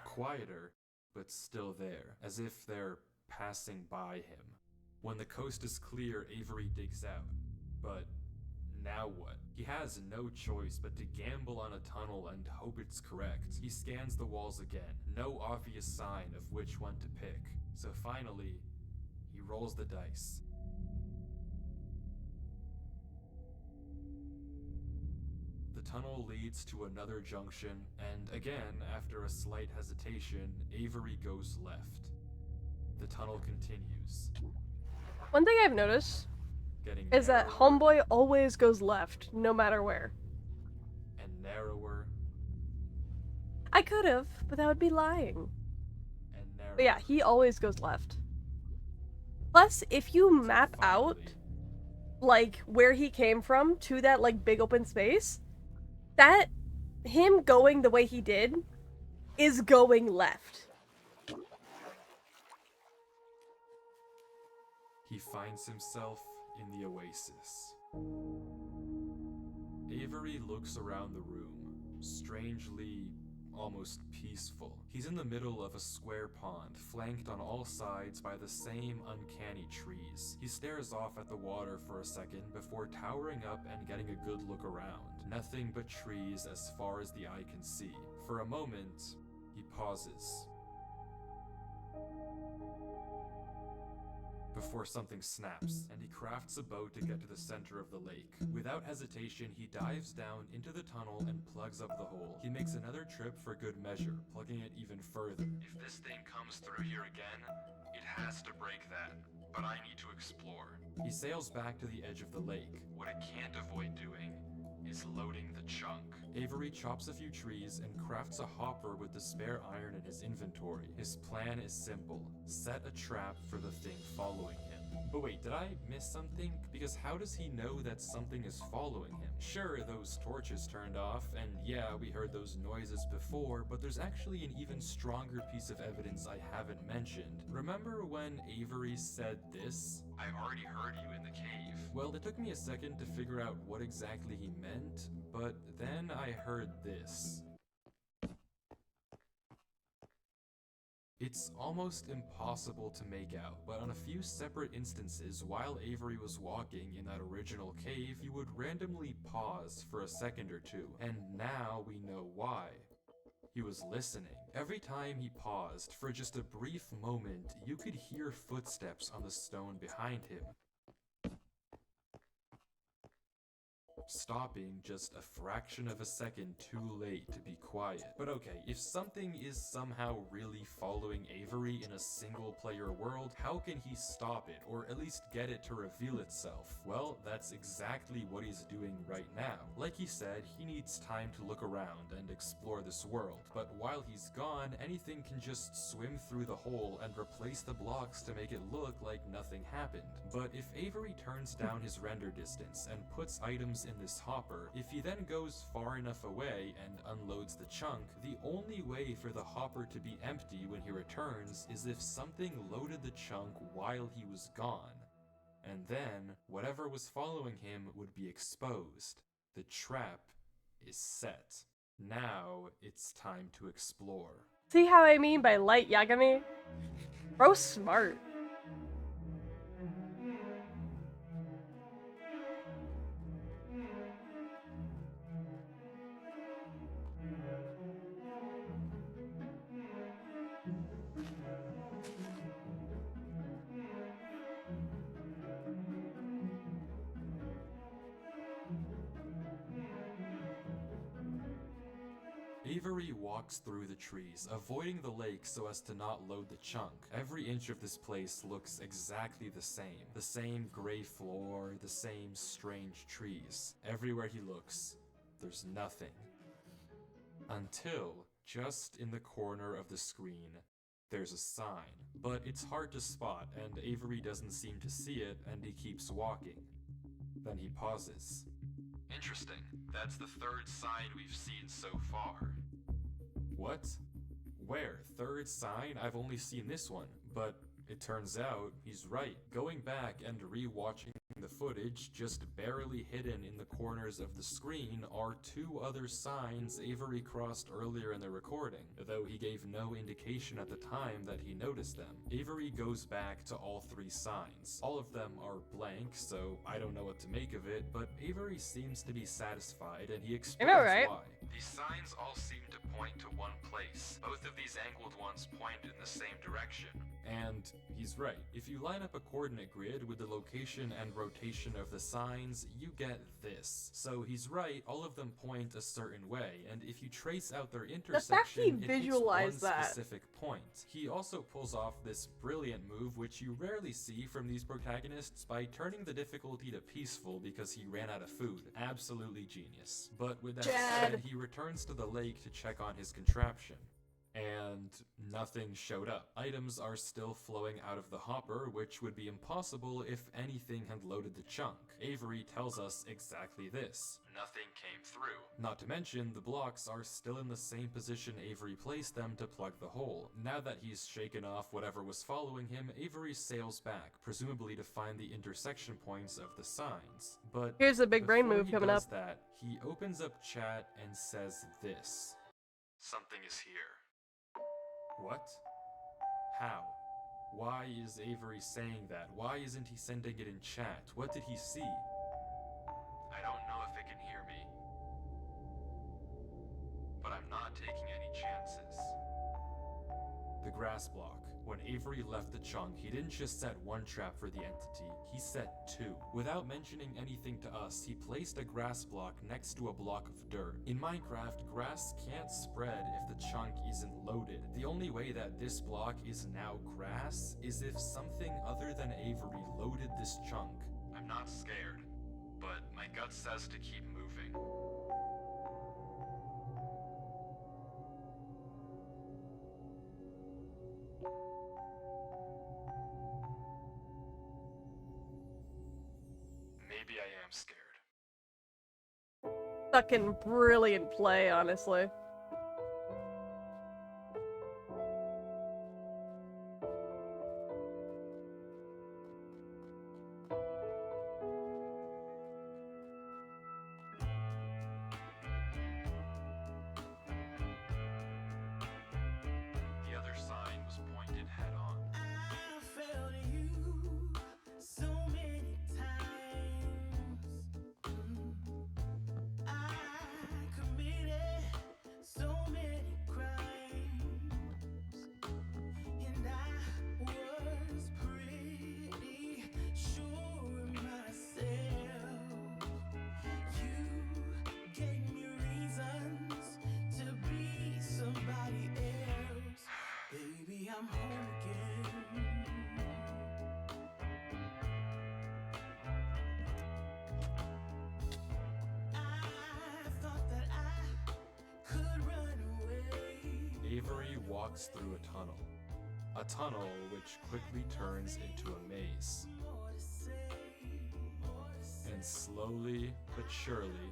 Quieter, but still there, as if they're passing by him. When the coast is clear, Avery digs out. But now what? He has no choice but to gamble on a tunnel and hope it's correct. He scans the walls again, no obvious sign of which one to pick. So finally, he rolls the dice. The tunnel leads to another junction, and again, after a slight hesitation, Avery goes left. The tunnel continues. One thing I've noticed Getting is that narrower Homeboy always goes left, no matter where. and narrower I could have, but that would be lying. and narrower. But yeah, he always goes left. Plus, if you map out, Finally, like, where he came from to that, like, big open space, that, him going the way he did, is going left. he finds himself in the oasis. Avery looks around the room, strangely, almost peaceful. He's in the middle of a square pond, flanked on all sides by the same uncanny trees. He stares off at the water for a second before towering up and getting a good look around. Nothing but trees as far as the eye can see. For a moment, he pauses. Before something snaps, and he crafts a boat to get to the center of the lake. Without hesitation, he dives down into the tunnel and plugs up the hole. He makes another trip for good measure, plugging it even further. If this thing comes through here again, it has to break that, but I need to explore. He sails back to the edge of the lake. What it can't avoid doing is loading the chunk. Avery chops a few trees and crafts a hopper with the spare iron in his inventory. His plan is simple: set a trap for the thing following him. But wait, did I miss something? Because how does he know that something is following him? Sure, those torches turned off, and yeah, we heard those noises before, but there's actually an even stronger piece of evidence I haven't mentioned. Remember when Avery said this? "I already heard you in the cave." Well, it took me a second to figure out what exactly he meant, but then I heard this. It's almost impossible to make out, but on a few separate instances while Avery was walking in that original cave, he would randomly pause for a second or two, and now we know why. He was listening. Every time he paused, for just a brief moment, you could hear footsteps on the stone behind him, stopping just a fraction of a second too late to be quiet. But okay, if something is somehow really following Avery in a single-player world, how can he stop it, or at least get it to reveal itself? Well, that's exactly what he's doing right now. Like he said, he needs time to look around and explore this world, but while he's gone, anything can just swim through the hole and replace the blocks to make it look like nothing happened. But if Avery turns down his render distance and puts items in this hopper, if he then goes far enough away and unloads the chunk, the only way for the hopper to be empty when he returns is if something loaded the chunk while he was gone. And then, whatever was following him would be exposed. The trap is set. Now, it's time to explore. See how I mean by light Yagami? Bro's smart. Avery walks through the trees, avoiding the lake so as to not load the chunk. Every inch of this place looks exactly the same. The same gray floor, the same strange trees. Everywhere he looks, there's nothing. Until, just in the corner of the screen, there's a sign. But it's hard to spot, and Avery doesn't seem to see it, and he keeps walking. Then he pauses. Interesting. That's the third sign we've seen so far. What? Where? Third sign? I've only seen this one. But it turns out he's right. Going back and re-watching the footage, just barely hidden in the corners of the screen are two other signs Avery crossed earlier in the recording, though he gave no indication at the time that he noticed them. Avery goes back to all three signs. All of them are blank, so I don't know what to make of it, but Avery seems to be satisfied, and he explains right? why. These signs all seem to point to one place. Both of these angled ones point in the same direction. And he's right. If you line up a coordinate grid with the location and rotation of the signs, you get this. So he's right, all of them point a certain way, and if you trace out their intersection, it hits one specific point. He also pulls off this brilliant move, which you rarely see from these protagonists, by turning the difficulty to peaceful because he ran out of food. Absolutely genius. But with that said, he returns to the lake to check on his contraption. And nothing showed up. Items are still flowing out of the hopper, which would be impossible if anything had loaded the chunk. Avery tells us exactly this. Nothing came through. Not to mention, the blocks are still in the same position Avery placed them to plug the hole. Now that he's shaken off whatever was following him, Avery sails back, presumably to find the intersection points of the signs. But here's a big brain move coming up. That, he opens up chat and says this. Something is here. What? How? Why is Avery saying that? Why isn't he sending it in chat? What did he see? I don't know if it can hear me. But I'm not taking any chances. The grass block. When Avery left the chunk, he didn't just set one trap for the entity, he set two. Without mentioning anything to us, he placed a grass block next to a block of dirt. In Minecraft, grass can't spread if the chunk isn't loaded. The only way that this block is now grass is if something other than Avery loaded this chunk. I'm not scared. but my gut says to keep moving. Maybe I am scared. Fucking brilliant play, honestly. The other sign was pointed head on. I failed you so many times. I committed so many crimes, and I was pretty sure of myself. You gave me reasons to be somebody else. Baby, I'm home again. I thought that I could run away. Avery walks through a tunnel. A tunnel which quickly turns into a maze. More to say, more to say. And slowly but surely,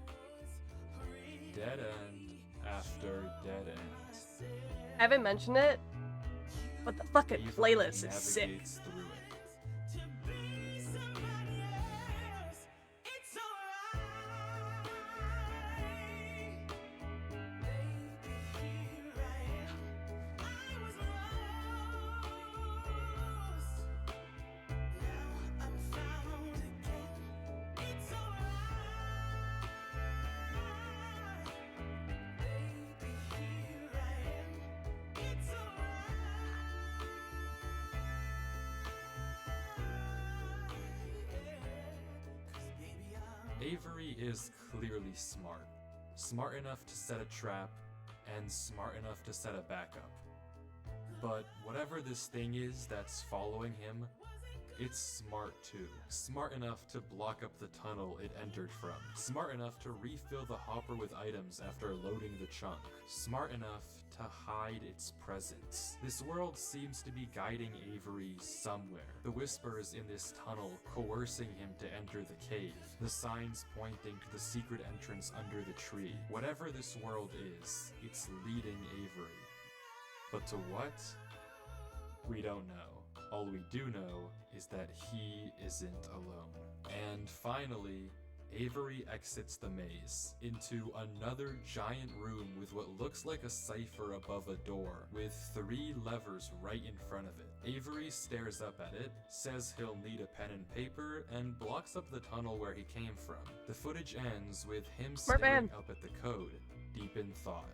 dead end after dead end. I haven't mentioned it, but the fucking Avery playlist is sick. navigates through it. To be somebody else, it's alright. Baby, here I am. I was lost. Now I'm found again. It's alright. Baby, here I am. It's alright. Avery is clearly smart. Smart enough to set a trap, and smart enough to set a backup. But whatever this thing is that's following him, it's smart too. Smart enough to block up the tunnel it entered from. Smart enough to refill the hopper with items after loading the chunk. Smart enough to hide its presence. This world seems to be guiding Avery somewhere. The whispers in this tunnel coercing him to enter the cave. The signs pointing to the secret entrance under the tree. Whatever this world is, it's leading Avery. But to what? We don't know. All we do know is that he isn't alone. And finally, Avery exits the maze into another giant room with what looks like a cipher above a door, with 3 levers right in front of it. Avery stares up at it, says he'll need a pen and paper, and blocks up the tunnel where he came from. The footage ends with him Smart staring man. up at the code, deep in thought.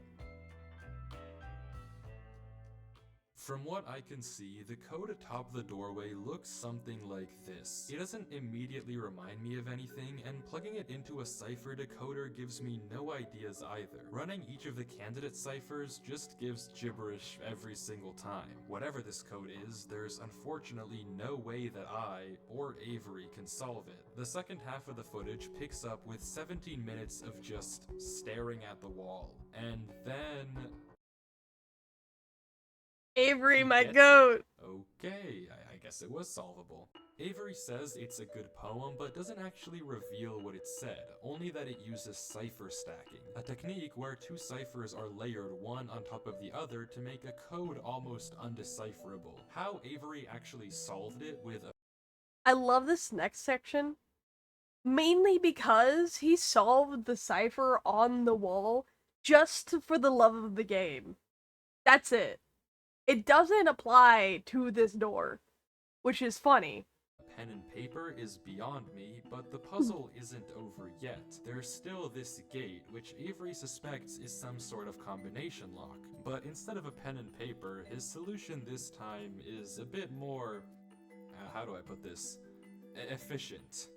From what I can see, the code atop the doorway looks something like this. It doesn't immediately remind me of anything, and plugging it into a cipher decoder gives me no ideas either. Running each of the candidate ciphers just gives gibberish every single time. Whatever this code is, there's unfortunately no way that I, or Avery, can solve it. The second half of the footage picks up with 17 minutes of just staring at the wall. And then... Avery, my Gets it. goat. Okay, I guess it was solvable. Avery says it's a good poem, but doesn't actually reveal what it said, only that it uses cipher stacking, a technique where 2 ciphers are layered one on top of the other to make a code almost undecipherable. How Avery actually solved it with a I love this next section, mainly because he solved the cipher on the wall just for the love of the game. That's it. It doesn't apply to this door, which is funny. pen and paper is beyond me, but the puzzle isn't over yet. There's still this gate, which Avery suspects is some sort of combination lock. But instead of a pen and paper, his solution this time is a bit more... how do I put this? Efficient.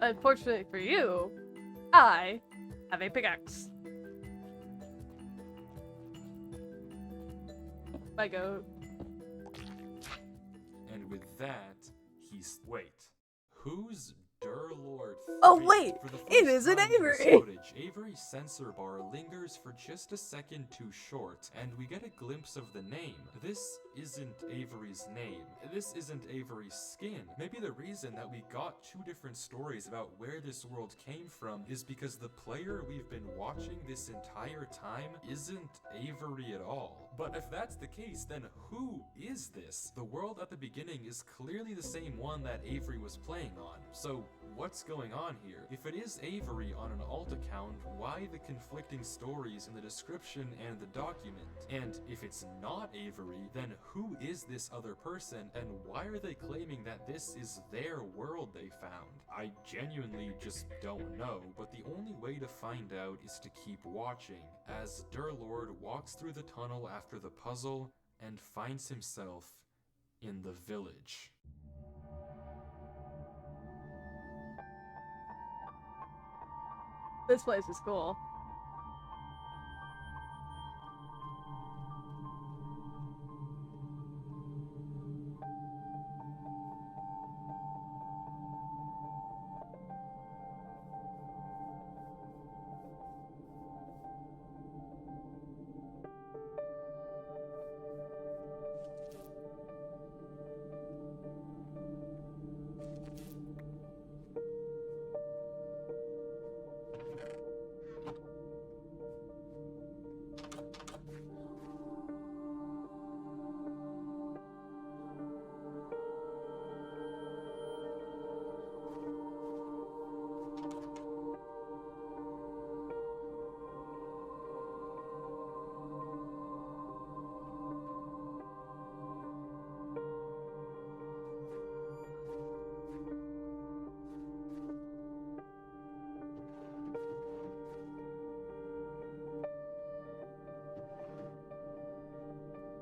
Unfortunately for you, I have a pickaxe. My goat. And with that, he's... Wait. Who's Durlord 3? Oh, wait, For the it first isn't time in this Avery. footage, Avery's censor bar lingers for just a second too short, and we get a glimpse of the name. This isn't Avery's name. This isn't Avery's skin. Maybe the reason that we got two different stories about where this world came from is because the player we've been watching this entire time isn't Avery at all. But if that's the case, then who is this? The world at the beginning is clearly the same one that Avery was playing on. So what's going on here? If it is Avery on an alt account, why the conflicting stories in the description and the document? And if it's not Avery, then who is this other person, and why are they claiming that this is their world they found? I genuinely just don't know, but the only way to find out is to keep watching, as Durlord walks through the tunnel after the puzzle and finds himself in the village. This place is cool.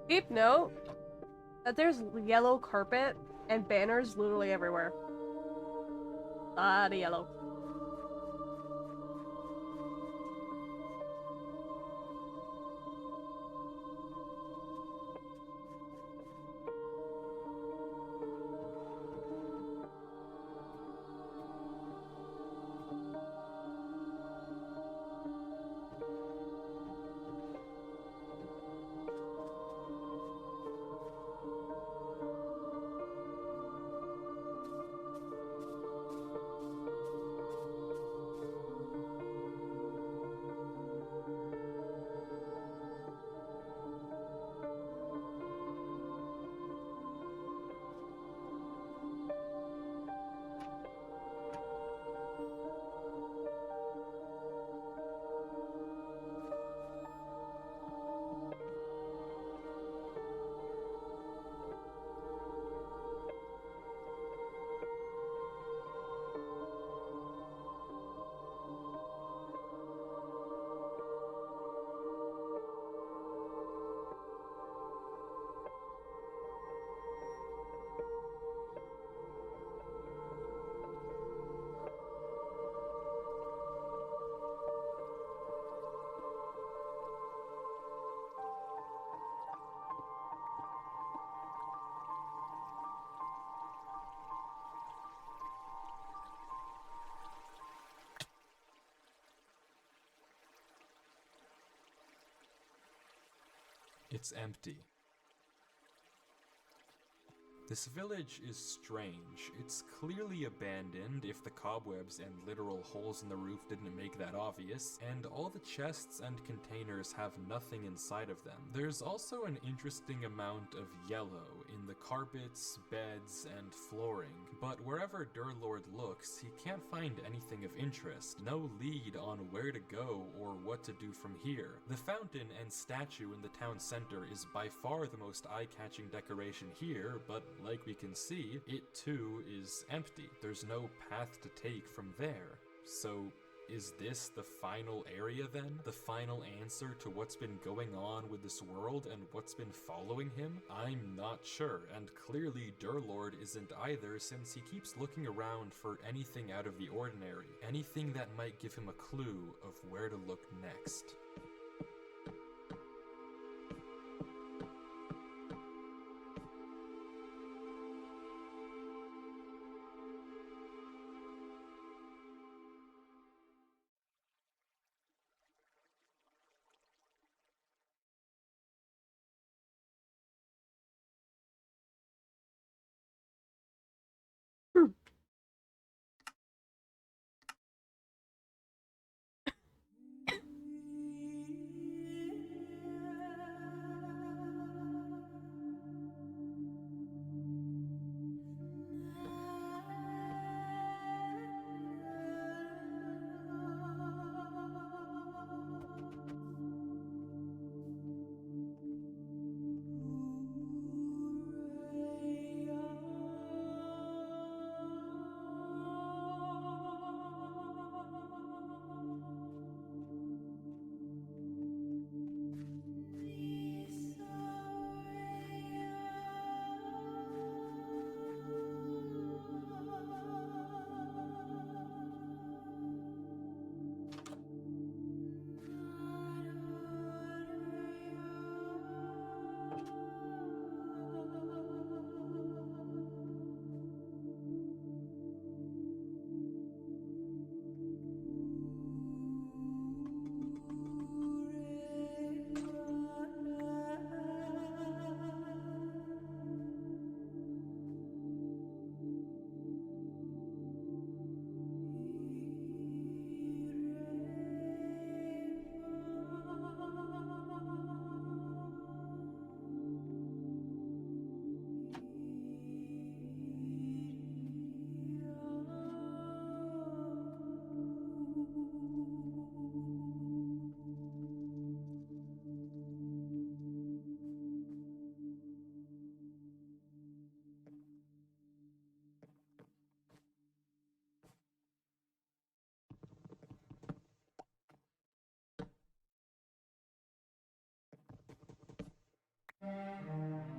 Keep note that there's yellow carpet and banners literally everywhere. The yellow. It's empty. This village is strange. It's clearly abandoned, if the cobwebs and literal holes in the roof didn't make that obvious, and all the chests and containers have nothing inside of them. There's also an interesting amount of yellow in the carpets, beds, and flooring, but wherever Durlord looks, he can't find anything of interest, no lead on where to go or what to do from here. The fountain and statue in the town center is by far the most eye-catching decoration here, but like we can see, it too is empty. There's no path to take from there. So is this the final area then? The final answer to what's been going on with this world and what's been following him? I'm not sure, and clearly Durlord isn't either, since he keeps looking around for anything out of the ordinary, anything that might give him a clue of where to look next.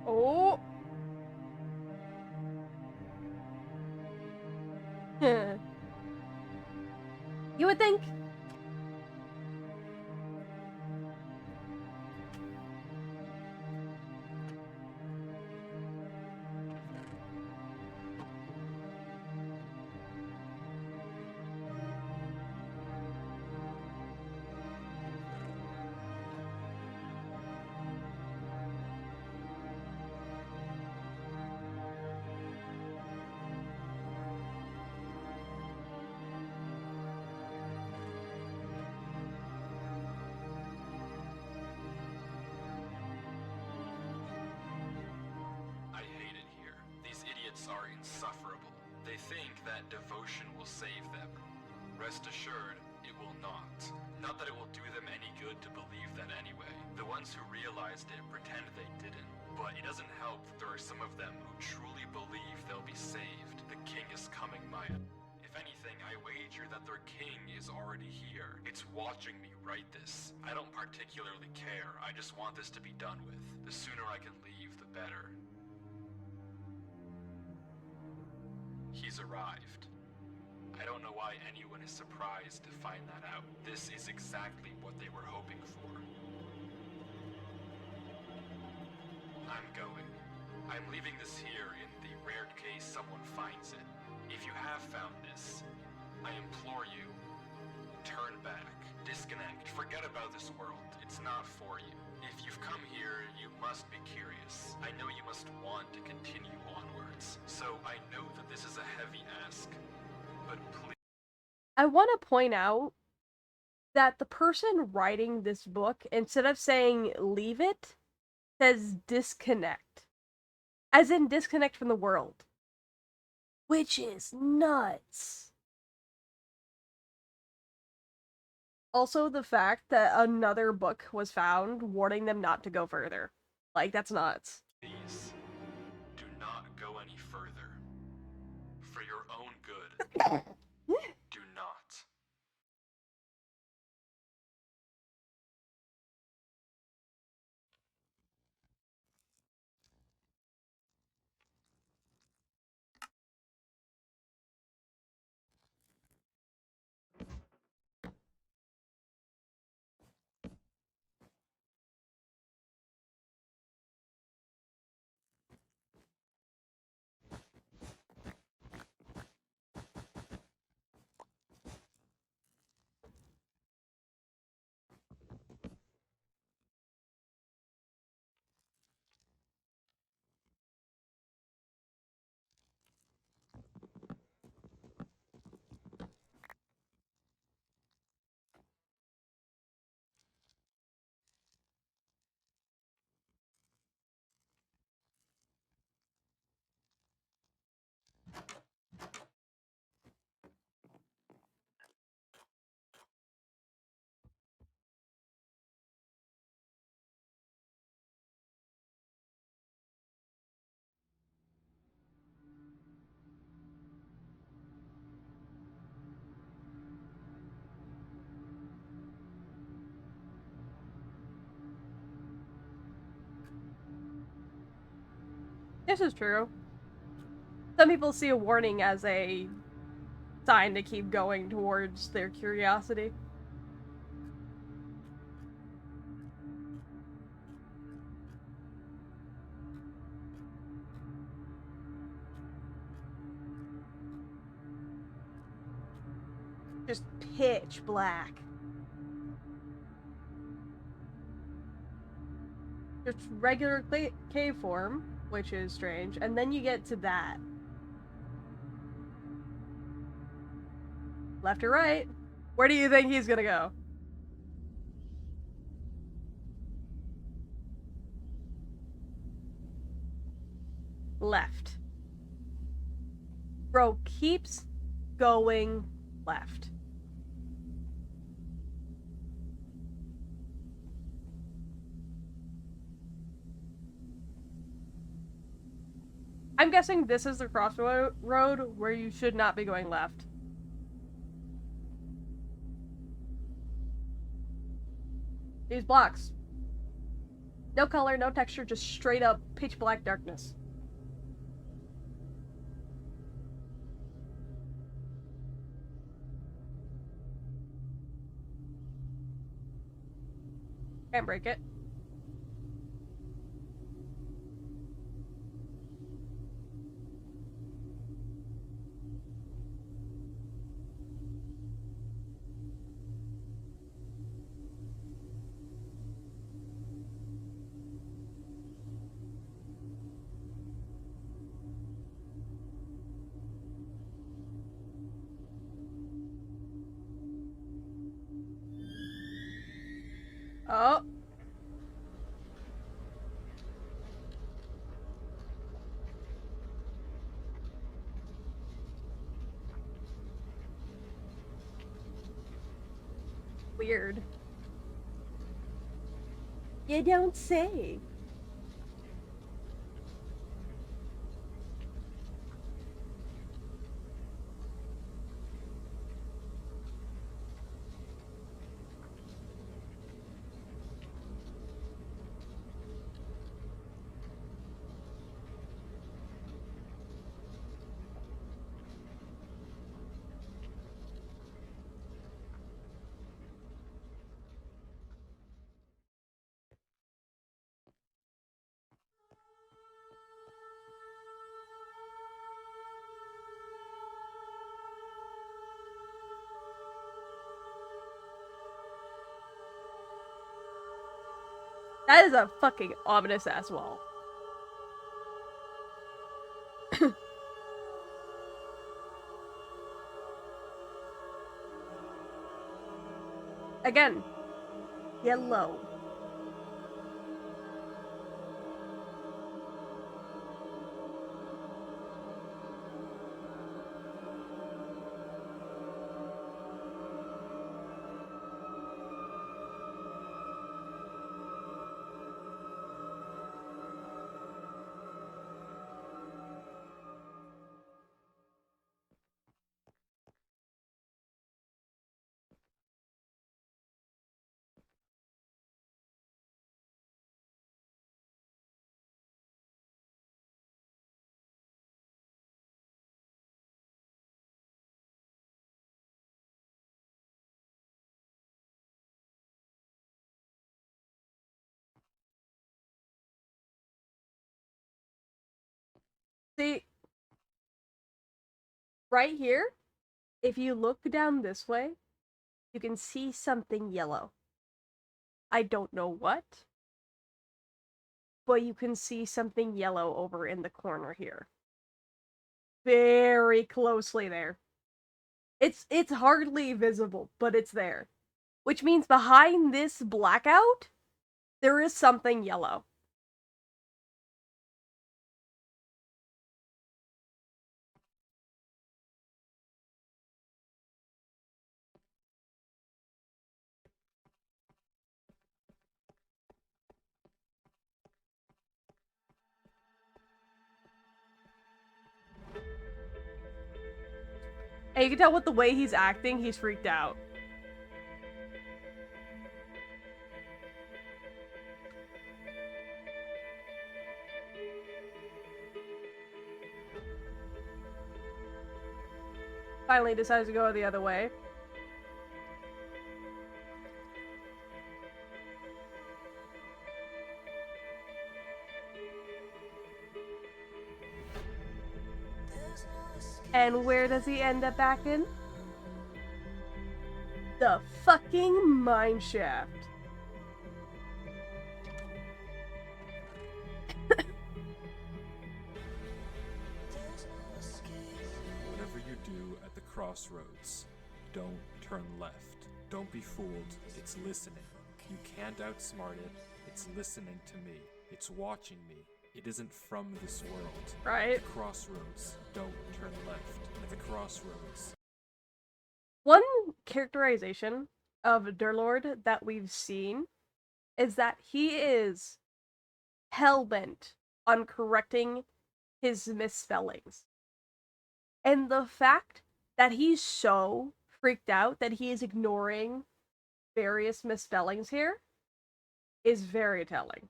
Oh. You would think. I hate it here. These idiots are insufferable. They think that devotion will save them. Rest assured, it will not. Not that it will do them any good to believe that anyway. The ones who realized it pretend they didn't. But it doesn't help that there are some of them who truly believe they'll be saved. The king is coming, Maya. If anything, I wager that their king is already here. It's watching me write this. I don't particularly care. I just want this to be done with. The sooner I can leave, the better. He's arrived. I don't know why anyone is surprised to find that out. This is exactly what they were hoping for. I'm going. I'm leaving this here in the rare case someone finds it. If you have found this, I implore you, turn back, disconnect, forget about this world. It's not for you. If you've come here, you must be curious. I know you must want to continue onwards. So I know that this is a heavy ask, but please. I want to point out that the person writing this book, instead of saying leave it, says disconnect. As in disconnect from the world. Which is nuts. Also, the fact that another book was found warning them not to go further. Like, that's nuts. Please, do not go any further. For your own good, do not. This is true. Some people see a warning as a sign to keep going towards their curiosity. Just pitch black. Just regular cave form, which is strange, and then you get to that. Left or right? Where do you think he's gonna go? Left. Bro keeps going left. I'm guessing this is the crossroad where you should not be going left. These blocks. No color, no texture, just straight up pitch black darkness. Can't break it. Oh. Weird. You don't say. That is a fucking ominous ass wall. Again, yellow. See, right here, if you look down this way, you can see something yellow. I don't know what, but you can see something yellow over in the corner here. Very closely there. It's hardly visible, but it's there. Which means behind this blackout, there is something yellow. And you can tell with the way he's acting, he's freaked out. Finally decides to go the other way. And where does he end up back in? The fucking mine shaft. Whatever you do at the crossroads, don't turn left. Don't be fooled. It's listening. You can't outsmart it. It's listening to me. It's watching me. It isn't from this world. Right? At the crossroads, don't turn left. At the crossroads. One characterization of Durlord that we've seen is that he is hellbent on correcting his misspellings. And the fact that he's so freaked out that he is ignoring various misspellings here is very telling.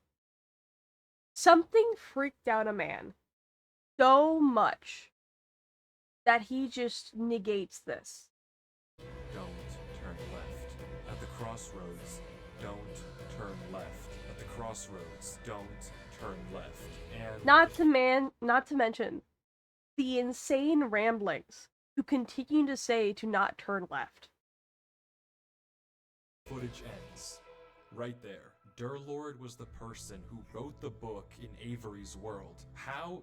Something freaked out a man so much that he just negates this. Don't turn left. At the crossroads, don't turn left. At the crossroads, don't turn left. And Not to mention the insane ramblings to continue to say to not turn left. footage ends. Right there. Durlord was the person who wrote the book in Avery's world. How?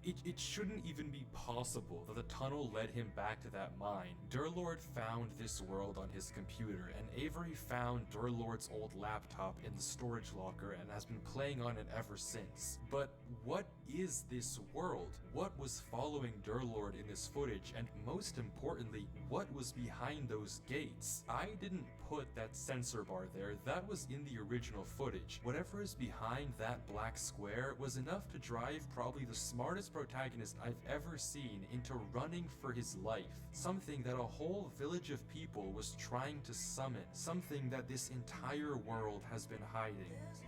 It shouldn't even be possible that the tunnel led him back to that mine. Durlord found this world on his computer, and Avery found Durlord's old laptop in the storage locker and has been playing on it ever since. But what is this world? What was following Durlord in this footage? And most importantly, what was behind those gates? I didn't put that sensor bar there. That was in the original footage. Whatever is behind that black square was enough to drive probably the smartest protagonist I've ever seen into running for his life. Something that a whole village of people was trying to summon. Something that this entire world has been hiding.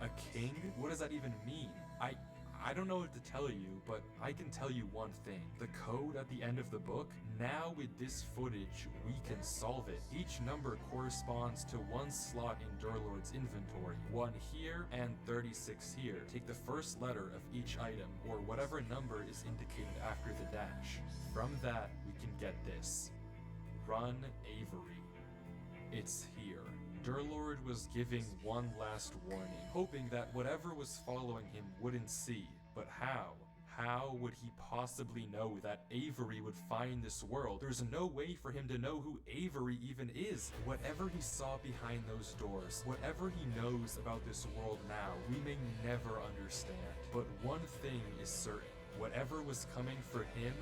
A king? What does that even mean? I don't know what to tell you, but I can tell you one thing. The code at the end of the book, now with this footage, we can solve it. Each number corresponds to one slot in Durlord's inventory. 1 here and 36 here. Take the first letter of each item, or whatever number is indicated after the dash. From that, we can get this. Run Avery. It's here. Durlord was giving one last warning, hoping that whatever was following him wouldn't see. But how? How would he possibly know that Avery would find this world? There's no way for him to know who Avery even is. Whatever he saw behind those doors, whatever he knows about this world now, we may never understand. But one thing is certain. Whatever was coming for him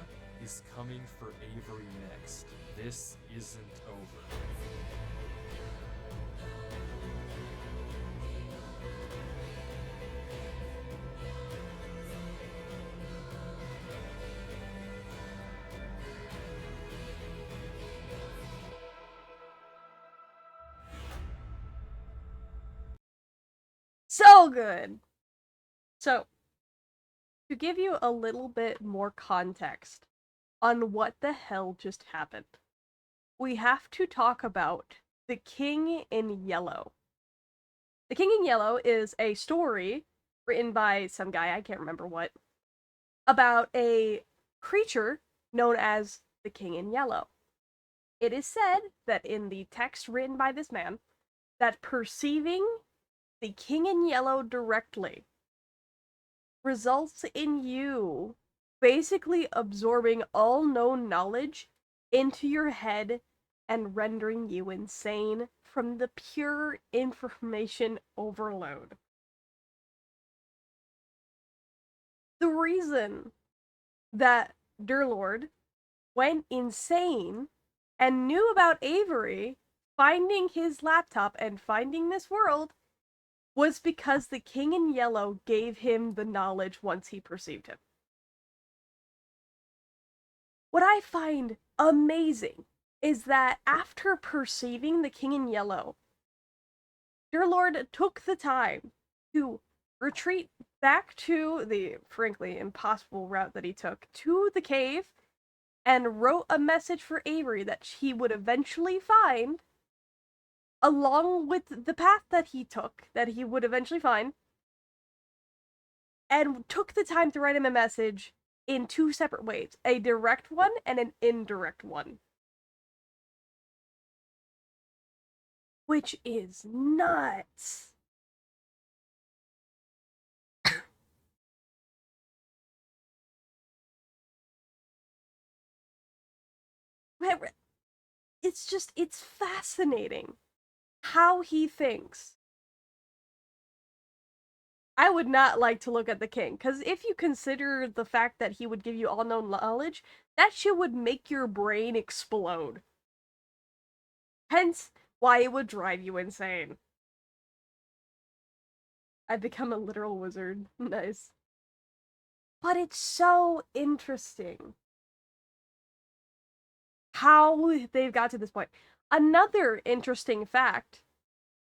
is coming for Avery next. This isn't over. So good. So, to give you a little bit more context on what the hell just happened, we have to talk about The King in Yellow. The King in Yellow is a story written by some guy, I can't remember what, about a creature known as the King in Yellow. It is said that in the text written by this man, that perceiving the King in Yellow directly results in you basically absorbing all known knowledge into your head and rendering you insane from the pure information overload. The reason that Durlord went insane and knew about Avery finding his laptop and finding this world was because the King in Yellow gave him the knowledge once he perceived him. What I find amazing is that after perceiving the King in Yellow, Durlord took the time to retreat back to the frankly impossible route that he took to the cave and wrote a message for Avery that he would eventually find along with the path that he took, that he would eventually find, and took the time to write him a message in two separate ways, a direct one and an indirect one. Which is nuts. It's fascinating how he thinks. I would not like to look at the king, because if you consider the fact that he would give you all known knowledge, that shit would make your brain explode. Hence, why it would drive you insane. I've become a literal wizard. Nice. But it's so interesting how they've got to this point. Another interesting fact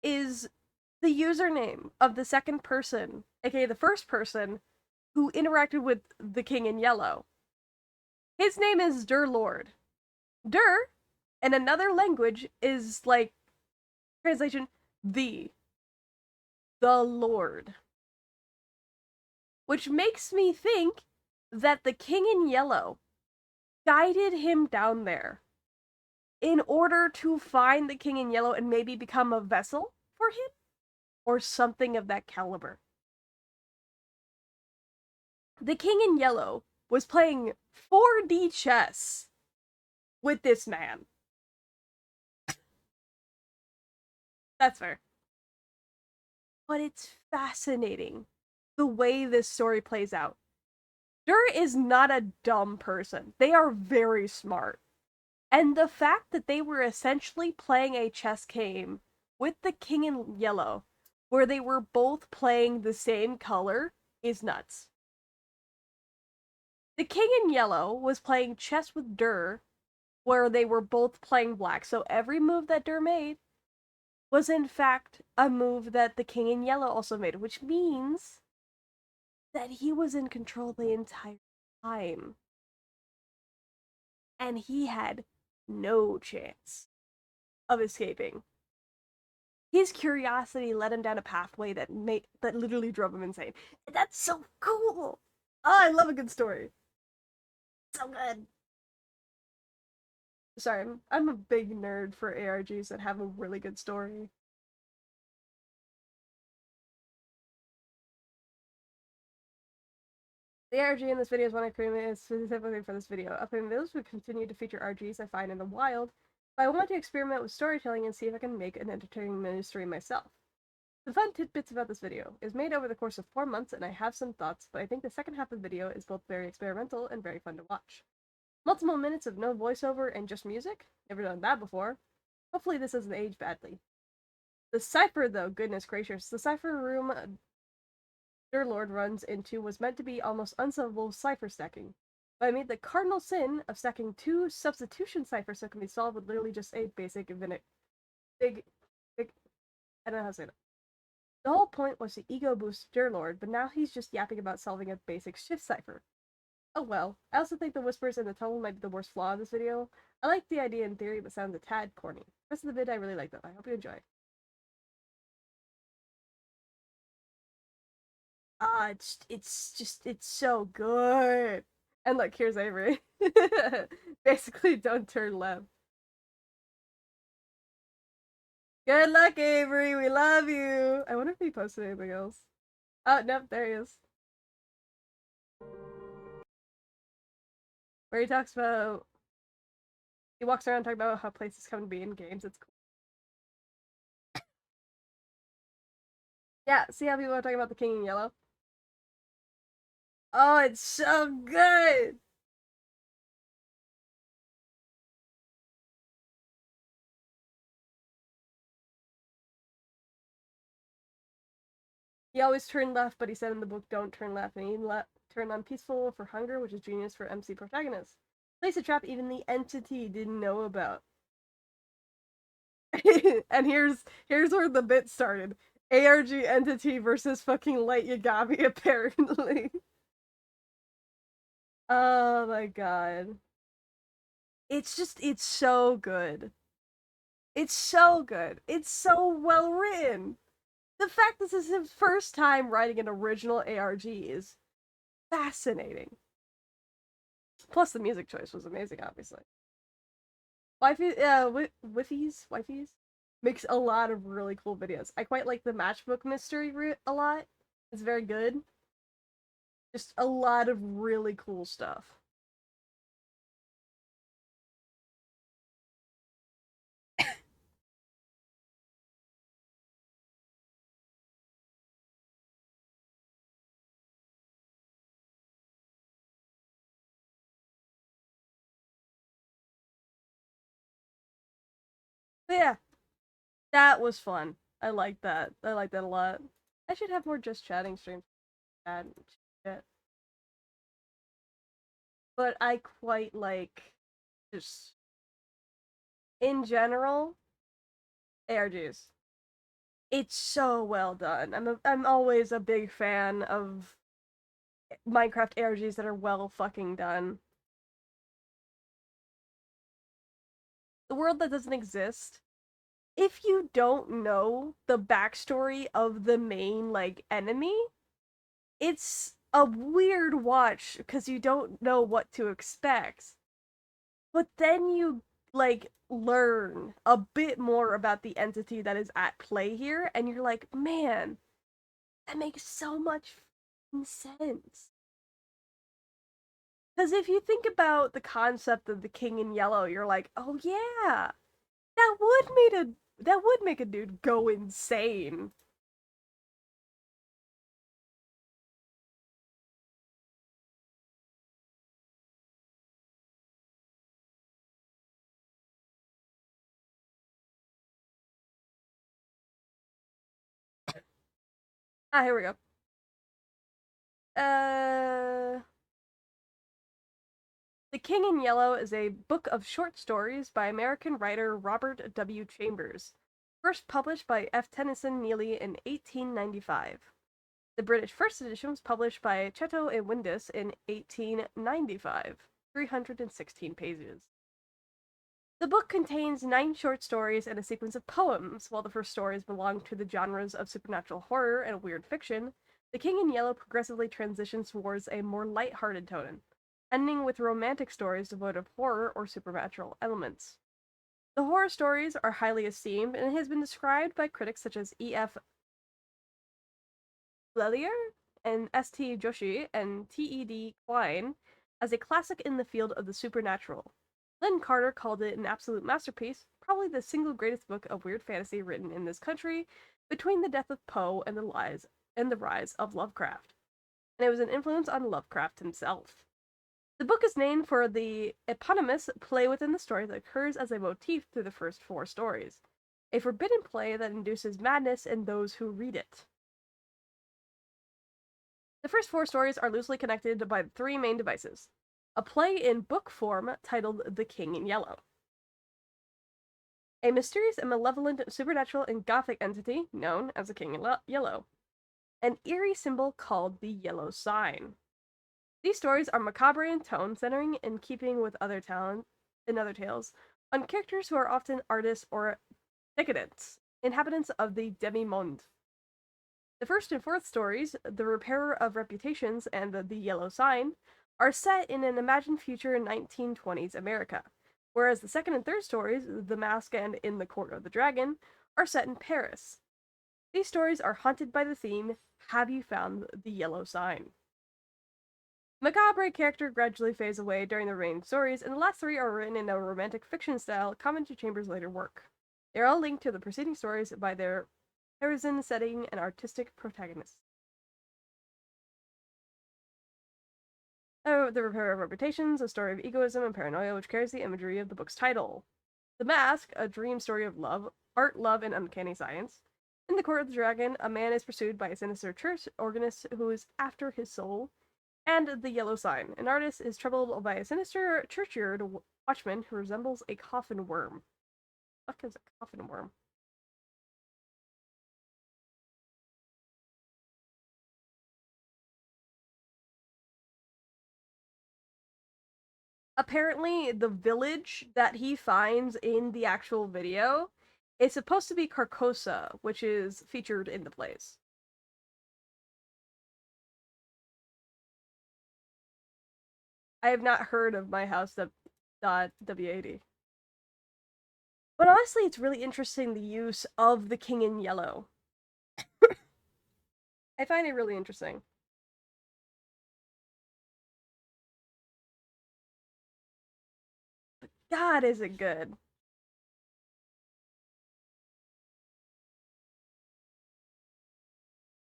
is the username of the second person, aka the first person, who interacted with the king in yellow. His name is Der Lord. Der, in another language, is like translation the Lord. Which makes me think that the king in yellow guided him down there in order to find the king in yellow and maybe become a vessel for him or something of that caliber. The king in yellow was playing 4D chess with this man. That's fair. But it's fascinating the way this story plays out. Dur is not a dumb person. They are very smart. And the fact that they were essentially playing a chess game with the king in yellow, where they were both playing the same color, is nuts. The king in yellow was playing chess with Dur, where they were both playing black, so every move that Dur made was in fact a move that the king in yellow also made, which means that he was in control the entire time. And he had no chance of escaping. His curiosity led him down a pathway that literally drove him insane. That's so cool. Oh, I love a good story. So good. Sorry, I'm a big nerd for ARGs that have a really good story. The ARG in this video is one I created specifically for this video. Upcoming videos will continue to feature RGs I find in the wild, but I want to experiment with storytelling and see if I can make an entertaining mystery myself. The fun tidbits about this video is made over the course of 4 months, and I have some thoughts, but I think the second half of the video is both very experimental and very fun to watch. Multiple minutes of no voiceover and just music? Never done that before. Hopefully this doesn't age badly. The cipher, though, goodness gracious, the cipher room Dear Lord runs into was meant to be almost unsolvable cipher stacking. But I made the cardinal sin of stacking 2 substitution ciphers that can be solved with literally just a basic big, I don't know how to say that. The whole point was to ego boost Dear Lord, but now he's just yapping about solving a basic shift cipher. Oh well. I also think the whispers in the tunnel might be the worst flaw of this video. I like the idea in theory, but sounds a tad corny. The rest of the vid I really like though. I hope you enjoy. It's so good. And look, here's Avery. Basically, don't turn left. Good luck, Avery. We love you. I wonder if he posted anything else. Oh, nope, there he is. Where he talks about. He walks around talking about how places come to be in games. It's cool. Yeah, see how people are talking about the King in Yellow? Oh, it's so good. He always turned left, but he said in the book, don't turn left. And he turned on peaceful for hunger, which is genius for MC protagonist. Place a trap even the entity didn't know about. And here's where the bit started. ARG entity versus fucking Light Yagami, apparently. Oh my god. It's so good. It's so good. It's so well written. The fact this is his first time writing an original ARG is fascinating. Plus, the music choice was amazing, obviously. Wifey's makes a lot of really cool videos. I quite like the matchbook mystery a lot. It's very good. Just a lot of really cool stuff. But yeah, that was fun. I like that. I like that a lot. I should have more just chatting streams and shit. But I quite like just in general ARGs. It's so well done. I'm always a big fan of Minecraft ARGs that are well fucking done. The world that doesn't exist. If you don't know the backstory of the main like enemy, it's a weird watch because you don't know what to expect. But then you like learn a bit more about the entity that is at play here, and you're like, man, that makes so much sense. Because if you think about the concept of the King in Yellow, you're like, oh yeah, that would make a dude go insane. Ah, here we go. Uh, The King in Yellow is a book of short stories by American writer Robert W. Chambers, first published by F. Tennyson Neely in 1895. The British first edition was published by Chetto and Windus in 1895, 316 pages. The book contains 9 short stories and a sequence of poems. While the first stories belong to the genres of supernatural horror and weird fiction, The King in Yellow progressively transitions towards a more light-hearted tone, ending with romantic stories devoid of horror or supernatural elements. The horror stories are highly esteemed and has been described by critics such as E.F. Lellier and S.T. Joshi and T.E.D. Klein as a classic in the field of the supernatural. Lynn Carter called it an absolute masterpiece, probably the single greatest book of weird fantasy written in this country between the death of Poe and the rise of Lovecraft. And it was an influence on Lovecraft himself. The book is named for the eponymous play within the story that occurs as a motif through the first 4 stories, a forbidden play that induces madness in those who read it. The first 4 stories are loosely connected by 3 main devices. A play in book form titled The King in Yellow. A mysterious and malevolent supernatural and gothic entity known as the King in Yellow. An eerie symbol called the Yellow Sign. These stories are macabre in tone, centering in keeping with other tales, on characters who are often artists or decadents, inhabitants of the demi-monde. The first and fourth stories, The Repairer of Reputations and the Yellow Sign, are set in an imagined future in 1920s America, whereas the second and third stories, The Mask and In the Court of the Dragon, are set in Paris. These stories are haunted by the theme, Have you found the Yellow Sign? Macabre character gradually fades away during the remaining stories, and the last 3 are written in a romantic fiction style common to Chambers' later work. They are all linked to the preceding stories by their Parisian setting and artistic protagonists. The Repair of Reputations, a story of egoism and paranoia which carries the imagery of the book's title. The Mask, a dream story of love, art, love, and uncanny science. In the Court of the Dragon, a man is pursued by a sinister church organist who is after his soul. And The Yellow Sign, an artist is troubled by a sinister churchyard watchman who resembles a coffin worm. What is a coffin worm? Apparently, the village that he finds in the actual video is supposed to be Carcosa, which is featured in the plays. I have not heard of my house .w80. But honestly, it's really interesting the use of the King in Yellow. I find it really interesting. God, is it good.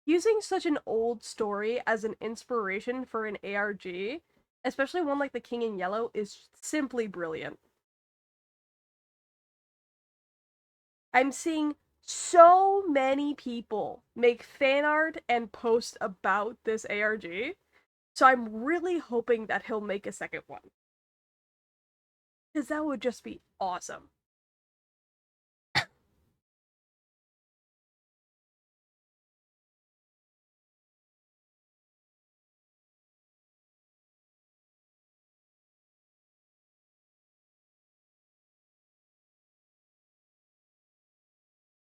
Using such an old story as an inspiration for an ARG, especially one like The King in Yellow, is simply brilliant. I'm seeing so many people make fan art and post about this ARG, so I'm really hoping that he'll make a second one. Because that would just be awesome.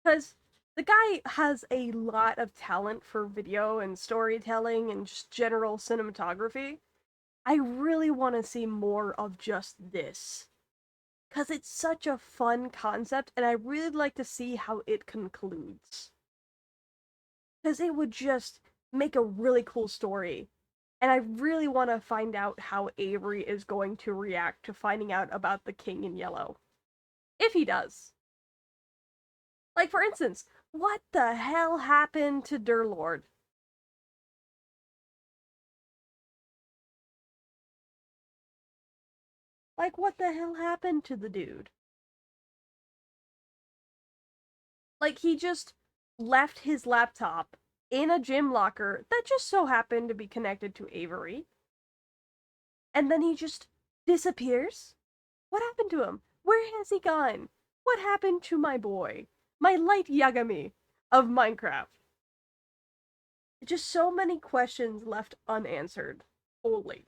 Because the guy has a lot of talent for video and storytelling and just general cinematography. I really want to see more of just this. Because it's such a fun concept, and I really like to see how it concludes. Because it would just make a really cool story. And I really want to find out how Avery is going to react to finding out about the King in Yellow. If he does. Like, for instance, what the hell happened to Durlord? Like, what the hell happened to the dude? Like, he just left his laptop in a gym locker that just so happened to be connected to Avery. And then he just disappears? What happened to him? Where has he gone? What happened to my boy? My light Yagami of Minecraft? Just so many questions left unanswered. Holy.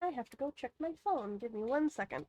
I have to go check my phone. Give me 1 second.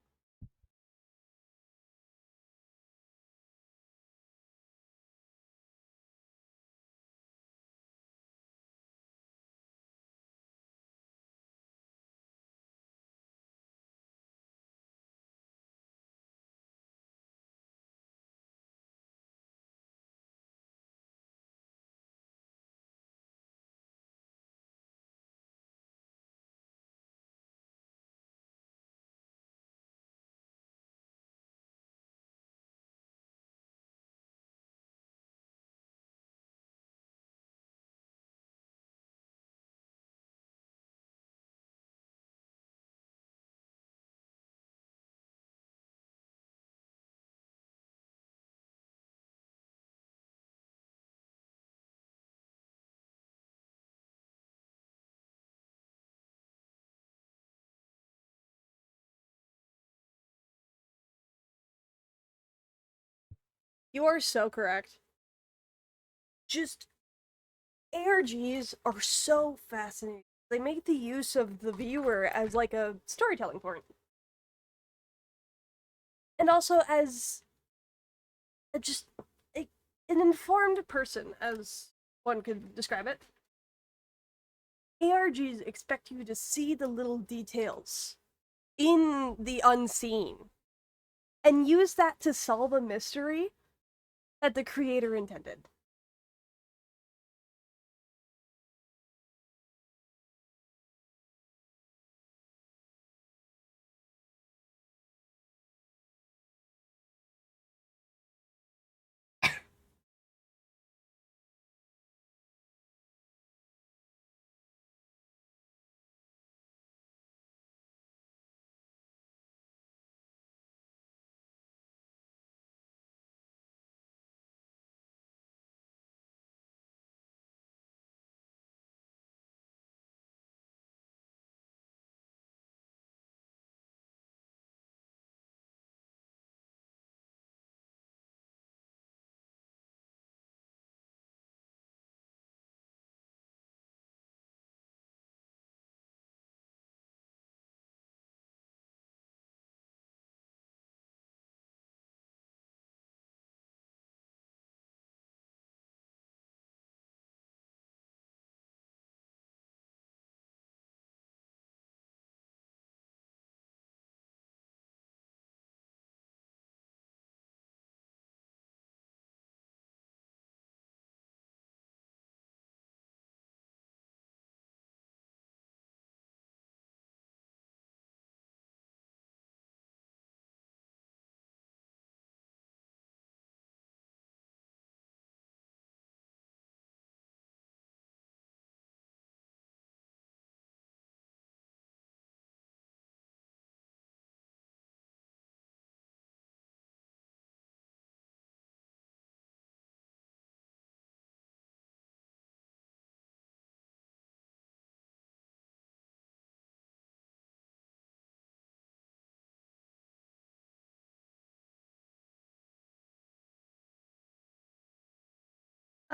You are so correct. Just ARGs are so fascinating. They make the use of the viewer as like a storytelling point. And also as just a, an informed person, as one could describe it. ARGs expect you to see the little details in the unseen and use that to solve a mystery that the creator intended.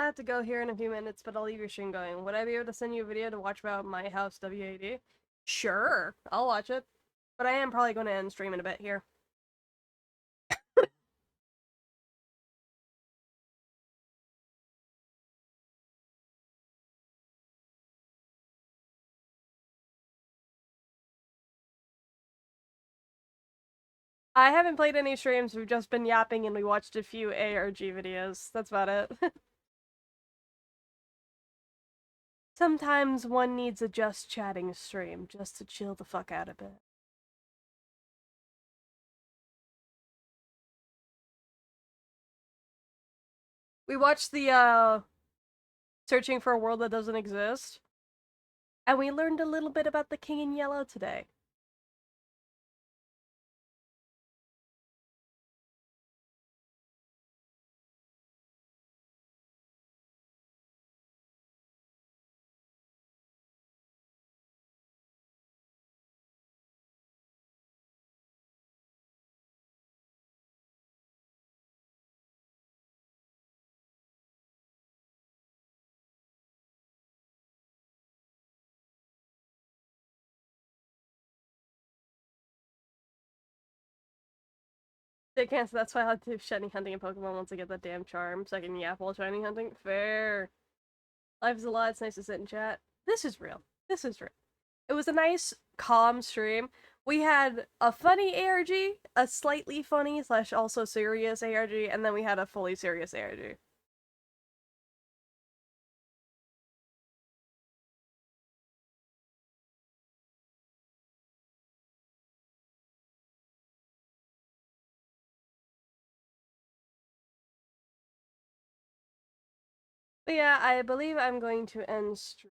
I have to go here in a few minutes, but I'll leave your stream going. Would I be able to send you a video to watch about my house WAD? Sure, I'll watch it. But I am probably going to end stream in a bit here. I haven't played any streams, we've just been yapping and we watched a few ARG videos. That's about it. Sometimes one needs a just chatting stream just to chill the fuck out a bit. We watched the Searching for a World That Doesn't Exist, and we learned a little bit about the King in Yellow today. They can't, so that's why I had to do shiny hunting in Pokemon once I get that damn charm, so I can yap while shiny hunting. Fair. Life is a lot, it's nice to sit and chat. This is real. This is real. It was a nice, calm stream. We had a funny ARG, a slightly funny slash also serious ARG, and then we had a fully serious ARG. But yeah, I believe I'm going to end stream.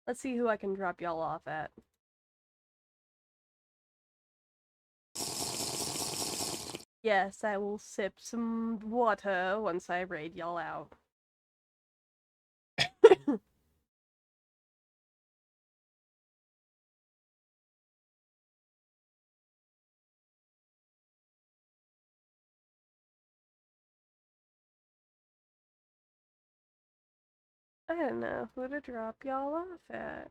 Let's see who I can drop y'all off at. Yes, I will sip some water once I raid y'all out. I don't know who to drop y'all off at.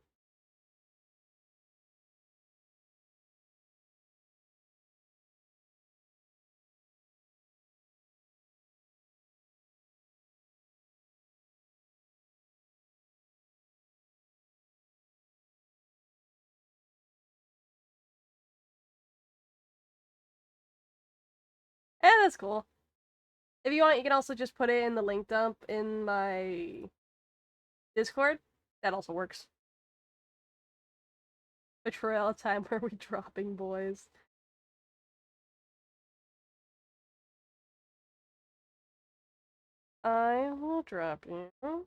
Eh, that's cool. If you want, you can also just put it in the link dump in my Discord. That also works. A trail time where we dropping boys. I will drop you.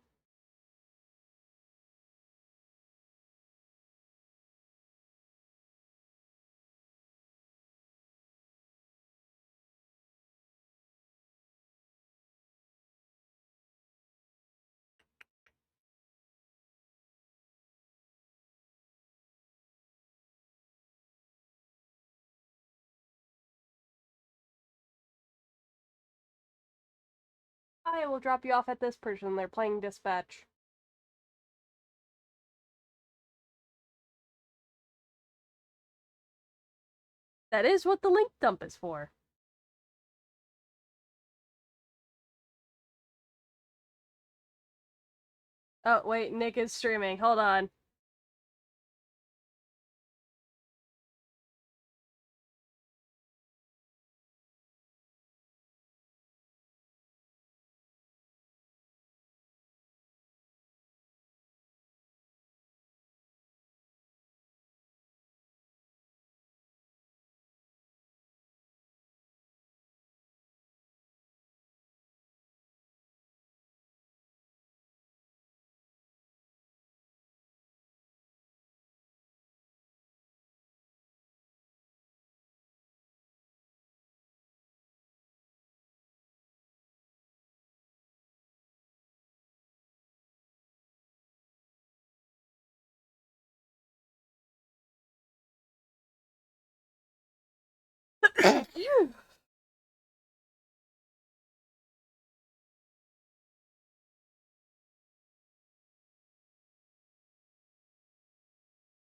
I will drop you off at this person. They're playing Dispatch. That is what the link dump is for. Oh, wait, Nick is streaming. Hold on.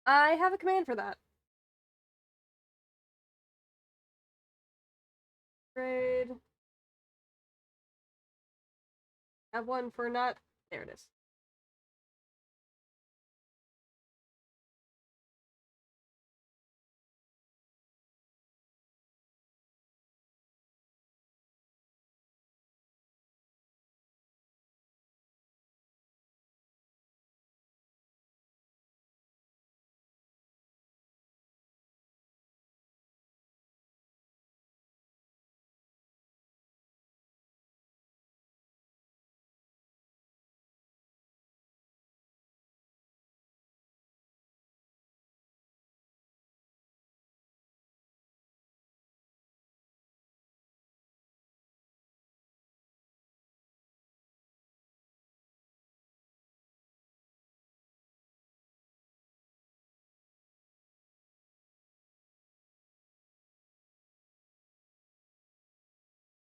I have a command for that. Trade. Have one for not. There it is.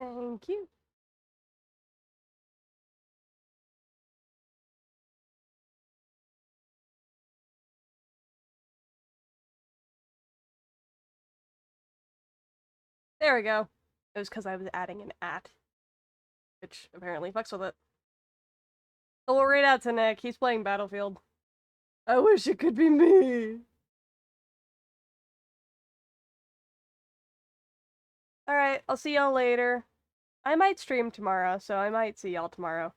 Thank you. There we go. It was because I was adding an at, which apparently fucks with it. So we'll read out to Nick. He's playing Battlefield. I wish it could be me. Alright, I'll see y'all later. I might stream tomorrow, so I might see y'all tomorrow.